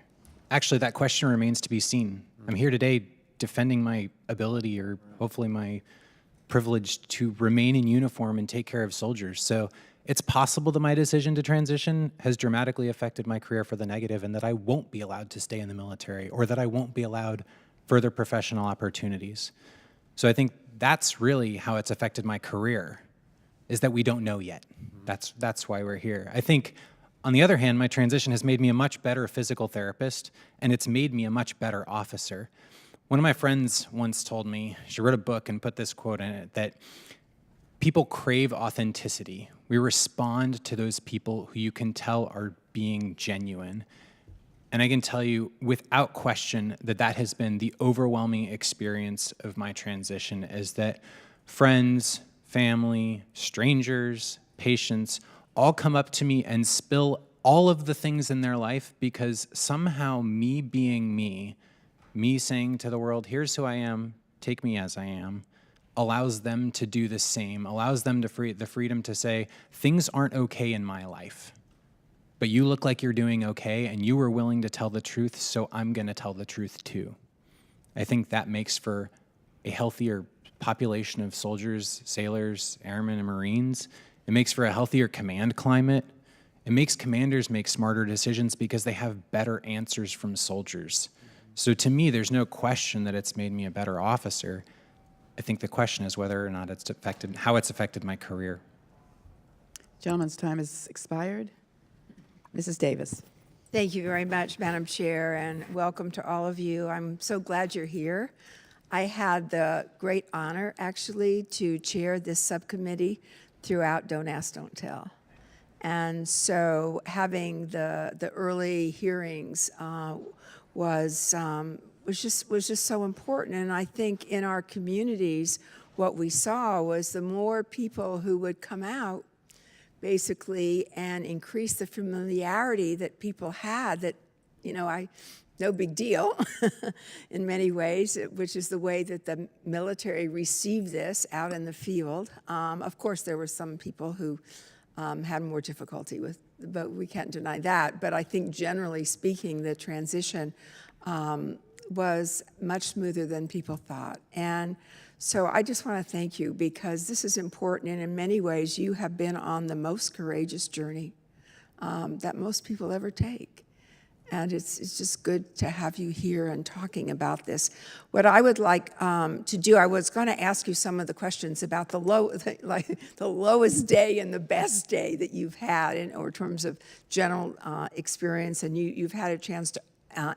actually that question remains to be seen. I'm here today defending my ability, or hopefully my privilege, to remain in uniform and take care of soldiers. So it's possible that my decision to transition has dramatically affected my career for the negative, and that I won't be allowed to stay in the military, or that I won't be allowed further professional opportunities. So I think that's really how it's affected my career, is that we don't know yet. That's why we're here. I think, on the other hand, my transition has made me a much better physical therapist, and it's made me a much better officer. One of my friends once told me, she wrote a book and put this quote in it, that people crave authenticity. We respond to those people who you can tell are being genuine. And I can tell you without question that that has been the overwhelming experience of my transition, is that friends, family, strangers, patients all come up to me and spill all of the things in their life because somehow me being me saying to the world, here's who I am, take me as I am, allows them to do the same, allows them to the freedom to say, things aren't okay in my life, but you look like you're doing okay and you were willing to tell the truth, so I'm gonna tell the truth too. I think that makes for a healthier population of soldiers, sailors, airmen, and Marines. It makes for a healthier command climate. It makes commanders make smarter decisions because they have better answers from soldiers. So to me, there's no question that it's made me a better officer. I think the question is whether or not it's affected, how it's affected my career. Gentleman's time has expired. Mrs. Davis. Thank you very much, Madam Chair, and welcome to all of you. I'm so glad you're here. I had the great honor, actually, to chair this subcommittee throughout Don't Ask, Don't Tell. And so having the early hearings was just so important. And I think in our communities, what we saw was the more people who would come out, basically, and increase the familiarity that people had, that, no big deal in many ways, which is the way that the military received this out in the field. Of course, there were some people who had more difficulty with, but we can't deny that. But I think generally speaking, the transition was much smoother than people thought. And so I just want to thank you, because this is important, and in many ways you have been on the most courageous journey that most people ever take. And it's just good to have you here and talking about this. What I would like to do, I was going to ask you some of the questions about the lowest day and the best day that you've had in terms of general experience, and you've had a chance to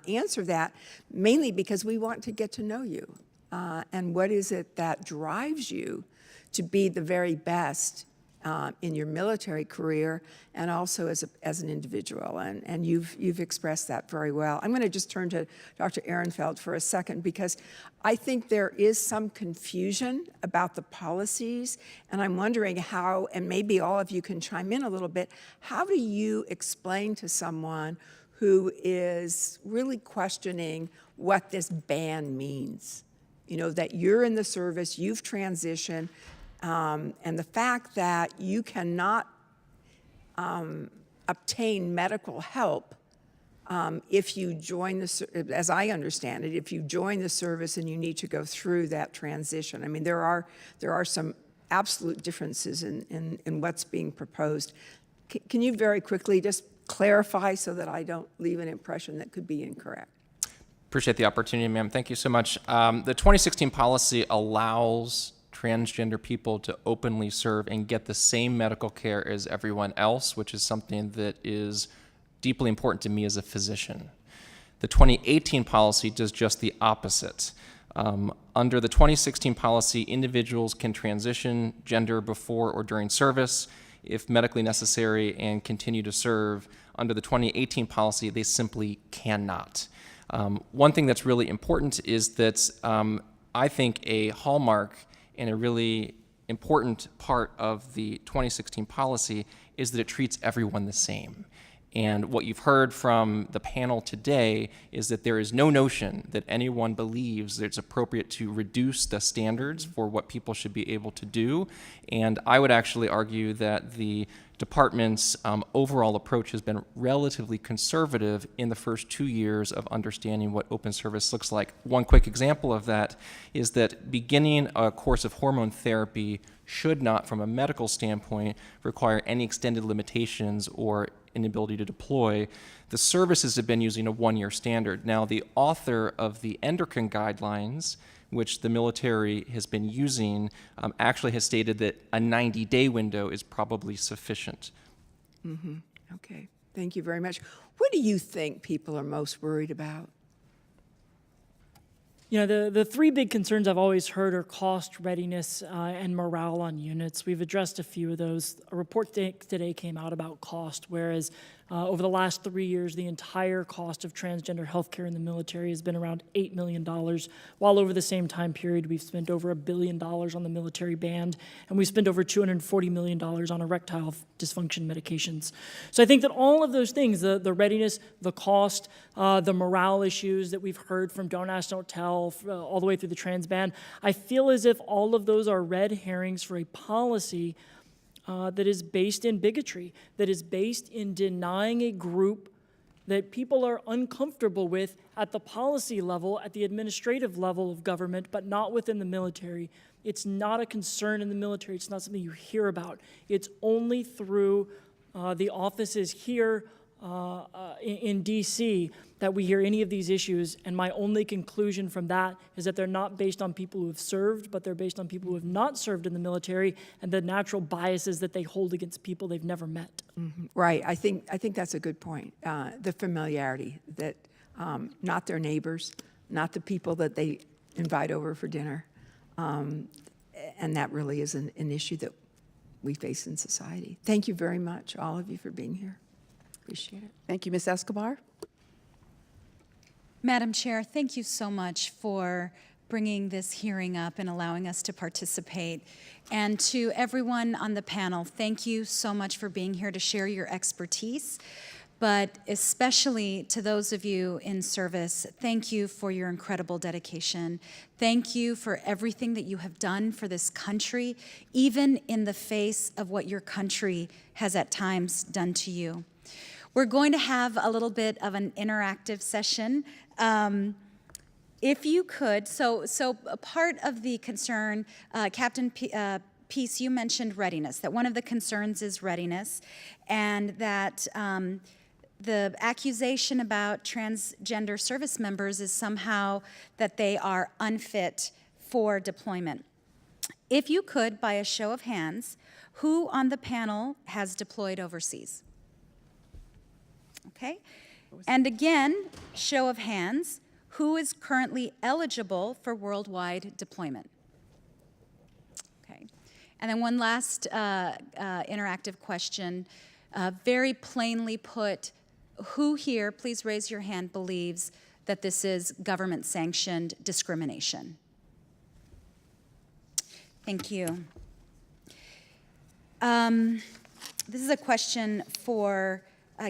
answer that, mainly because we want to get to know you. And what is it that drives you to be the very best in your military career and also as an individual. And you've expressed that very well. I'm going to just turn to Dr. Ehrenfeld for a second because I think there is some confusion about the policies, and I'm wondering how, and maybe all of you can chime in a little bit, how do you explain to someone who is really questioning what this ban means? You know, that you're in the service, you've transitioned, and the fact that you cannot obtain medical help if you join the, as I understand it, if you join the service and you need to go through that transition. I mean, there are some absolute differences in what's being proposed. Can you very quickly just clarify so that I don't leave an impression that could be incorrect? Appreciate the opportunity, ma'am. Thank you so much. The 2016 policy allows transgender people to openly serve and get the same medical care as everyone else, which is something that is deeply important to me as a physician. The 2018 policy does just the opposite. Under the 2016 policy, individuals can transition gender before or during service if medically necessary and continue to serve. Under the 2018 policy, they simply cannot. One thing that's really important is that I think a hallmark and a really important part of the 2016 policy is that it treats everyone the same. And what you've heard from the panel today is that there is no notion that anyone believes that it's appropriate to reduce the standards for what people should be able to do. And I would actually argue that the department's overall approach has been relatively conservative in the first 2 years of understanding what open service looks like. One quick example of that is that beginning a course of hormone therapy should not, from a medical standpoint, require any extended limitations or inability to deploy. The services have been using a 1-year standard. Now, the author of the endocrine guidelines, which the military has been using, actually has stated that a 90-day window is probably sufficient. Mm-hmm. Okay, thank you very much. What do you think people are most worried about? You know, the three big concerns I've always heard are cost, readiness, and morale on units. We've addressed a few of those. A report today came out about cost, whereas over the last 3 years, the entire cost of transgender healthcare in the military has been around $8 million, while over the same time period, we've spent over $1 billion on the military band, and we spent over $240 million on erectile dysfunction medications. So I think that all of those things, the readiness, the cost, the morale issues that we've heard from Don't Ask, Don't Tell, all the way through the trans ban, I feel as if all of those are red herrings for a policy that is based in bigotry, that is based in denying a group that people are uncomfortable with at the policy level, at the administrative level of government, but not within the military. It's not a concern in the military. It's not something you hear about. It's only through the offices here in D.C. that we hear any of these issues, and my only conclusion from that is that they're not based on people who have served, but they're based on people who have not served in the military and the natural biases that they hold against people they've never met. Mm-hmm. Right, I think that's a good point. The familiarity, that not their neighbors, not the people that they invite over for dinner, and that really is an issue that we face in society. Thank you very much, all of you, for being here. Appreciate it. Thank you, Ms. Escobar. Madam Chair, thank you so much for bringing this hearing up and allowing us to participate. And to everyone on the panel, thank you so much for being here to share your expertise. But especially to those of you in service, thank you for your incredible dedication. Thank you for everything that you have done for this country, even in the face of what your country has at times done to you. We're going to have a little bit of an interactive session. If you could, so a part of the concern, Captain Peace, you mentioned readiness, that one of the concerns is readiness, and that the accusation about transgender service members is somehow that they are unfit for deployment. If you could, by a show of hands, who on the panel has deployed overseas? Okay, and again, show of hands, who is currently eligible for worldwide deployment? Okay, And then one last interactive question, very plainly put, who here, please raise your hand, believes that this is government-sanctioned discrimination? Thank you. This is a question for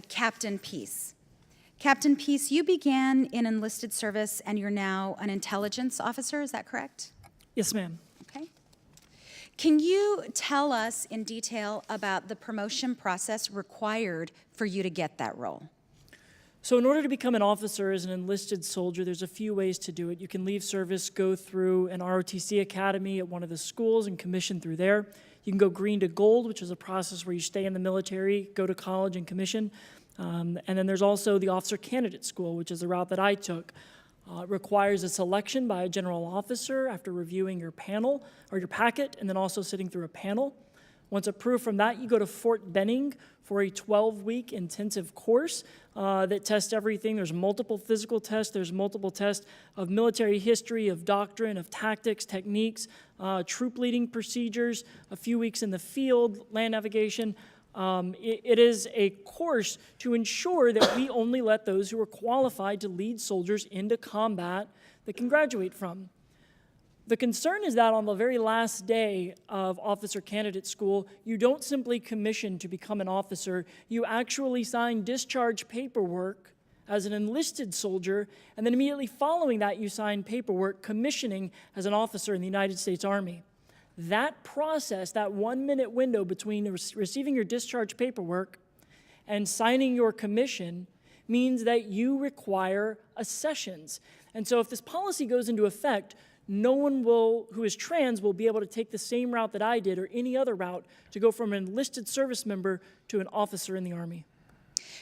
Captain Peace. Captain Peace, you began in enlisted service and you're now an intelligence officer, is that correct? Yes, ma'am. Okay. Can you tell us in detail about the promotion process required for you to get that role? So in order to become an officer as an enlisted soldier, there's a few ways to do it. You can leave service, go through an ROTC academy at one of the schools and commission through there. You can go green to gold, which is a process where you stay in the military, go to college and commission. And then there's also the officer candidate school, which is the route that I took. It requires a selection by a general officer after reviewing your panel or your packet, and then also sitting through a panel. Once approved from that, you go to Fort Benning for a 12-week intensive course that tests everything. There's multiple physical tests. There's multiple tests of military history, of doctrine, of tactics, techniques, troop leading procedures, a few weeks in the field, land navigation. It is a course to ensure that we only let those who are qualified to lead soldiers into combat that can graduate from. The concern is that on the very last day of officer candidate school, you don't simply commission to become an officer, you actually sign discharge paperwork as an enlisted soldier, and then immediately following that you sign paperwork commissioning as an officer in the United States Army. That process, that 1-minute window between receiving your discharge paperwork and signing your commission means that you require accessions. And so if this policy goes into effect, no one who is trans will be able to take the same route that I did or any other route to go from an enlisted service member to an officer in the Army.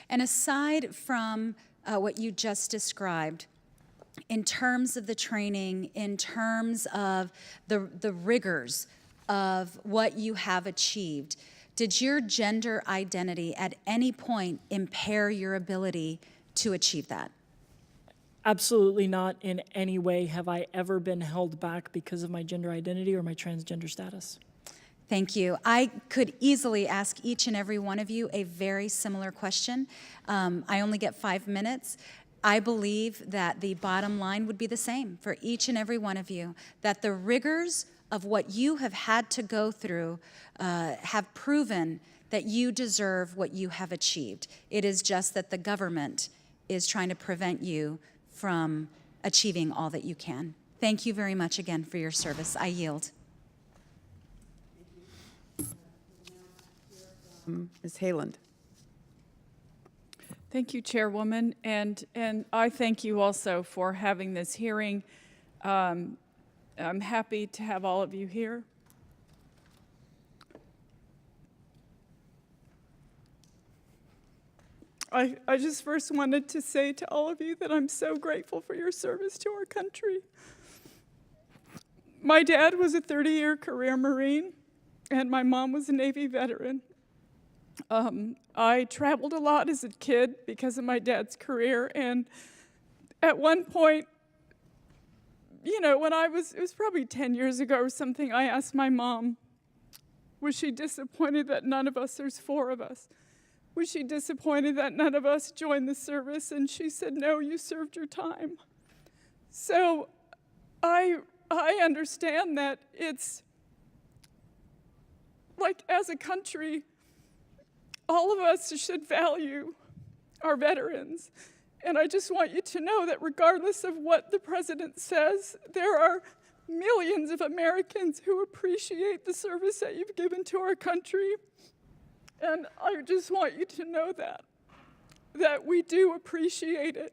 And aside from what you just described, in terms of the training, in terms of the rigors of what you have achieved, did your gender identity at any point impair your ability to achieve that? Absolutely not in any way have I ever been held back because of my gender identity or my transgender status. Thank you. I could easily ask each and every one of you a very similar question. I only get 5 minutes. I believe that the bottom line would be the same for each and every one of you, that the rigors of what you have had to go through have proven that you deserve what you have achieved. It is just that the government is trying to prevent you from achieving all that you can. Thank you very much again for your service. I yield. Ms. Hayland. Thank you, Chairwoman, and I thank you also for having this hearing. I'm happy to have all of you here. I just first wanted to say to all of you that I'm so grateful for your service to our country. My dad was a 30-year career Marine, and my mom was a Navy veteran. I traveled a lot as a kid because of my dad's career, and at one point, you know, when it was probably 10 years ago or something, I asked my mom, was she disappointed that none of us, there's 4 of us, was she disappointed that none of us joined the service? And she said, no, you served your time. So I understand that it's like, as a country, all of us should value our veterans. And I just want you to know that regardless of what the president says, there are millions of Americans who appreciate the service that you've given to our country. And I just want you to know that we do appreciate it.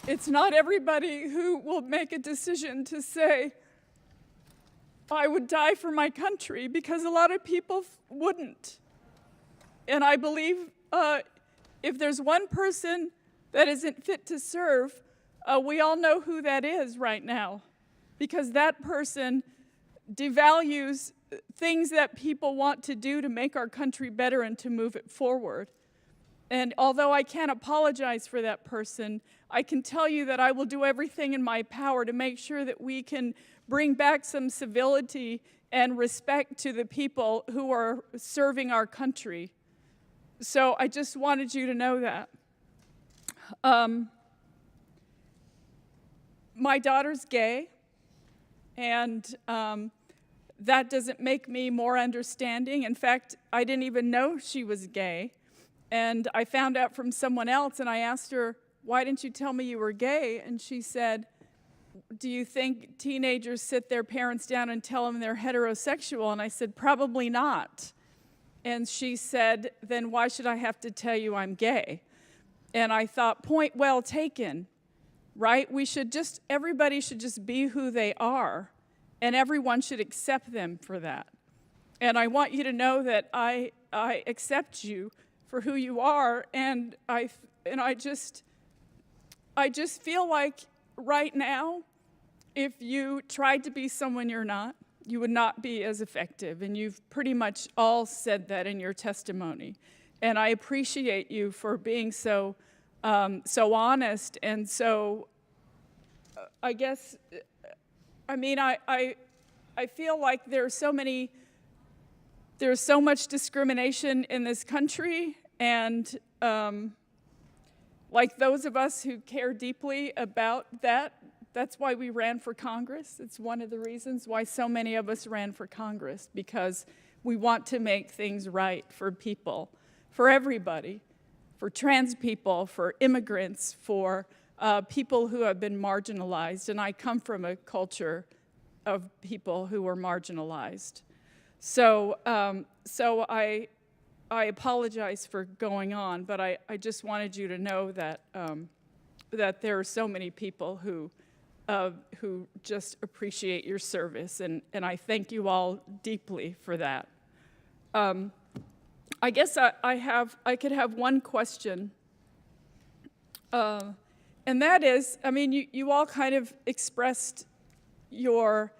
It's not everybody who will make a decision to say, I would die for my country, because a lot of people wouldn't. And I believe if there's one person that isn't fit to serve, we all know who that is right now, because that person devalues things that people want to do to make our country better and to move it forward. And although I can't apologize for that person, I can tell you that I will do everything in my power to make sure that we can bring back some civility and respect to the people who are serving our country. So I just wanted you to know that. My daughter's gay, and that doesn't make me more understanding. In fact, I didn't even know she was gay. And I found out from someone else, and I asked her, why didn't you tell me you were gay? And she said, do you think teenagers sit their parents down and tell them they're heterosexual? And I said, probably not. And she said, then why should I have to tell you I'm gay? And I thought, point well taken, right? Everybody should just be who they are, and everyone should accept them for that. And I want you to know that I accept you for who you are, and I just feel like right now, if you tried to be someone you're not, you would not be as effective, and you've pretty much all said that in your testimony. And I appreciate you for being so honest and so, I guess, I mean, I feel like there's so much discrimination in this country, and like those of us who care deeply about that, that's why we ran for Congress. It's one of the reasons why so many of us ran for Congress, because we want to make things right for people, for everybody, for trans people, for immigrants, for people who have been marginalized. And I come from a culture of people who were marginalized. So I apologize for going on, but I just wanted you to know that that there are so many people who just appreciate your service, and I thank you all deeply for that. I guess I could have one question, and that is, I mean, you all kind of expressed your,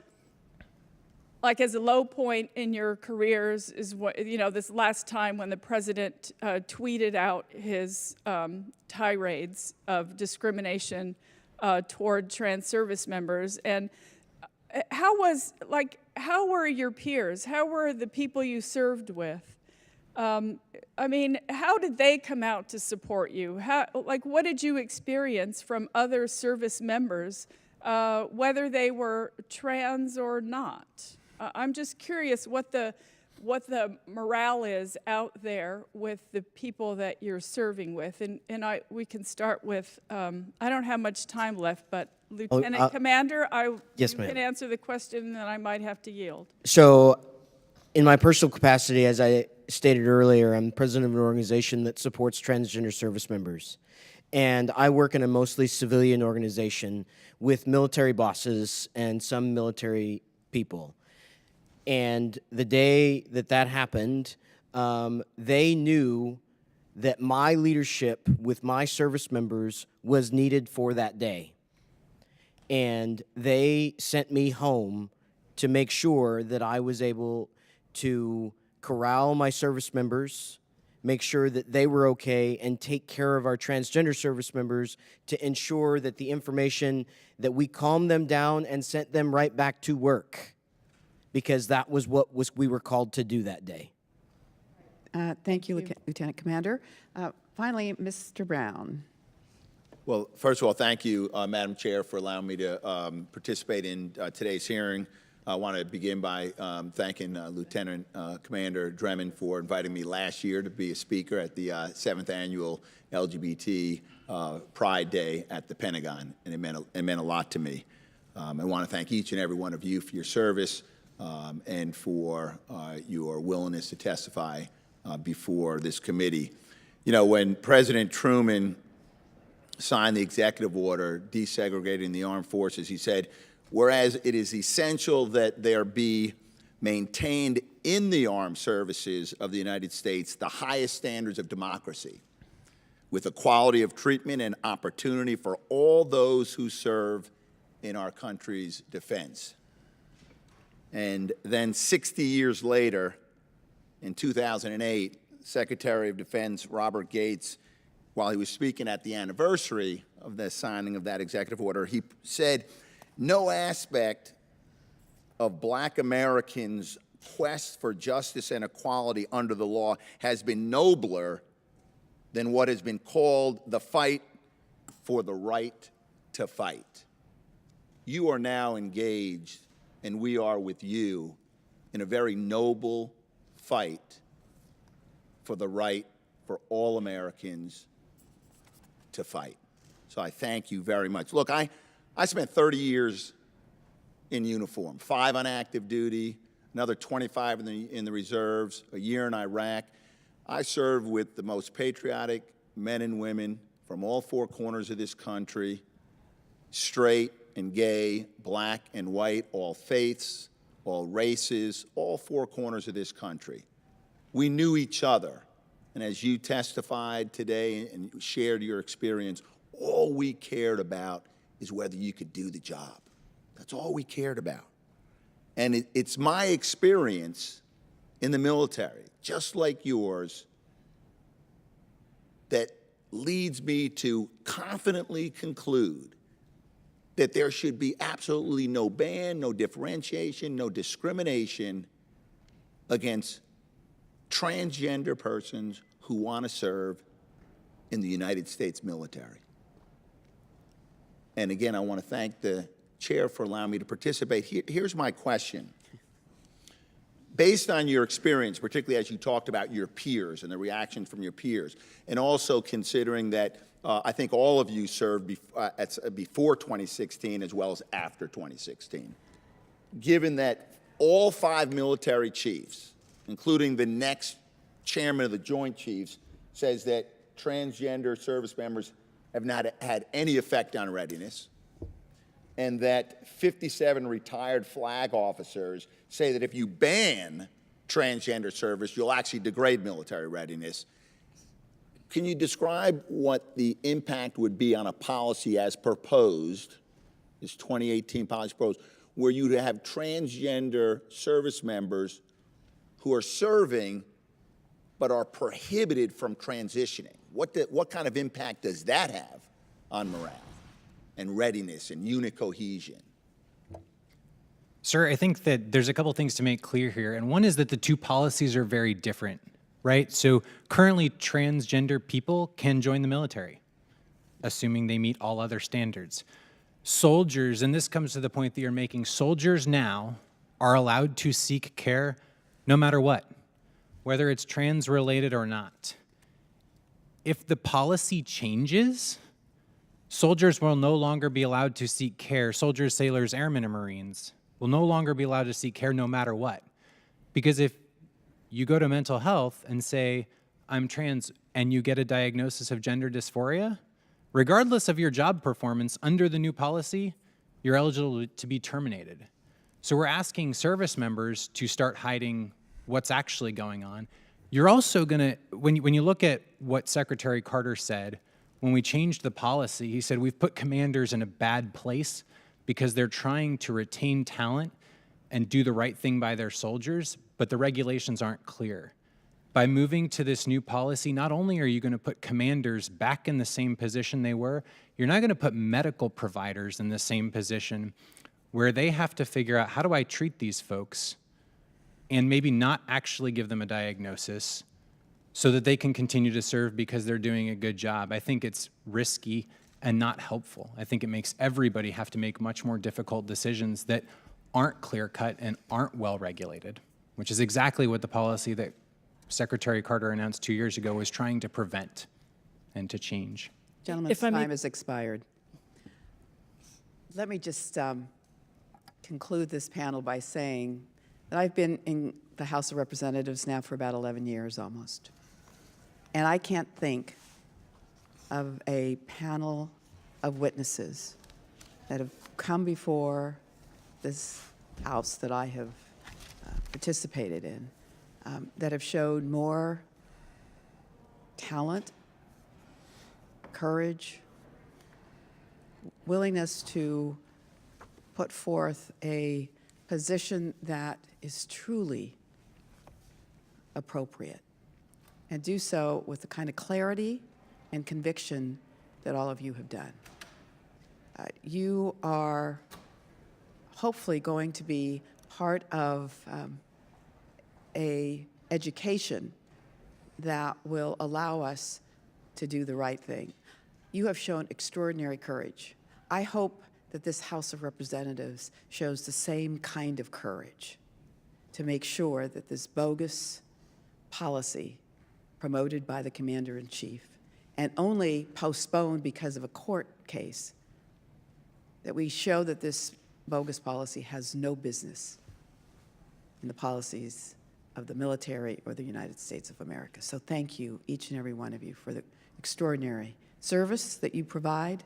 like, as a low point in your careers is what, this last time when the president tweeted out his tirades of discrimination toward trans service members. And how were your peers? How were the people you served with? I mean, how did they come out to support you? What did you experience from other service members, whether they were trans or not? I'm just curious what the morale is out there with the people that you're serving with. And we can start with, I don't have much time left, but Lieutenant Commander, yes, you ma'am. can answer the question, then I might have to yield. So, in my personal capacity, as I stated earlier, I'm president of an organization that supports transgender service members. And I work in a mostly civilian organization with military bosses and some military people. And the day that happened, they knew that my leadership with my service members was needed for that day. And they sent me home to make sure that I was able to corral my service members, make sure that they were okay, and take care of our transgender service members to ensure that the information, that we calmed them down and sent them right back to work, because that was what we were called to do that day. Thank you, Lieutenant Commander. Finally, Mr. Brown. Well, first of all, thank you, Madam Chair, for allowing me to participate in today's hearing. I want to begin by thanking Lieutenant Commander Dremen for inviting me last year to be a speaker at the 7th Annual LGBT Pride Day at the Pentagon, and it meant a lot to me. I want to thank each and every one of you for your service and for your willingness to testify before this committee. You know, when President Truman signed the executive order desegregating the armed forces, he said, whereas it is essential that there be maintained in the armed services of the United States the highest standards of democracy, with equality of treatment and opportunity for all those who serve in our country's defense. And then 60 years later, in 2008, Secretary of Defense Robert Gates, while he was speaking at the anniversary of the signing of that executive order, he said, no aspect of Black Americans' quest for justice and equality under the law has been nobler than what has been called the fight for the right to fight. You are now engaged, and we are with you, in a very noble fight for the right for all Americans to fight. So I thank you very much. Look, I spent 30 years in uniform, 5 on active duty, another 25 in the reserves, a year in Iraq. I served with the most patriotic men and women from all 4 corners of this country, straight and gay, Black and white, all faiths, all races, all 4 corners of this country. We knew each other. And as you testified today and shared your experience, all we cared about is whether you could do the job. That's all we cared about. And it's my experience in the military, just like yours, that leads me to confidently conclude that there should be absolutely no ban, no differentiation, no discrimination against transgender persons who want to serve in the United States military. And again, I want to thank the chair for allowing me to participate. Here's my question. Based on your experience, particularly as you talked about your peers and the reactions from your peers, and also considering that I think all of you served before 2016 as well as after 2016, given that all 5 military chiefs, including the next chairman of the Joint Chiefs, says that transgender service members have not had any effect on readiness, and that 57 retired flag officers say that if you ban transgender service, you'll actually degrade military readiness. Can you describe what the impact would be on a policy as proposed, this 2018 policy proposed, where you have transgender service members who are serving but are prohibited from transitioning? What kind of impact does that have on morale and readiness and unit cohesion? Sir, I think that there's a couple things to make clear here. And one is that the 2 policies are very different, right? So currently, transgender people can join the military, assuming they meet all other standards. Soldiers, and this comes to the point that you're making, soldiers now are allowed to seek care no matter what, whether it's trans-related or not. If the policy changes, soldiers will no longer be allowed to seek care. Soldiers, sailors, airmen, and Marines will no longer be allowed to seek care no matter what. Because if you go to mental health and say, I'm trans, and you get a diagnosis of gender dysphoria, regardless of your job performance under the new policy, you're eligible to be terminated. So we're asking service members to start hiding what's actually going on. You're also gonna, when you look at what Secretary Carter said, when we changed the policy, he said we've put commanders in a bad place because they're trying to retain talent and do the right thing by their soldiers, but the regulations aren't clear. By moving to this new policy, not only are you gonna put commanders back in the same position they were, you're not gonna put medical providers in the same position where they have to figure out, how do I treat these folks and maybe not actually give them a diagnosis so that they can continue to serve because they're doing a good job. I think it's risky and not helpful. I think it makes everybody have to make much more difficult decisions that aren't clear-cut and aren't well-regulated, which is exactly what the policy that Secretary Carter announced 2 years ago was trying to prevent and to change. Gentleman's time has expired. Let me just conclude this panel by saying that I've been in the House of Representatives now for about 11 years almost. And I can't think of a panel of witnesses that have come before this House that I have participated in that have showed more talent, courage, willingness to put forth a position that is truly appropriate, and do so with the kind of clarity and conviction that all of you have done. You are hopefully going to be part of a education that will allow us to do the right thing. You have shown extraordinary courage. I hope that this House of Representatives shows the same kind of courage to make sure that this bogus policy promoted by the Commander-in-Chief and only postponed because of a court case, that we show that this bogus policy has no business in the policies of the military or the United States of America. So thank you, each and every one of you, for the extraordinary service that you provide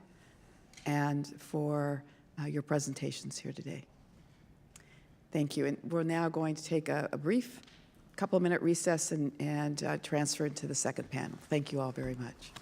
and for your presentations here today. Thank you. And we're now going to take a brief couple-minute recess and transfer to the second panel. Thank you all very much.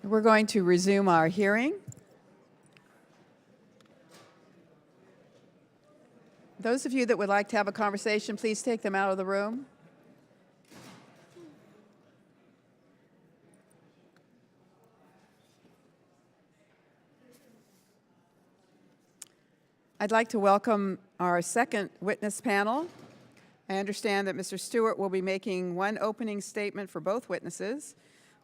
We're going to resume our hearing. Those of you that would like to have a conversation, please take them out of the room. I'd like to welcome our second witness panel. I understand that Mr. Stewart will be making one opening statement for both witnesses.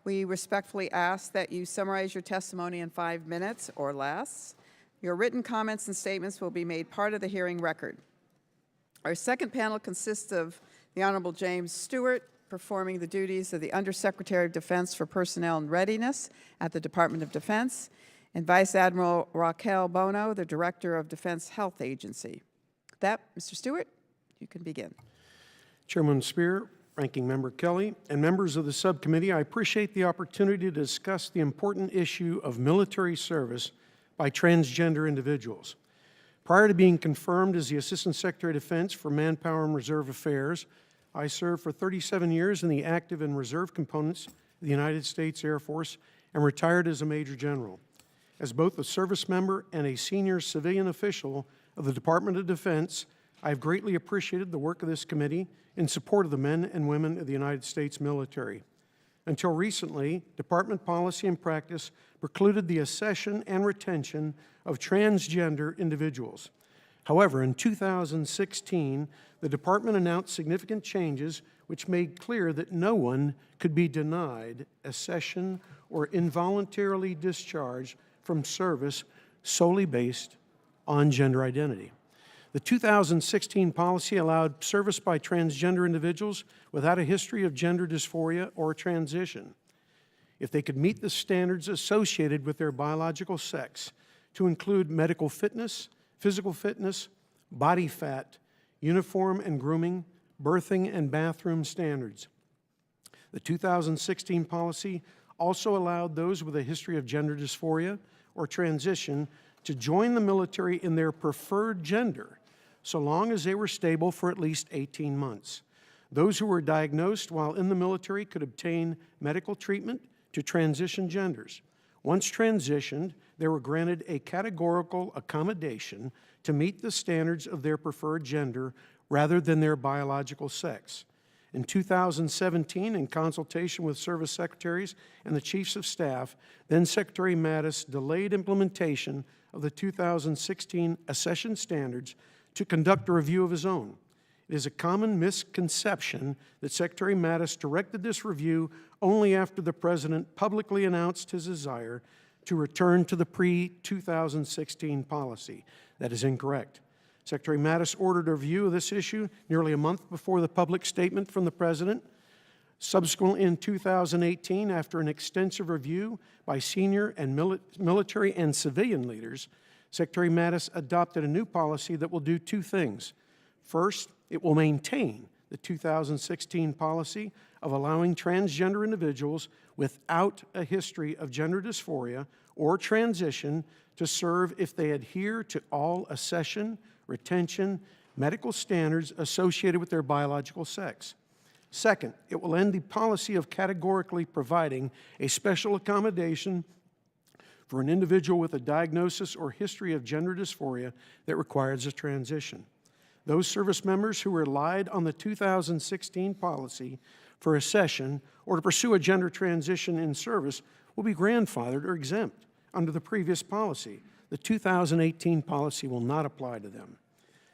We respectfully ask that you summarize your testimony in 5 minutes or less. Your written comments and statements will be made part of the hearing record. Our second panel consists of the Honorable James Stewart, performing the duties of the Undersecretary of Defense for Personnel and Readiness at the Department of Defense, and Vice Admiral Raquel Bono, the Director of Defense Health Agency. With that, Mr. Stewart, you can begin. Chairman Spear, Ranking Member Kelly, and members of the subcommittee, I appreciate the opportunity to discuss the important issue of military service by transgender individuals. Prior to being confirmed as the Assistant Secretary of Defense for Manpower and Reserve Affairs, I served for 37 years in the active and reserve components of the United States Air Force and retired as a Major General. As both a service member and a senior civilian official of the Department of Defense, I have greatly appreciated the work of this committee in support of the men and women of the United States military. Until recently, department policy and practice precluded the accession and retention of transgender individuals. However, in 2016, the department announced significant changes which made clear that no one could be denied accession or involuntarily discharged from service solely based on gender identity. The 2016 policy allowed service by transgender individuals without a history of gender dysphoria or transition, if they could meet the standards associated with their biological sex, to include medical fitness, physical fitness, body fat, uniform and grooming, birthing and bathroom standards. The 2016 policy also allowed those with a history of gender dysphoria or transition to join the military in their preferred gender, so long as they were stable for at least 18 months. Those who were diagnosed while in the military could obtain medical treatment to transition genders. Once transitioned, they were granted a categorical accommodation to meet the standards of their preferred gender rather than their biological sex. In 2017, in consultation with service secretaries and the chiefs of staff, then Secretary Mattis delayed implementation of the 2016 accession standards to conduct a review of his own. It is a common misconception that Secretary Mattis directed this review only after the President publicly announced his desire to return to the pre-2016 policy. That is incorrect. Secretary Mattis ordered a review of this issue nearly a month before the public statement from the President. Subsequently, in 2018, after an extensive review by senior and military and civilian leaders, Secretary Mattis adopted a new policy that will do two things. First, it will maintain the 2016 policy of allowing transgender individuals without a history of gender dysphoria or transition to serve if they adhere to all accession, retention, medical standards associated with their biological sex. Second, it will end the policy of categorically providing a special accommodation for an individual with a diagnosis or history of gender dysphoria that requires a transition. Those service members who relied on the 2016 policy for accession or to pursue a gender transition in service will be grandfathered or exempt under the previous policy. The 2018 policy will not apply to them.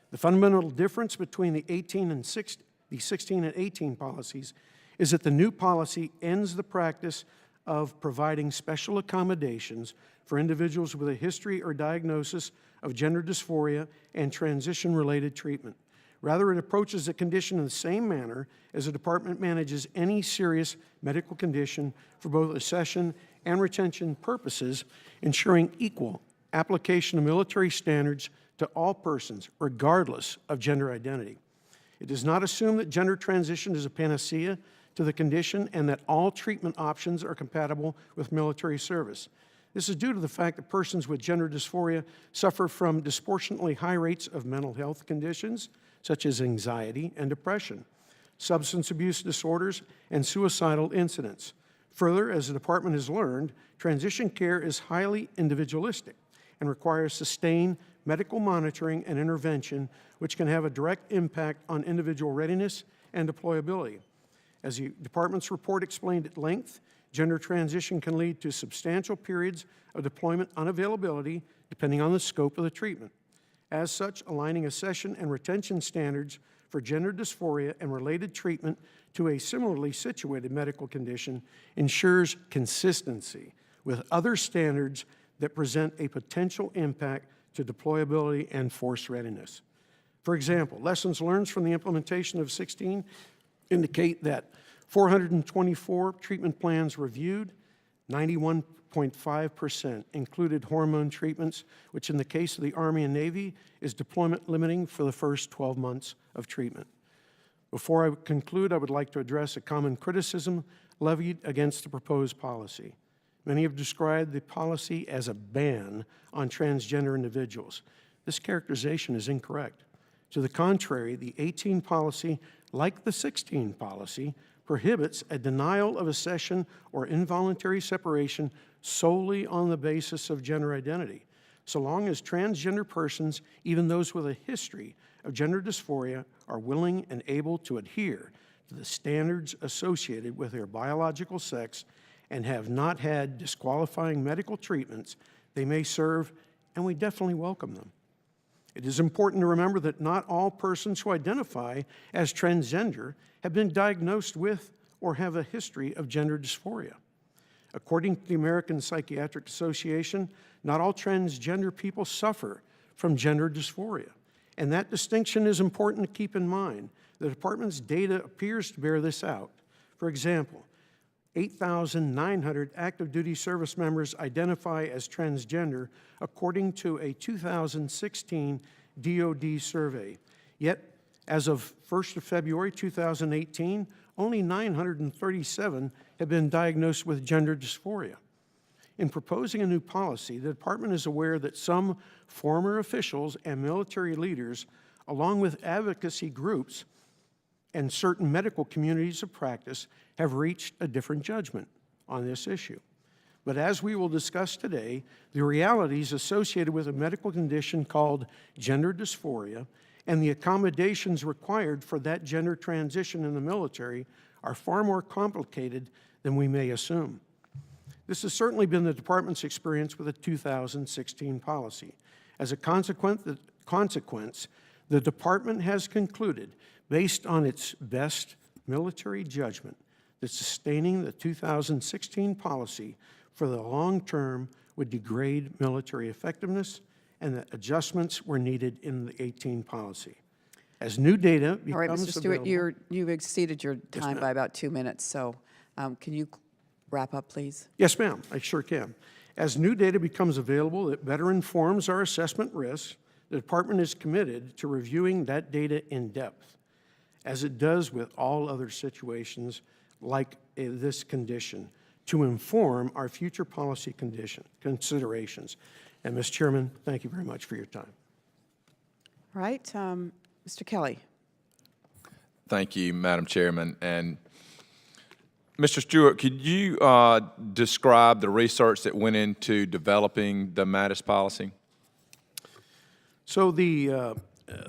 The fundamental difference between the 16 and 18 policies is that the new policy ends the practice of providing special accommodations for individuals with a history or diagnosis of gender dysphoria and transition-related treatment. Rather, it approaches the condition in the same manner as the department manages any serious medical condition for both accession and retention purposes, ensuring equal application of military standards to all persons, regardless of gender identity. It does not assume that gender transition is a panacea to the condition and that all treatment options are compatible with military service. This is due to the fact that persons with gender dysphoria suffer from disproportionately high rates of mental health conditions, such as anxiety and depression, substance abuse disorders, and suicidal incidents. Further, as the department has learned, transition care is highly individualistic and requires sustained medical monitoring and intervention, which can have a direct impact on individual readiness and deployability. As the department's report explained at length, gender transition can lead to substantial periods of deployment unavailability depending on the scope of the treatment. As such, aligning accession and retention standards for gender dysphoria and related treatment to a similarly situated medical condition ensures consistency with other standards that present a potential impact to deployability and force readiness. For example, lessons learned from the implementation of 16 indicate that 424 treatment plans reviewed, 91.5% included hormone treatments, which in the case of the Army and Navy is deployment limiting for the first 12 months of treatment. Before I conclude, I would like to address a common criticism levied against the proposed policy. Many have described the policy as a ban on transgender individuals. This characterization is incorrect. To the contrary, the 18 policy, like the 16 policy, prohibits a denial of accession or involuntary separation solely on the basis of gender identity, so long as transgender persons, even those with a history of gender dysphoria, are willing and able to adhere to the standards associated with their biological sex and have not had disqualifying medical treatments, they may serve, and we definitely welcome them. It is important to remember that not all persons who identify as transgender have been diagnosed with or have a history of gender dysphoria. According to the American Psychiatric Association, not all transgender people suffer from gender dysphoria, and that distinction is important to keep in mind. The department's data appears to bear this out. For example, 8,900 active duty service members identify as transgender according to a 2016 DoD survey. Yet, as of 1st of February 2018, only 937 have been diagnosed with gender dysphoria. In proposing a new policy, the department is aware that some former officials and military leaders, along with advocacy groups and certain medical communities of practice, have reached a different judgment on this issue. But as we will discuss today, the realities associated with a medical condition called gender dysphoria and the accommodations required for that gender transition in the military are far more complicated than we may assume. This has certainly been the department's experience with the 2016 policy. As a consequence, the department has concluded, based on its best military judgment, that sustaining the 2016 policy for the long term would degrade military effectiveness and that adjustments were needed in the 18 policy. As new data becomes All right, Mr. Stewart, available, you've exceeded your Yes, time ma'am. by about 2 minutes, so can you wrap up, please? Yes, ma'am, I sure can. As new data becomes available that better informs our assessment risks, the department is committed to reviewing that data in depth, as it does with all other situations like this condition, to inform our future policy considerations. And, Ms. Chairman, thank you very much for your time. All right, Mr. Kelly. Thank you, Madam Chairman. And Mr. Stewart, could you describe the research that went into developing the MADIS policy? So the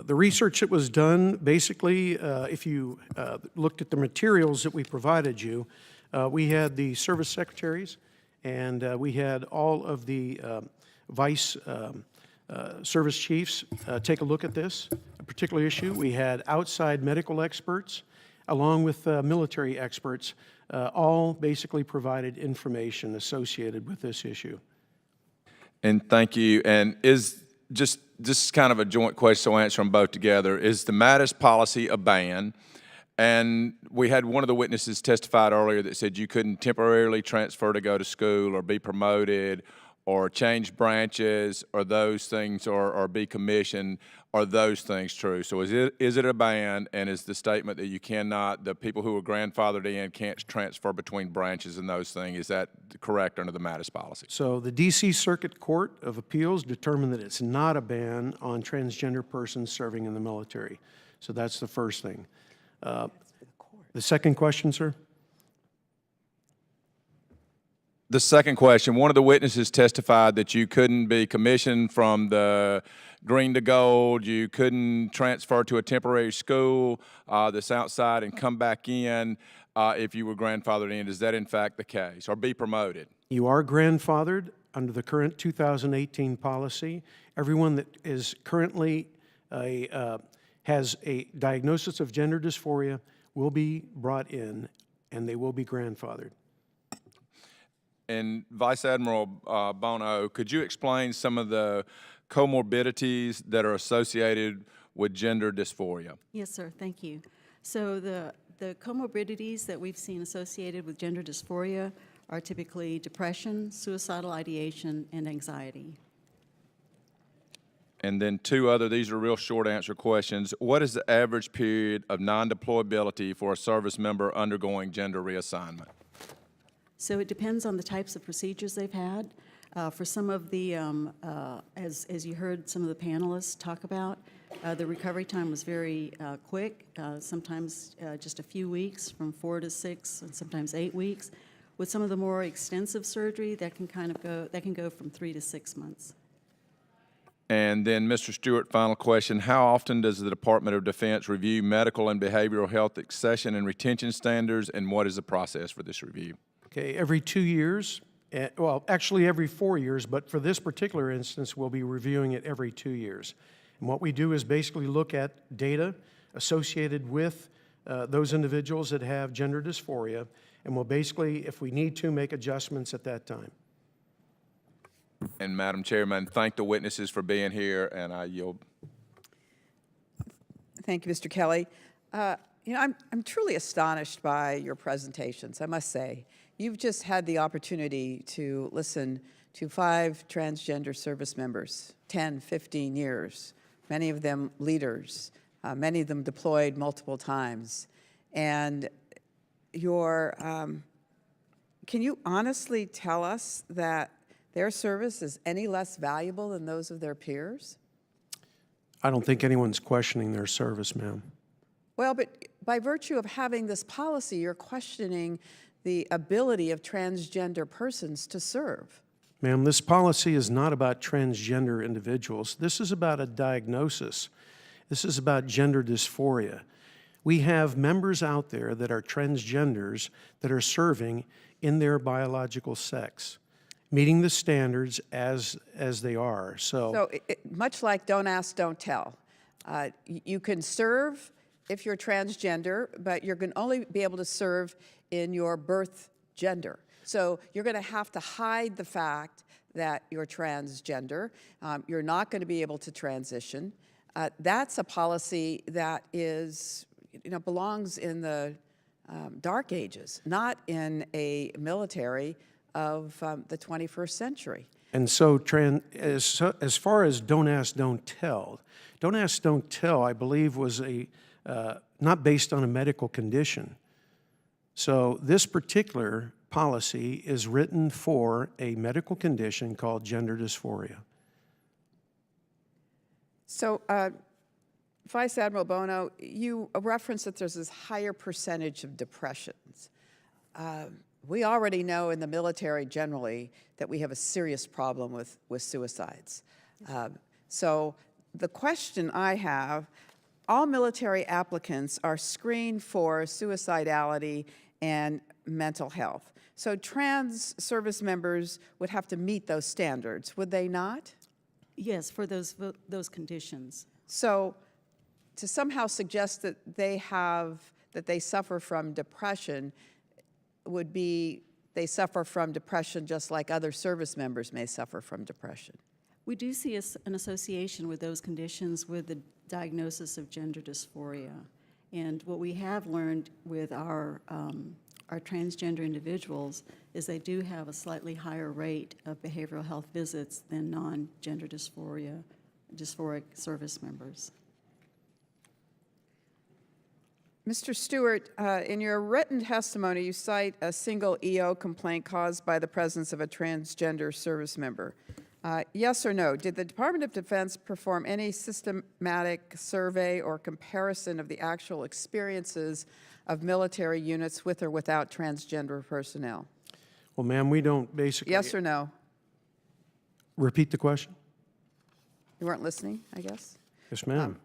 research that was done, basically, if you looked at the materials that we provided you, we had the service secretaries, and we had all of the vice service chiefs take a look at this particular issue. We had outside medical experts, along with military experts, all basically provided information associated with this issue. And thank you. And is just this is kind of a joint question, so I'll answer them both together. Is the MADIS policy a ban? And we had one of the witnesses testified earlier that said you couldn't temporarily transfer to go to school or be promoted or change branches or those things or be commissioned. Are those things true? So is it a ban, and is the statement that you cannot, the people who are grandfathered in can't transfer between branches and those things, is that correct under the MADIS policy? So the D.C. Circuit Court of Appeals determined that it's not a ban on transgender persons serving in the military. So that's the first thing. The second question, sir? The second question, one of the witnesses testified that you couldn't be commissioned from the green to gold, you couldn't transfer to a temporary school that's outside and come back in if you were grandfathered in. Is that in fact the case, or be promoted? You are grandfathered under the current 2018 policy. Everyone that is currently has a diagnosis of gender dysphoria will be brought in, and they will be grandfathered. And Vice Admiral Bono, could you explain some of the comorbidities that are associated with gender dysphoria? Yes, sir. Thank you. So the comorbidities that we've seen associated with gender dysphoria are typically depression, suicidal ideation, and anxiety. And then these are real short answer questions. What is the average period of non-deployability for a service member undergoing gender reassignment? So it depends on the types of procedures they've had. For some of the, as you heard some of the panelists talk about, the recovery time was very quick, sometimes just a few weeks, from 4 to 6, and sometimes 8 weeks. With some of the more extensive surgery, that can go from 3 to 6 months. And then, Mr. Stewart, final question. How often does the Department of Defense review medical and behavioral health accession and retention standards, and what is the process for this review? Okay, every 2 years, well, actually every 4 years, but for this particular instance, we'll be reviewing it every 2 years. And what we do is basically look at data associated with those individuals that have gender dysphoria, and we'll basically, if we need to, make adjustments at that time. And Madam Chairman, thank the witnesses for being here, and I yield. Thank you, Mr. Kelly. You know, I'm truly astonished by your presentations, I must say. You've just had the opportunity to listen to 5 transgender service members, 10, 15 years, many of them leaders, many of them deployed multiple times. And can you honestly tell us that their service is any less valuable than those of their peers? I don't think anyone's questioning their service, ma'am. Well, but by virtue of having this policy, you're questioning the ability of transgender persons to serve. Ma'am, this policy is not about transgender individuals. This is about a diagnosis. This is about gender dysphoria. We have members out there that are transgenders that are serving in their biological sex, meeting the standards as they are. So much like don't ask, don't tell. You can serve if you're transgender, but you're going to only be able to serve in your birth gender. So you're going to have to hide the fact that you're transgender. You're not going to be able to transition. That's a policy that is, belongs in the dark ages, not in a military of the 21st century. And so, as far as don't ask, don't tell, I believe was not based on a medical condition. So this particular policy is written for a medical condition called gender dysphoria. So, Vice Admiral Bono, you referenced that there's this higher percentage of depressions. We already know in the military generally that we have a serious problem with suicides. So the question I have, all military applicants are screened for suicidality and mental health. So trans service members would have to meet those standards, would they not? Yes, for those conditions. So to somehow suggest that they suffer from depression would be they suffer from depression just like other service members may suffer from depression. We do see an association with those conditions with the diagnosis of gender dysphoria. And what we have learned with our transgender individuals is they do have a slightly higher rate of behavioral health visits than non-gender dysphoric service members. Mr. Stewart, in your written testimony, you cite a single EO complaint caused by the presence of a transgender service member. Yes or no? Did the Department of Defense perform any systematic survey or comparison of the actual experiences of military units with or without transgender personnel? Well, ma'am, we don't basically... Yes or no? Repeat the question? You weren't listening, I guess? Yes, ma'am.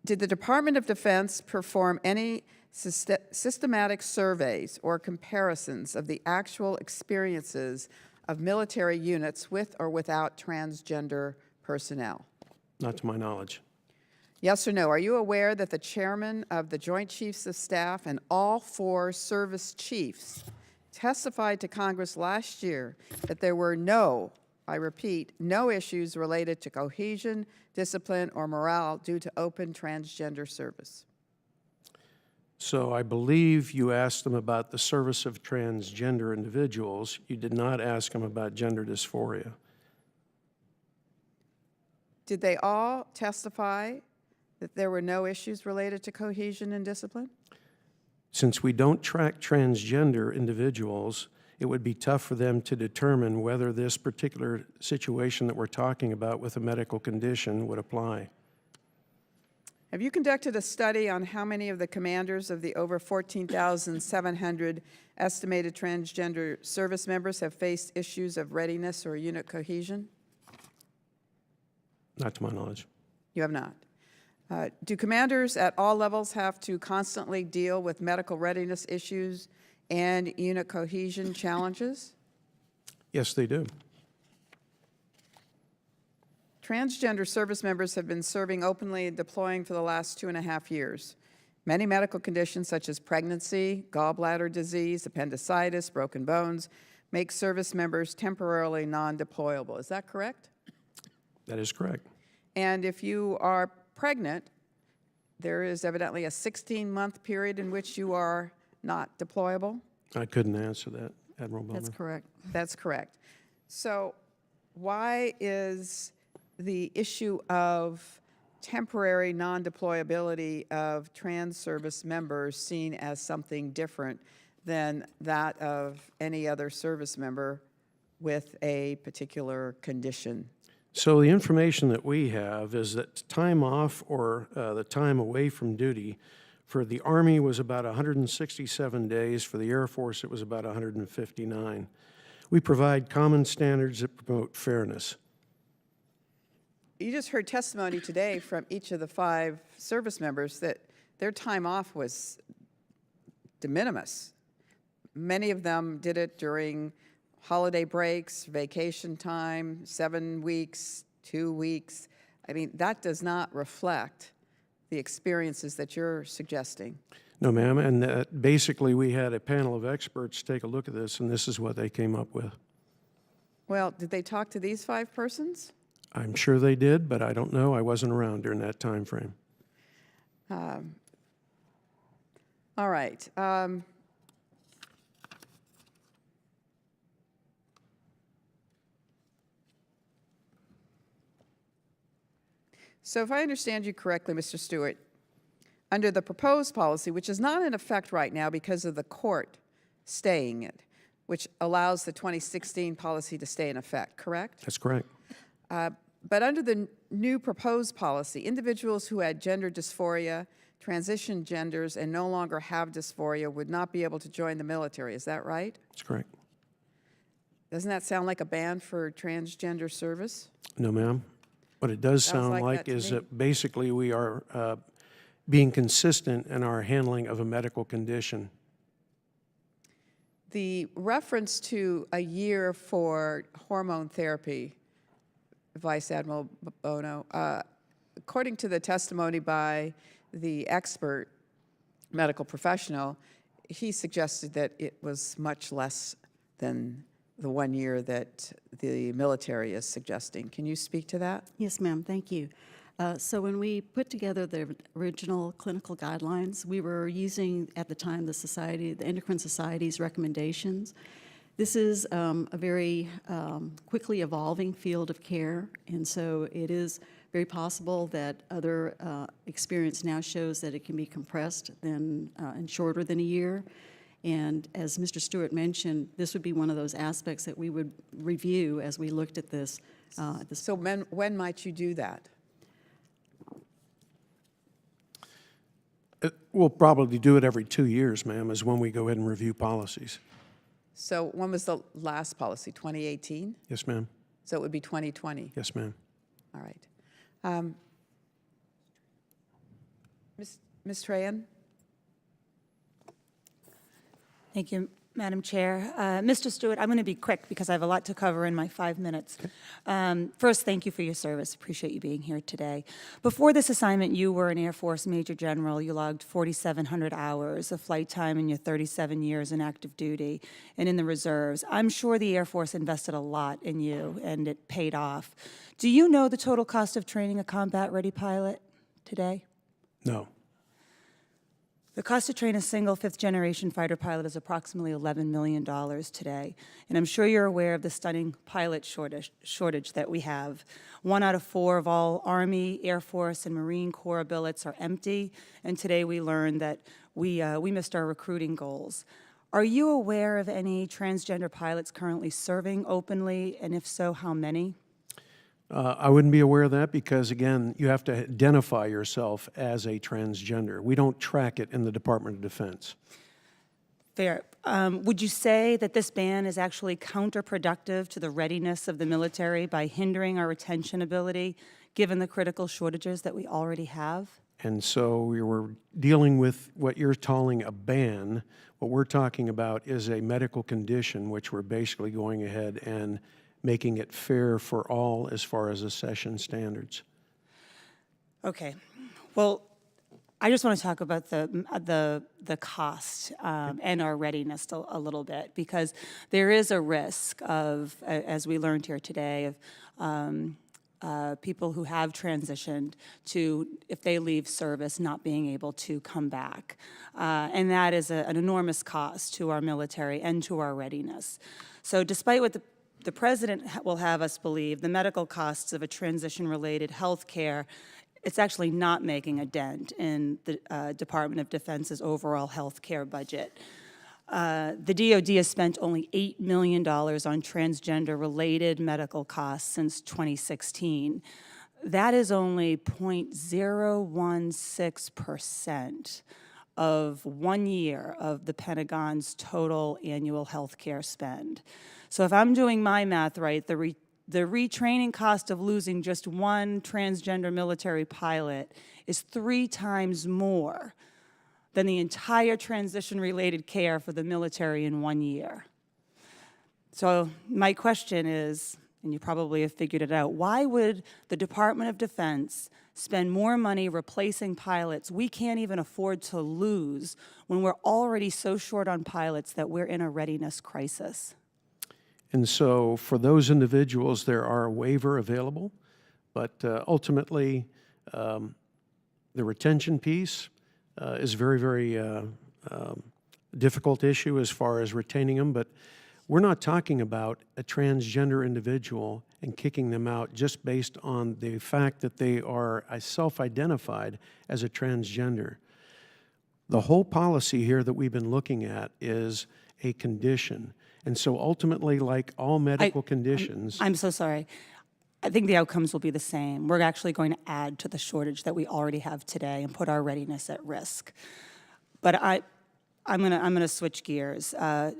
Did the Department of Defense perform any systematic surveys or comparisons of the actual experiences of military units with or without transgender personnel? Not to my knowledge. Yes or no? Are you aware that the chairman of the Joint Chiefs of Staff and all 4 service chiefs testified to Congress last year that there were no, I repeat, no issues related to cohesion, discipline, or morale due to open transgender service? So I believe you asked them about the service of transgender individuals. You did not ask them about gender dysphoria. Did they all testify that there were no issues related to cohesion and discipline? Since we don't track transgender individuals, it would be tough for them to determine whether this particular situation that we're talking about with a medical condition would apply. Have you conducted a study on how many of the commanders of the over 14,700 estimated transgender service members have faced issues of readiness or unit cohesion? Not to my knowledge. You have not. Do commanders at all levels have to constantly deal with medical readiness issues and unit cohesion challenges? Yes, they do. Transgender service members have been serving openly and deploying for the last 2.5 years. Many medical conditions such as pregnancy, gallbladder disease, appendicitis, broken bones make service members temporarily non-deployable. Is that correct? That is correct. And if you are pregnant, there is evidently a 16-month period in which you are not deployable? I couldn't answer that, Admiral Bowman. That's correct. That's correct. So why is the issue of temporary non-deployability of trans service members seen as something different than that of any other service member with a particular condition? So the information that we have is that time off or the time away from duty for the Army was about 167 days. For the Air Force, it was about 159. We provide common standards that promote fairness. You just heard testimony today from each of the 5 service members that their time off was de minimis. Many of them did it during holiday breaks, vacation time, 7 weeks, 2 weeks. I mean, that does not reflect the experiences that you're suggesting. No, ma'am, and basically we had a panel of experts take a look at this, and this is what they came up with. Well, did they talk to these 5 persons? I'm sure they did, but I don't know. I wasn't around during that time frame. All right. So if I understand you correctly, Mr. Stewart, under the proposed policy, which is not in effect right now because of the court staying it, which allows the 2016 policy to stay in effect, correct? That's correct. But under the new proposed policy, individuals who had gender dysphoria, transition genders, and no longer have dysphoria would not be able to join the military. Is that right? That's correct. Doesn't that sound like a ban for transgender service? No, ma'am. What it does Sounds sound like like that to is me. that basically we are being consistent in our handling of a medical condition. The reference to a year for hormone therapy, Vice Admiral Bono, according to the testimony by the expert medical professional, he suggested that it was much less than the 1 year that the military is suggesting. Can you speak to that? Yes, ma'am, thank you. So when we put together the original clinical guidelines, we were using, at the time, the Endocrine Society's recommendations. This is a very quickly evolving field of care, and so it is very possible that other experience now shows that it can be compressed and shorter than a year. And as Mr. Stewart mentioned, this would be one of those aspects that we would review as we looked at this. So when might you do that? We'll probably do it every 2 years, ma'am, is when we go ahead and review policies. So when was the last policy, 2018? Yes, ma'am. So it would be 2020? Yes, ma'am. All right. Ms. Trahan? Thank you, Madam Chair. Mr. Stewart, I'm going to be quick because I have a lot to cover in my 5 minutes. First, thank you for your service. Appreciate you being here today. Before this assignment, you were an Air Force Major General. You logged 4,700 hours of flight time in your 37 years in active duty and in the reserves. I'm sure the Air Force invested a lot in you, and it paid off. Do you know the total cost of training a combat-ready pilot today? No. The cost to train a single fifth-generation fighter pilot is approximately $11 million today, and I'm sure you're aware of the stunning pilot shortage that we have. 1 out of 4 of all Army, Air Force, and Marine Corps billets are empty, and today we learned that we missed our recruiting goals. Are you aware of any transgender pilots currently serving openly, and if so, how many? I wouldn't be aware of that because, again, you have to identify yourself as a transgender. We don't track it in the Department of Defense. Fair. Would you say that this ban is actually counterproductive to the readiness of the military by hindering our retention ability, given the critical shortages that we already have? And so we were dealing with what you're calling a ban. What we're talking about is a medical condition, which we're basically going ahead and making it fair for all as far as accession standards. Okay. Well, I just want to talk about the cost and our readiness a little bit, because there is a risk of, as we learned here today, of people who have transitioned to, if they leave service, not being able to come back. And that is an enormous cost to our military and to our readiness. So despite what the President will have us believe, the medical costs of a transition-related health care, it's actually not making a dent in the Department of Defense's overall health care budget. The DoD has spent only $8 million on transgender-related medical costs since 2016. That is only 0.016% of 1 year of the Pentagon's total annual health care spend. So if I'm doing my math right, the retraining cost of losing just one transgender military pilot is 3 times more than the entire transition-related care for the military in 1 year. So my question is, and you probably have figured it out, why would the Department of Defense spend more money replacing pilots we can't even afford to lose when we're already so short on pilots that we're in a readiness crisis? And so for those individuals, there are a waiver available, but ultimately, the retention piece is very, very difficult issue as far as retaining them, but we're not talking about a transgender individual and kicking them out just based on the fact that they are self-identified as a transgender. The whole policy here that we've been looking at is a condition. And so ultimately, like all medical conditions... I'm so sorry. I think the outcomes will be the same. We're actually going to add to the shortage that we already have today and put our readiness at risk. But I'm gonna switch gears.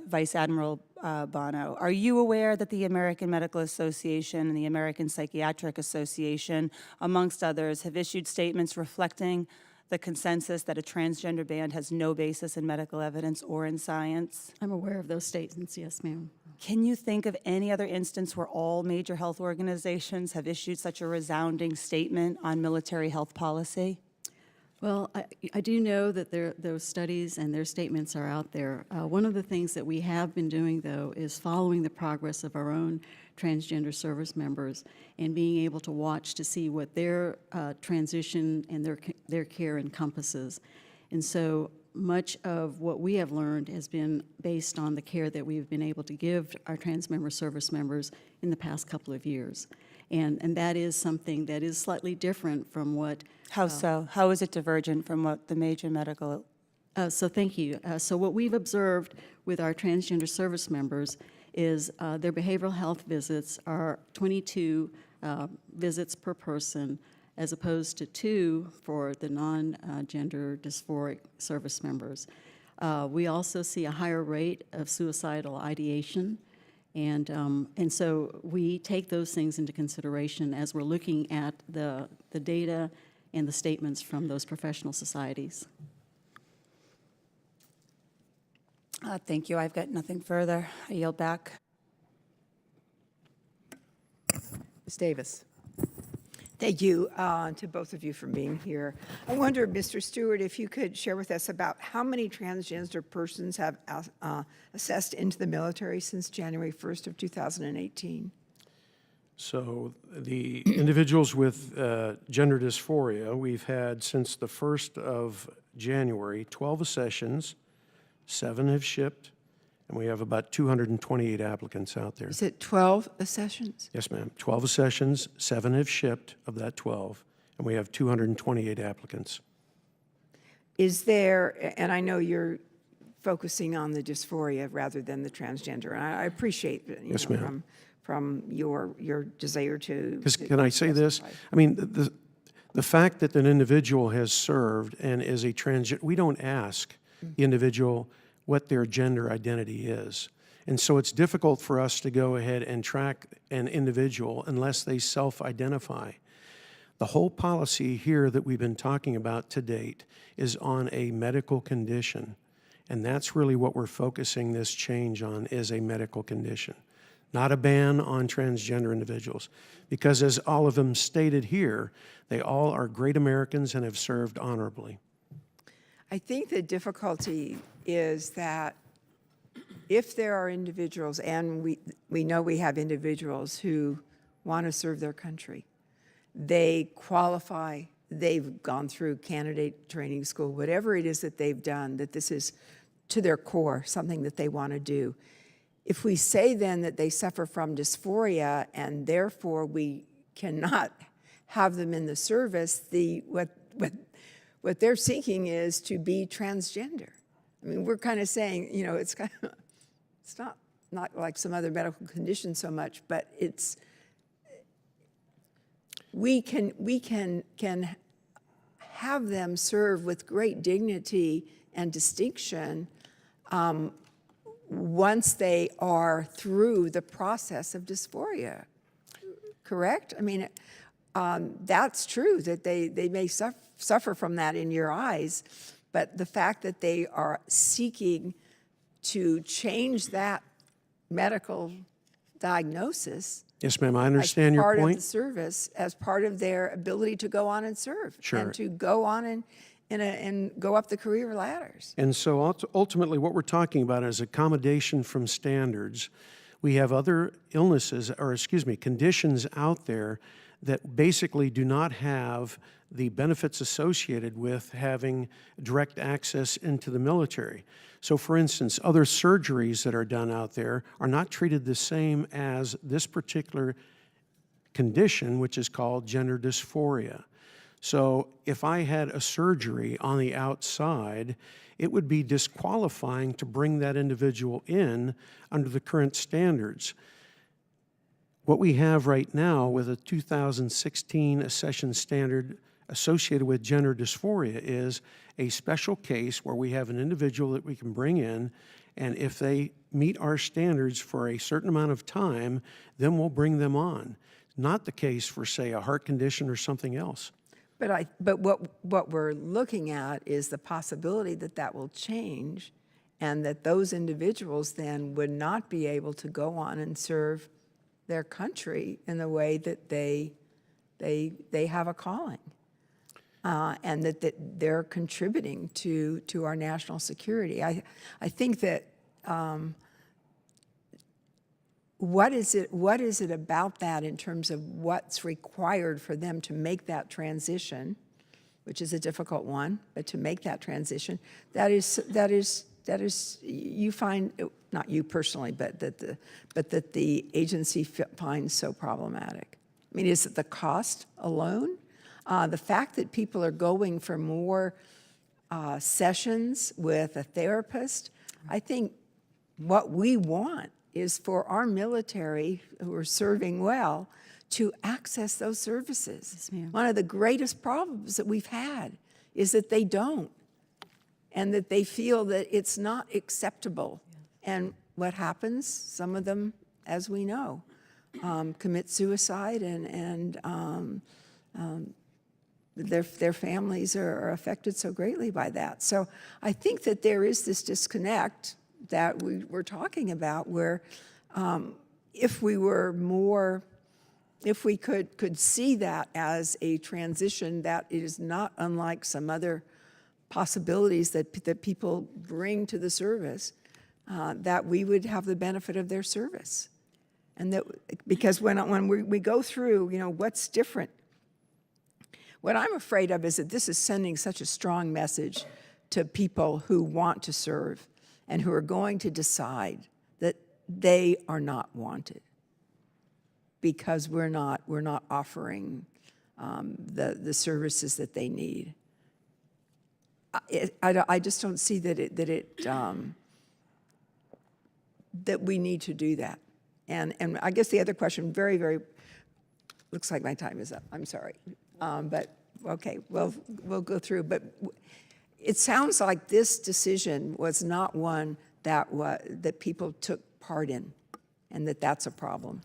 Vice Admiral Bono, are you aware that the American Medical Association and the American Psychiatric Association, amongst others, have issued statements reflecting the consensus that a transgender ban has no basis in medical evidence or in science? I'm aware of those statements, yes, ma'am. Can you think of any other instance where all major health organizations have issued such a resounding statement on military health policy? Well, I do know that those studies and their statements are out there. One of the things that we have been doing, though, is following the progress of our own transgender service members and being able to watch to see what their transition and their care encompasses. And so much of what we have learned has been based on the care that we've been able to give our transmember service members in the past couple of years. And that is something that is slightly different from what... How so? How is it divergent from what the major medical... So thank you. So what we've observed with our transgender service members is their behavioral health visits are 22 visits per person, as opposed to 2 for the non-gender dysphoric service members. We also see a higher rate of suicidal ideation. And so we take those things into consideration as we're looking at the data and the statements from those professional societies. Thank you. I've got nothing further. I yield back. Ms. Davis. Thank you to both of you for being here. I wonder, Mr. Stewart, if you could share with us about how many transgender persons have assessed into the military since January 1st of 2018? So the individuals with gender dysphoria, we've had since the 1st of January, 12 accessions, 7 have shipped, and we have about 228 applicants out there. Is it 12 accessions? Yes, ma'am. 12 accessions, 7 have shipped of that 12, and we have 228 applicants. Is there, and I know you're focusing on the dysphoria rather than the transgender, and I appreciate Yes, ma'am. from your desire to. Because can I say this? I mean, the fact that an individual has served and is a transgender, we don't ask the individual what their gender identity is. And so it's difficult for us to go ahead and track an individual unless they self-identify. The whole policy here that we've been talking about to date is on a medical condition. And that's really what we're focusing this change on, is a medical condition, not a ban on transgender individuals. Because as all of them stated here, they all are great Americans and have served honorably. I think the difficulty is that if there are individuals, and we know we have individuals who want to serve their country, they qualify, they've gone through candidate training school, whatever it is that they've done, that this is to their core, something that they want to do. If we say then that they suffer from dysphoria and therefore we cannot have them in the service, what they're seeking is to be transgender. I mean, we're kind of saying, you know, it's not like some other medical condition so much, but it's we can have them serve with great dignity and distinction once they are through the process of dysphoria. Correct? I mean, that's true that they may suffer from that in your eyes, but the fact that they are seeking to change that medical diagnosis. Yes, ma'am, I understand your point. As part of the service, as part of their ability to go on and serve. Sure. And to go on and go up the career ladders. And so ultimately what we're talking about is accommodation from standards. We have other illnesses, or excuse me, conditions out there that basically do not have the benefits associated with having direct access into the military. So for instance, other surgeries that are done out there are not treated the same as this particular condition, which is called gender dysphoria. So if I had a surgery on the outside, it would be disqualifying to bring that individual in under the current standards. What we have right now with a 2016 accession standard associated with gender dysphoria is a special case where we have an individual that we can bring in, and if they meet our standards for a certain amount of time, then we'll bring them on. Not the case for, say, a heart condition or something else. But what we're looking at is the possibility that that will change, and that those individuals then would not be able to go on and serve their country in the way that they have a calling, and that they're contributing to our national security. I think that what is it about that in terms of what's required for them to make that transition, which is a difficult one, but to make that transition, that is you find, not you personally, but that the agency finds so problematic? I mean, is it the cost alone? The fact that people are going for more sessions with a therapist? I think what we want is for our military who are serving well to access those services. Yes, ma'am. One of the greatest problems that we've had is that they don't. and that they feel that it's not acceptable. And what happens? Some of them, as we know, commit suicide, and their families are affected so greatly by that. So I think that there is this disconnect that we're talking about, where if we were more, if we could see that as a transition, that it is not unlike some other possibilities that people bring to the service, that we would have the benefit of their service. And that, because when we go through, you know, what's different, what I'm afraid of is that this is sending such a strong message to people who want to serve and who are going to decide that they are not wanted because we're not offering the services that they need. I just don't see that that we need to do that. And I guess the other question, very, looks like my time is up. I'm sorry. But okay, well, we'll go through. But it sounds like this decision was not one that people took part in, and that's a problem.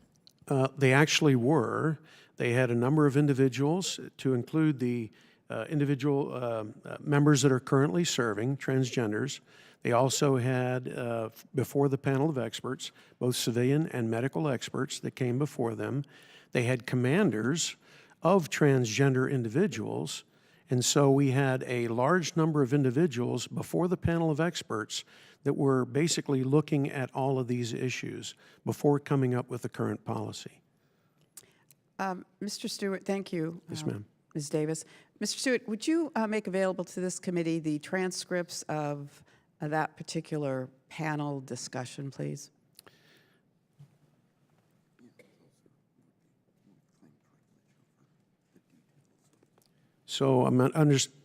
They actually were. They had a number of individuals, to include the individual members that are currently serving, transgenders. They also had, before the panel of experts, both civilian and medical experts that came before them. They had commanders of transgender individuals, and so we had a large number of individuals before the panel of experts that were basically looking at all of these issues before coming up with the current policy. Mr. Stewart, thank you. Yes, ma'am. Ms. Davis. Mr. Stewart, would you make available to this committee the transcripts of that particular panel discussion, please? So,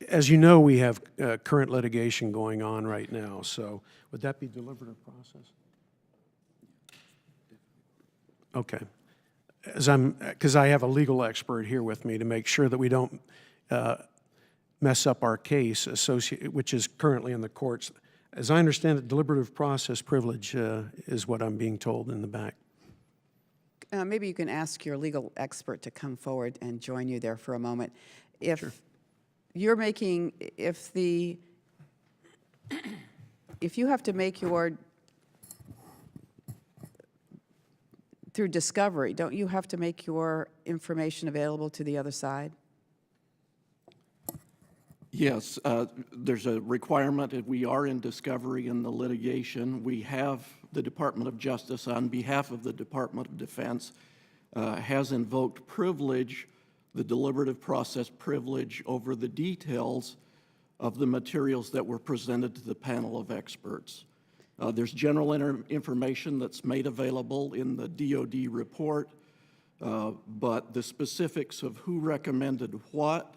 as you know, we have current litigation going on right now. So, would that be deliberative process? Okay. Because I have a legal expert here with me to make sure that we don't mess up our case, which is currently in the courts. As I understand it, deliberative process privilege is what I'm being told in the back. Maybe you can ask your legal expert to come forward and join you there for a moment. If Sure. you're making, if you have to make your, through discovery, don't you have to make your information available to the other side? Yes, there's a requirement. If we are in discovery in the litigation, we have the Department of Justice, on behalf of the Department of Defense, has invoked privilege, the deliberative process privilege, over the details of the materials that were presented to the panel of experts. There's general information that's made available in the DoD report, but the specifics of who recommended what,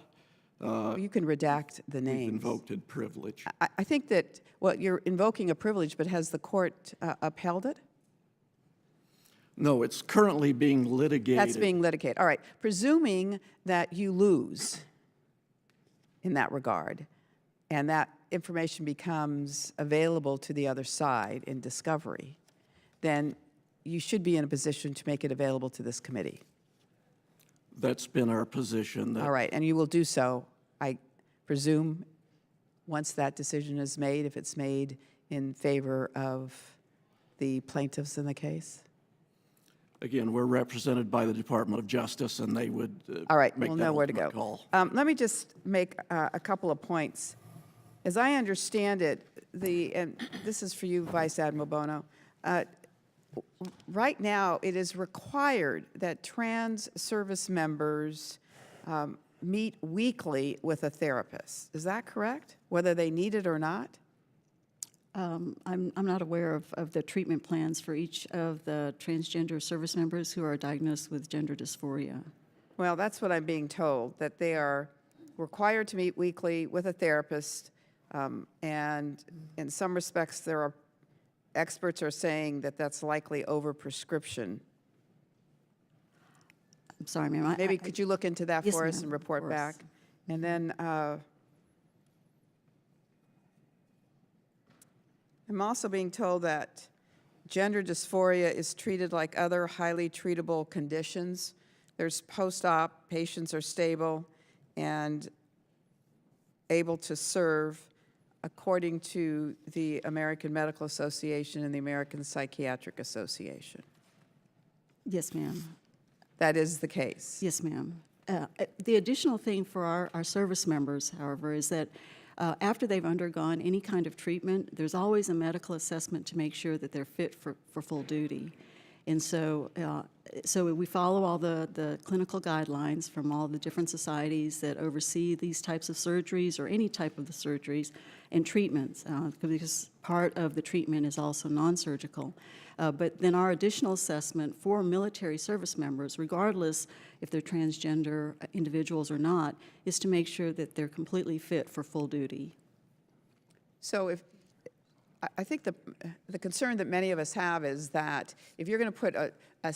You can redact the we've names. invoked privilege. I think that, well, you're invoking a privilege, but has the court upheld it? No, it's currently being litigated. That's being litigated. All right. Presuming that you lose in that regard, and that information becomes available to the other side in discovery, then you should be in a position to make it available to this committee. That's been our position. All right. And you will do so, I presume, once that decision is made, if it's made in favor of the plaintiffs in the case? Again, we're represented by the Department of Justice, and they would All right, make we'll that know where to ultimate go. call. Let me just make a couple of points. As I understand it, and this is for you, Vice Admiral Bono, right now it is required that trans service members meet weekly with a therapist. Is that correct? Whether they need it or not? I'm not aware of the treatment plans for each of the transgender service members who are diagnosed with gender dysphoria. Well, that's what I'm being told, that they are required to meet weekly with a therapist, and in some respects, there are experts are saying that that's likely overprescription. I'm sorry, ma'am. Maybe could you look into that Yes, for us ma'am, and of report course. back? And then I'm also being told that gender dysphoria is treated like other highly treatable conditions. There's post-op, patients are stable and able to serve according to the American Medical Association and the American Psychiatric Association. Yes, ma'am. That is the case. Yes, ma'am. The additional thing for our service members, however, is that after they've undergone any kind of treatment, there's always a medical assessment to make sure that they're fit for full duty. And so we follow all the clinical guidelines from all the different societies that oversee these types of surgeries or any type of the surgeries and treatments, because part of the treatment is also non-surgical. But then our additional assessment for military service members, regardless if they're transgender individuals or not, is to make sure that they're completely fit for full duty. So I think the concern that many of us have is that if you're going to put a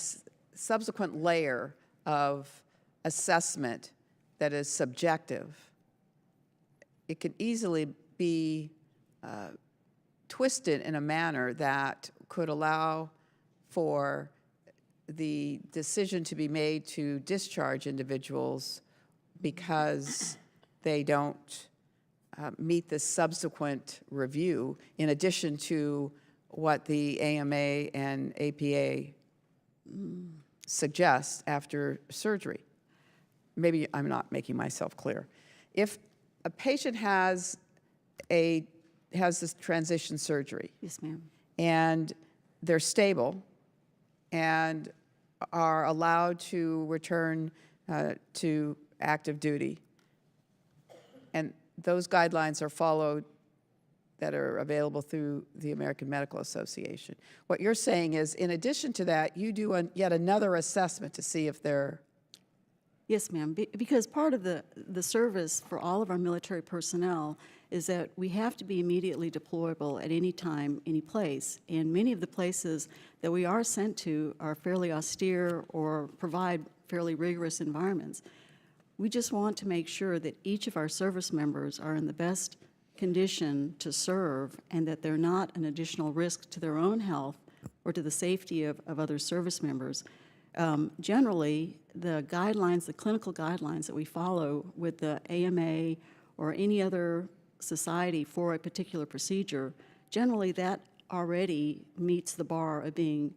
subsequent layer of assessment that is subjective, it could easily be twisted in a manner that could allow for the decision to be made to discharge individuals because they don't meet the subsequent review, in addition to what the AMA and APA suggest after surgery. Maybe I'm not making myself clear. If a patient has this transition surgery, yes, ma'am, and they're stable and are allowed to return to active duty, and those guidelines are followed that are available through the American Medical Association. What you're saying is, in addition to that, you do yet another assessment to see if they're... Yes, ma'am, because part of the service for all of our military personnel is that we have to be immediately deployable at any time, any place. And many of the places that we are sent to are fairly austere or provide fairly rigorous environments. We just want to make sure that each of our service members are in the best condition to serve and that they're not an additional risk to their own health or to the safety of other service members. Generally, the guidelines, the clinical guidelines that we follow with the AMA or any other society for a particular procedure, generally that already meets the bar of being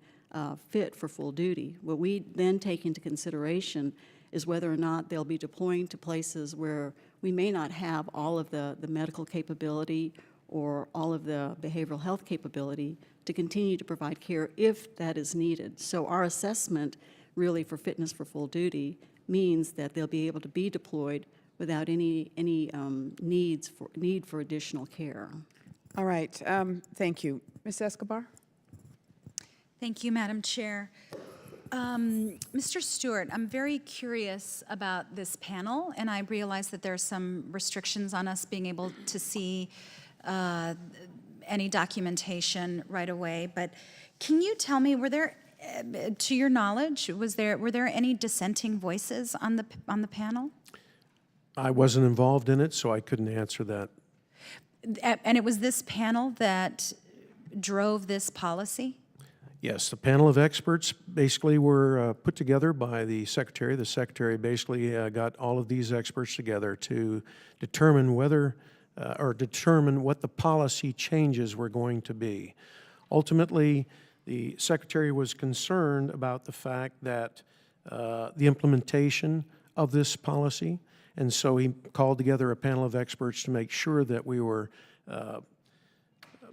fit for full duty. What we then take into consideration is whether or not they'll be deploying to places where we may not have all of the medical capability or all of the behavioral health capability to continue to provide care if that is needed. So our assessment really for fitness for full duty means that they'll be able to be deployed without any need for additional care. All right, thank you. Ms. Escobar? Thank you, Madam Chair. Mr. Stewart, I'm very curious about this panel, and I realize that there are some restrictions on us being able to see any documentation right away, but can you tell me, were there, to your knowledge, were there any dissenting voices on the panel? I wasn't involved in it, so I couldn't answer that. And it was this panel that drove this policy? Yes, the panel of experts basically were put together by the secretary. The secretary basically got all of these experts together to determine whether or determine what the policy changes were going to be. Ultimately, the secretary was concerned about the fact that the implementation of this policy, and so he called together a panel of experts to make sure that we were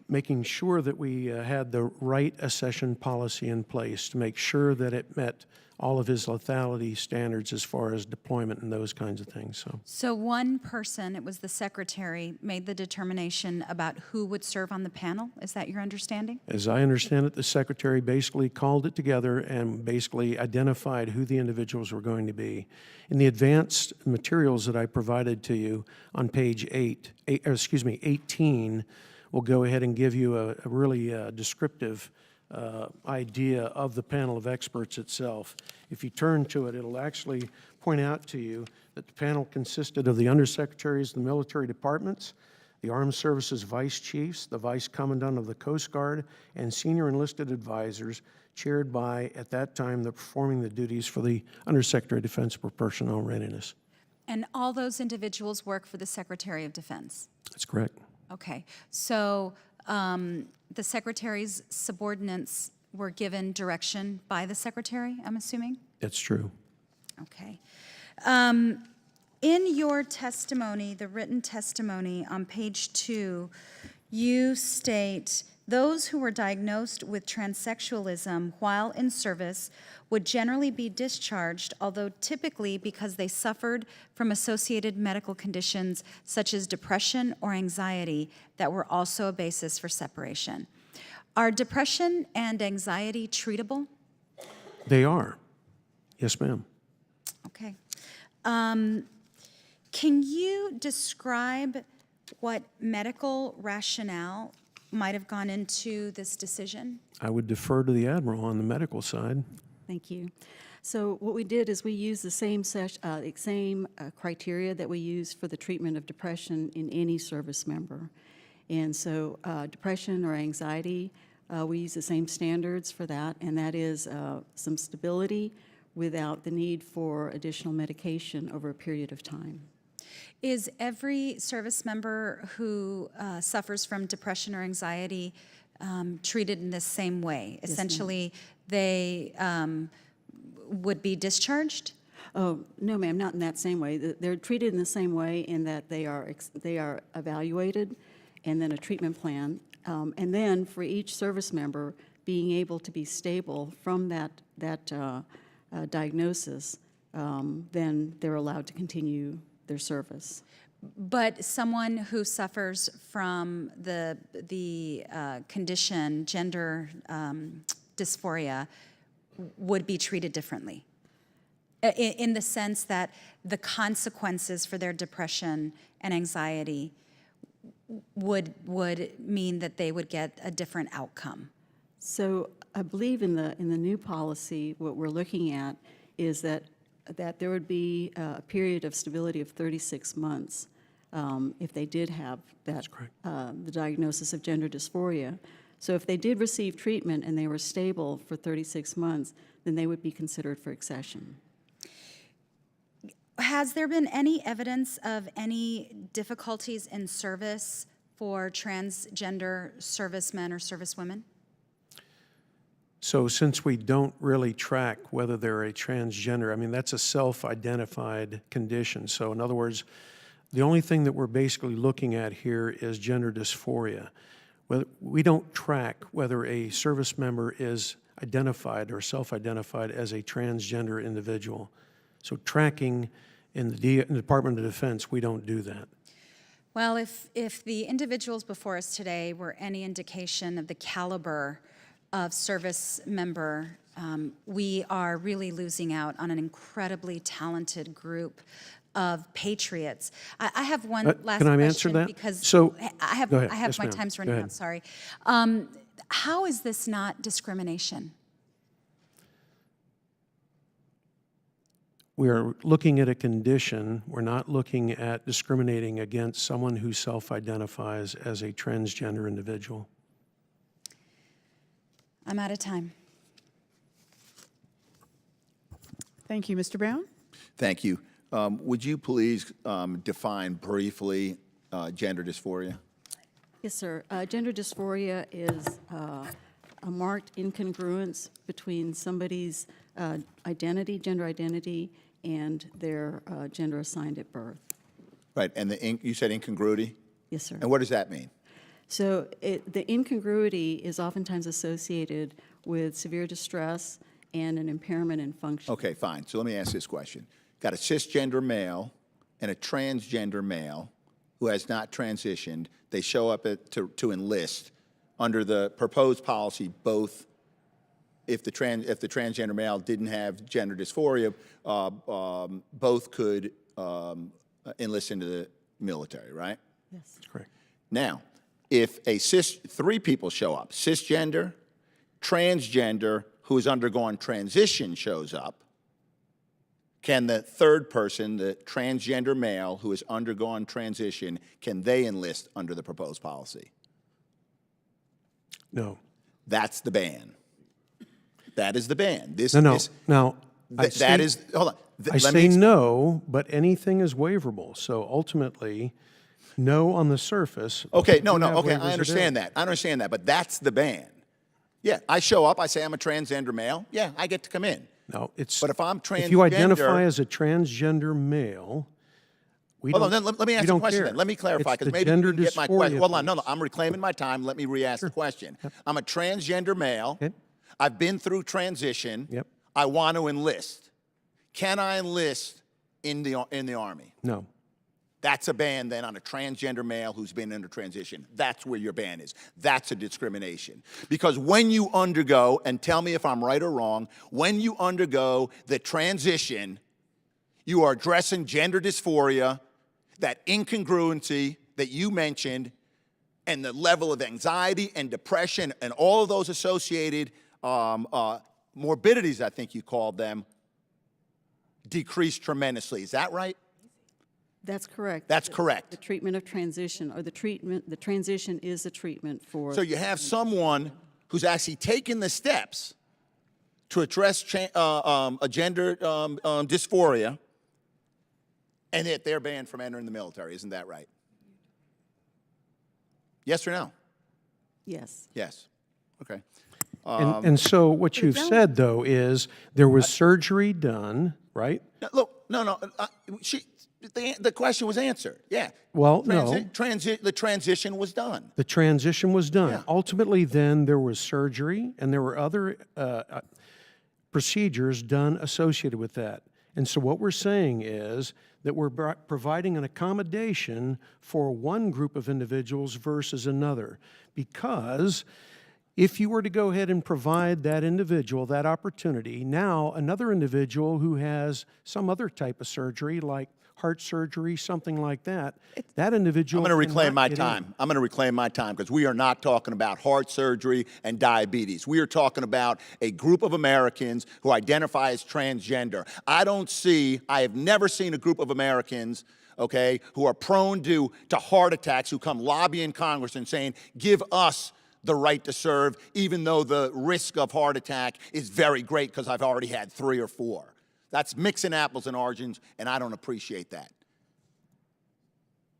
making sure that we had the right accession policy in place to make sure that it met all of his lethality standards as far as deployment and those kinds of things. So one person, it was the secretary, made the determination about who would serve on the panel? Is that your understanding? As I understand it, the secretary basically called it together and basically identified who the individuals were going to be. In the advanced materials that I provided to you on page 18, we'll go ahead and give you a really descriptive idea of the panel of experts itself. If you turn to it, it'll actually point out to you that the panel consisted of the undersecretaries of the military departments, the Armed Services Vice Chiefs, the Vice Commandant of the Coast Guard, and senior enlisted advisors, chaired by, at that time, the performing the duties for the Undersecretary of Defense for Personnel Readiness. And all those individuals work for the Secretary of Defense? That's correct. Okay. So the Secretary's subordinates were given direction by the Secretary, I'm assuming? That's true. Okay. In your testimony, the written testimony on page 2, you state, those who were diagnosed with transsexualism while in service would generally be discharged, although typically because they suffered from associated medical conditions such as depression or anxiety that were also a basis for separation. Are depression and anxiety treatable? They are. Yes, ma'am. Okay. Can you describe what medical rationale might have gone into this decision? I would defer to the Admiral on the medical side. Thank you. So what we did is we used the same criteria that we use for the treatment of depression in any service member. And so depression or anxiety, we use the same standards for that, and that is some stability without the need for additional medication over a period of time. Is every service member who suffers from depression or anxiety treated in the same way? Yes, Essentially, they would be discharged? Oh, no, ma'am, not in that same way. They're treated in the same way in that they are evaluated, and then a treatment plan, and then for each service member being able to be stable from that diagnosis, then they're allowed to continue their service. But someone who suffers from the condition, gender dysphoria, would be treated differently, in the sense that the consequences for their depression and anxiety would mean that they would get a different outcome. So I believe in the new policy, what we're looking at is that there would be a period of stability of 36 months if they did have that the diagnosis of gender dysphoria. So if they did receive treatment and they were stable for 36 months, then they would be considered for accession. Has there been any evidence of any difficulties in service for transgender servicemen or servicewomen? So since we don't really track whether they're a transgender, I mean, that's a self-identified condition. So in other words, the only thing that we're basically looking at here is gender dysphoria. We don't track whether a service member is identified or self-identified as a transgender individual. So tracking in the Department of Defense, we don't do that. Well, if the individuals before us today were any indication of the caliber of service member, we are really losing out on an incredibly talented group of patriots. I have one last can I question answer that? Because So, I have go ahead. my Yes, ma'am. time's Go running ahead. out. Sorry. How is this not discrimination? We are looking at a condition. We're not looking at discriminating against someone who self-identifies as a transgender individual. I'm out of time. Thank you, Mr. Brown. Thank you. Would you please define briefly gender dysphoria? Yes, sir. Gender dysphoria is a marked incongruence between somebody's identity, gender identity, and their gender assigned at birth. Right, and you said incongruity? Yes, sir. And what does that mean? So the incongruity is oftentimes associated with severe distress and an impairment in function. Okay, fine. So let me ask this question. Got a cisgender male and a transgender male who has not transitioned. They show up to enlist. Under the proposed policy, both, if the transgender male didn't have gender dysphoria, both could enlist into the military, right? Yes. That's correct. Now, if three people show up, cisgender, transgender, who is undergoing transition shows up, can the third person, the transgender male who has undergone transition, can they enlist under the proposed policy? No. That's the ban. That is the ban. Now, that is, hold on. I say no, but anything is waiverable. So ultimately, no on the surface. Okay, but no, we have okay, waivers I understand that. I understand that, but that's the ban. Yeah, I show up, I say I'm a transgender male. Yeah, I get to come in. No, it's. But if I'm transgender. If you identify as a transgender male, we Hold don't. on, let me ask you a question then. Let me clarify, because maybe you didn't get my question. Hold on, no, I'm reclaiming my time. Let me re-ask the question. I'm a transgender male. Okay. I've been through transition. Yep. I want to enlist. Can I enlist in the Army? No. That's a ban then on a transgender male who's been under transition. That's where your ban is. That's a discrimination. Because when you undergo, and tell me if I'm right or wrong, when you undergo the transition, you are addressing gender dysphoria, that incongruency that you mentioned, and the level of anxiety and depression and all of those associated morbidities, I think you called them, decrease tremendously. Is that right? That's correct. That's correct. The treatment of transition, or the transition is a treatment for. So you have someone who's actually taken the steps to address a gender dysphoria, and yet they're banned from entering the military. Isn't that right? Yes or no? Yes. Yes. Okay. And so what you've said, though, is there was surgery done, right? Look, no. The question was answered. Yeah. Well, the transition was done. The transition was done. Yeah. Ultimately, then, there was surgery, and there were other procedures done associated with that. And so what we're saying is that we're providing an accommodation for one group of individuals versus another. Because if you were to go ahead and provide that individual that opportunity, now another individual who has some other type of surgery, like heart surgery, something like that, that individual. I'm going to reclaim my cannot get time. in. I'm going to reclaim my time because we are not talking about heart surgery and diabetes. We are talking about a group of Americans who identify as transgender. I have never seen a group of Americans, okay, who are prone to heart attacks, who come lobbying Congress and saying, give us the right to serve, even though the risk of heart attack is very great because I've already had 3 or 4. That's mixing apples and oranges, and I don't appreciate that.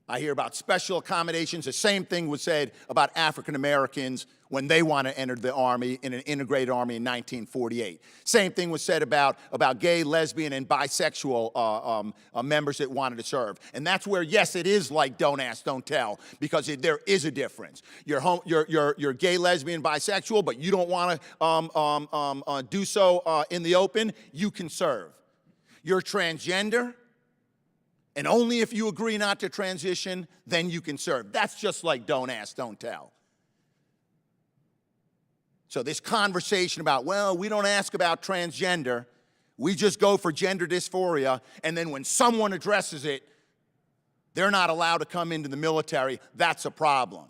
I hear about special accommodations. The same thing was said about African Americans when they want to enter the Army in an integrated Army in 1948. Same thing was said about gay, lesbian, and bisexual members that wanted to serve. And that's where, yes, it is like don't ask, don't tell, because there is a difference. You're gay, lesbian, bisexual, but you don't want to do so in the open, you can serve. You're transgender, and only if you agree not to transition, then you can serve. That's just like don't ask, don't tell. So this conversation about, well, we don't ask about transgender, we just go for gender dysphoria, and then when someone addresses it, they're not allowed to come into the military, that's a problem.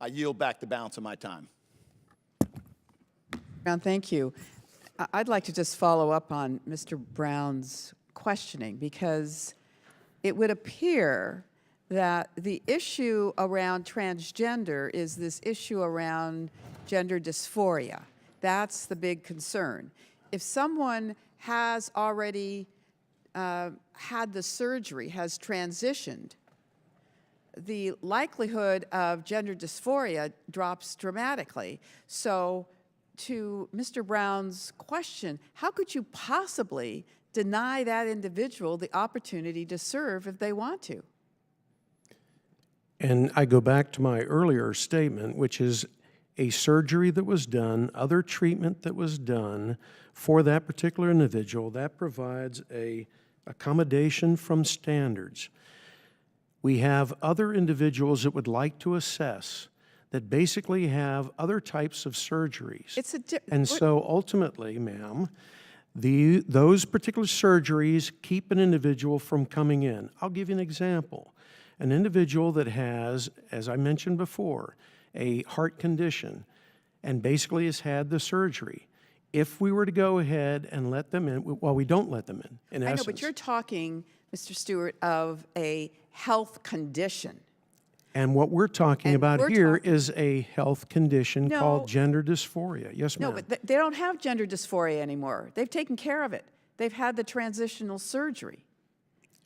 I yield back the balance of my time. Brown, thank you. I'd like to just follow up on Mr. Brown's questioning, because it would appear that the issue around transgender is this issue around gender dysphoria. That's the big concern. If someone has already had the surgery, has transitioned, the likelihood of gender dysphoria drops dramatically. So to Mr. Brown's question, how could you possibly deny that individual the opportunity to serve if they want to? And I go back to my earlier statement, which is a surgery that was done, other treatment that was done for that particular individual, that provides a accommodation from standards. We have other individuals that would like to assess that basically have other types of surgeries. And so ultimately, ma'am, those particular surgeries keep an individual from coming in. I'll give you an example. An individual that has, as I mentioned before, a heart condition and basically has had the surgery. If we were to go ahead and let them in, well, we don't let them in I essence. know, but you're talking, Mr. Stewart, of a health condition. And what we're talking about we're here is a health condition No. called gender dysphoria. Yes, No, ma'am. but they don't have gender dysphoria anymore. They've taken care of it. They've had the transitional surgery.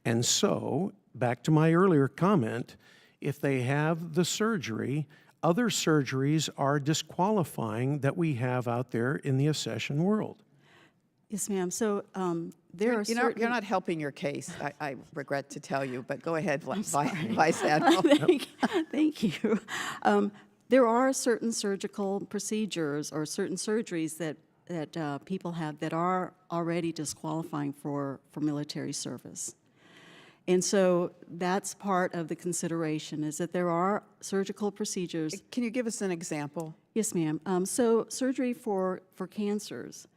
And so, back to my earlier comment, if they have the surgery, other surgeries are disqualifying that we have out there in the accession world. Yes, ma'am. So there are You're not helping your case, I regret to tell you, but go ahead, Vice Admiral. Thank you. There are certain surgical procedures or certain surgeries that people have that are already disqualifying for military service. And so that's part of the consideration, is that there are surgical procedures. Can you give us an example? Yes, ma'am. So surgery for cancers,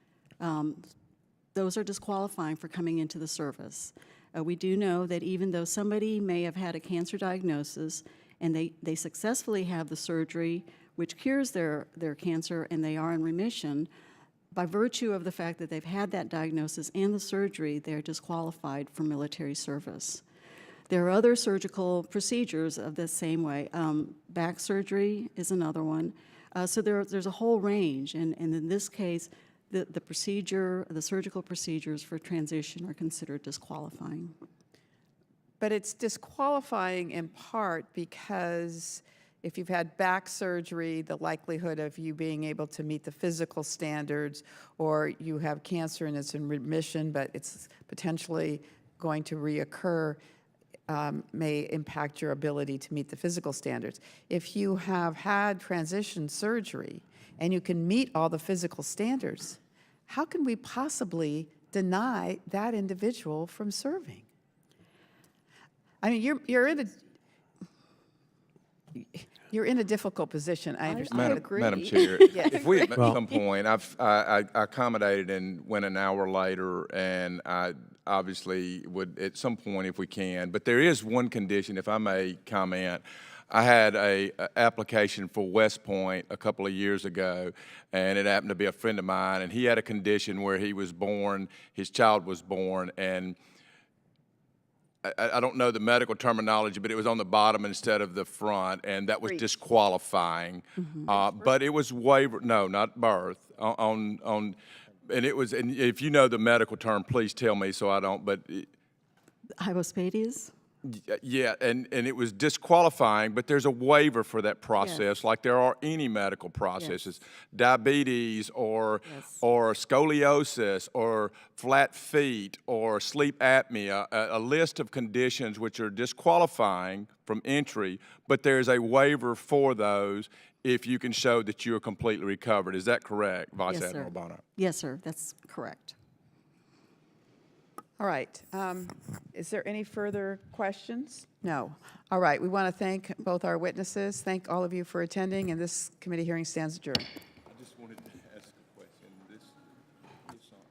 those are disqualifying for coming into the service. We do know that even though somebody may have had a cancer diagnosis and they successfully have the surgery which cures their cancer and they are in remission, by virtue of the fact that they've had that diagnosis and the surgery, they're disqualified for military service. There are other surgical procedures of the same way. Back surgery is another one. So there's a whole range, and in this case, the surgical procedures for transition are considered disqualifying. But it's disqualifying in part because if you've had back surgery, the likelihood of you being able to meet the physical standards, or you have cancer and it's in remission, but it's potentially going to reoccur, may impact your ability to meet the physical standards. If you have had transition surgery and you can meet all the physical standards, how can we possibly deny that individual from serving? I mean, you're in a difficult position. I understand. Madam Chair, Yes. if we at some point, I accommodated and went an hour later, and I obviously would at some point if we can. But there is one condition, if I may comment. I had a application for West Point a couple of years ago, and it happened to be a friend of mine, and he had a condition where he was born, his child was born, and I don't know the medical terminology, but it was on the bottom instead of the front, and that was disqualifying. But it was waiver. No, not birth. And it was. And if you know the medical term, please tell me so I don't. But Hypospadias? yeah, and it was disqualifying, but there's a waiver for that process, like there are any medical processes, diabetes or scoliosis or flat feet or sleep apnea, a list of conditions which are disqualifying from entry, but there's a waiver for those if you can show that you're completely recovered. Is that correct, Vice Admiral Bono? Yes, sir, that's correct. All right. Is there any further questions? No. All right. We want to thank both our witnesses. Thank all of you for attending, and this committee hearing stands adjourned. I just wanted to ask a question.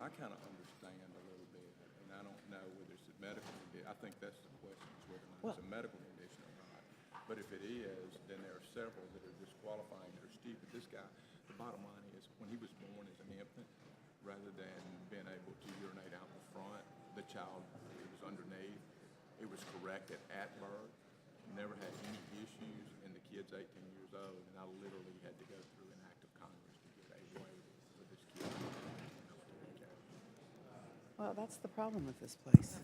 I kind of understand a little bit, and I don't know whether it's a medical condition. I think that's the question, is whether or not it's a medical condition or not. But if it is, then there are several that are disqualifying that are steep. But this guy, the bottom line is, when he was born as an infant, rather than being able to urinate out the front, the child, it was underneath. It was corrected at birth. Never had any issues, and the kid's 18 years old, and I literally had to go through an act of Congress to get a waiver for this kid. Well, that's the problem with this place.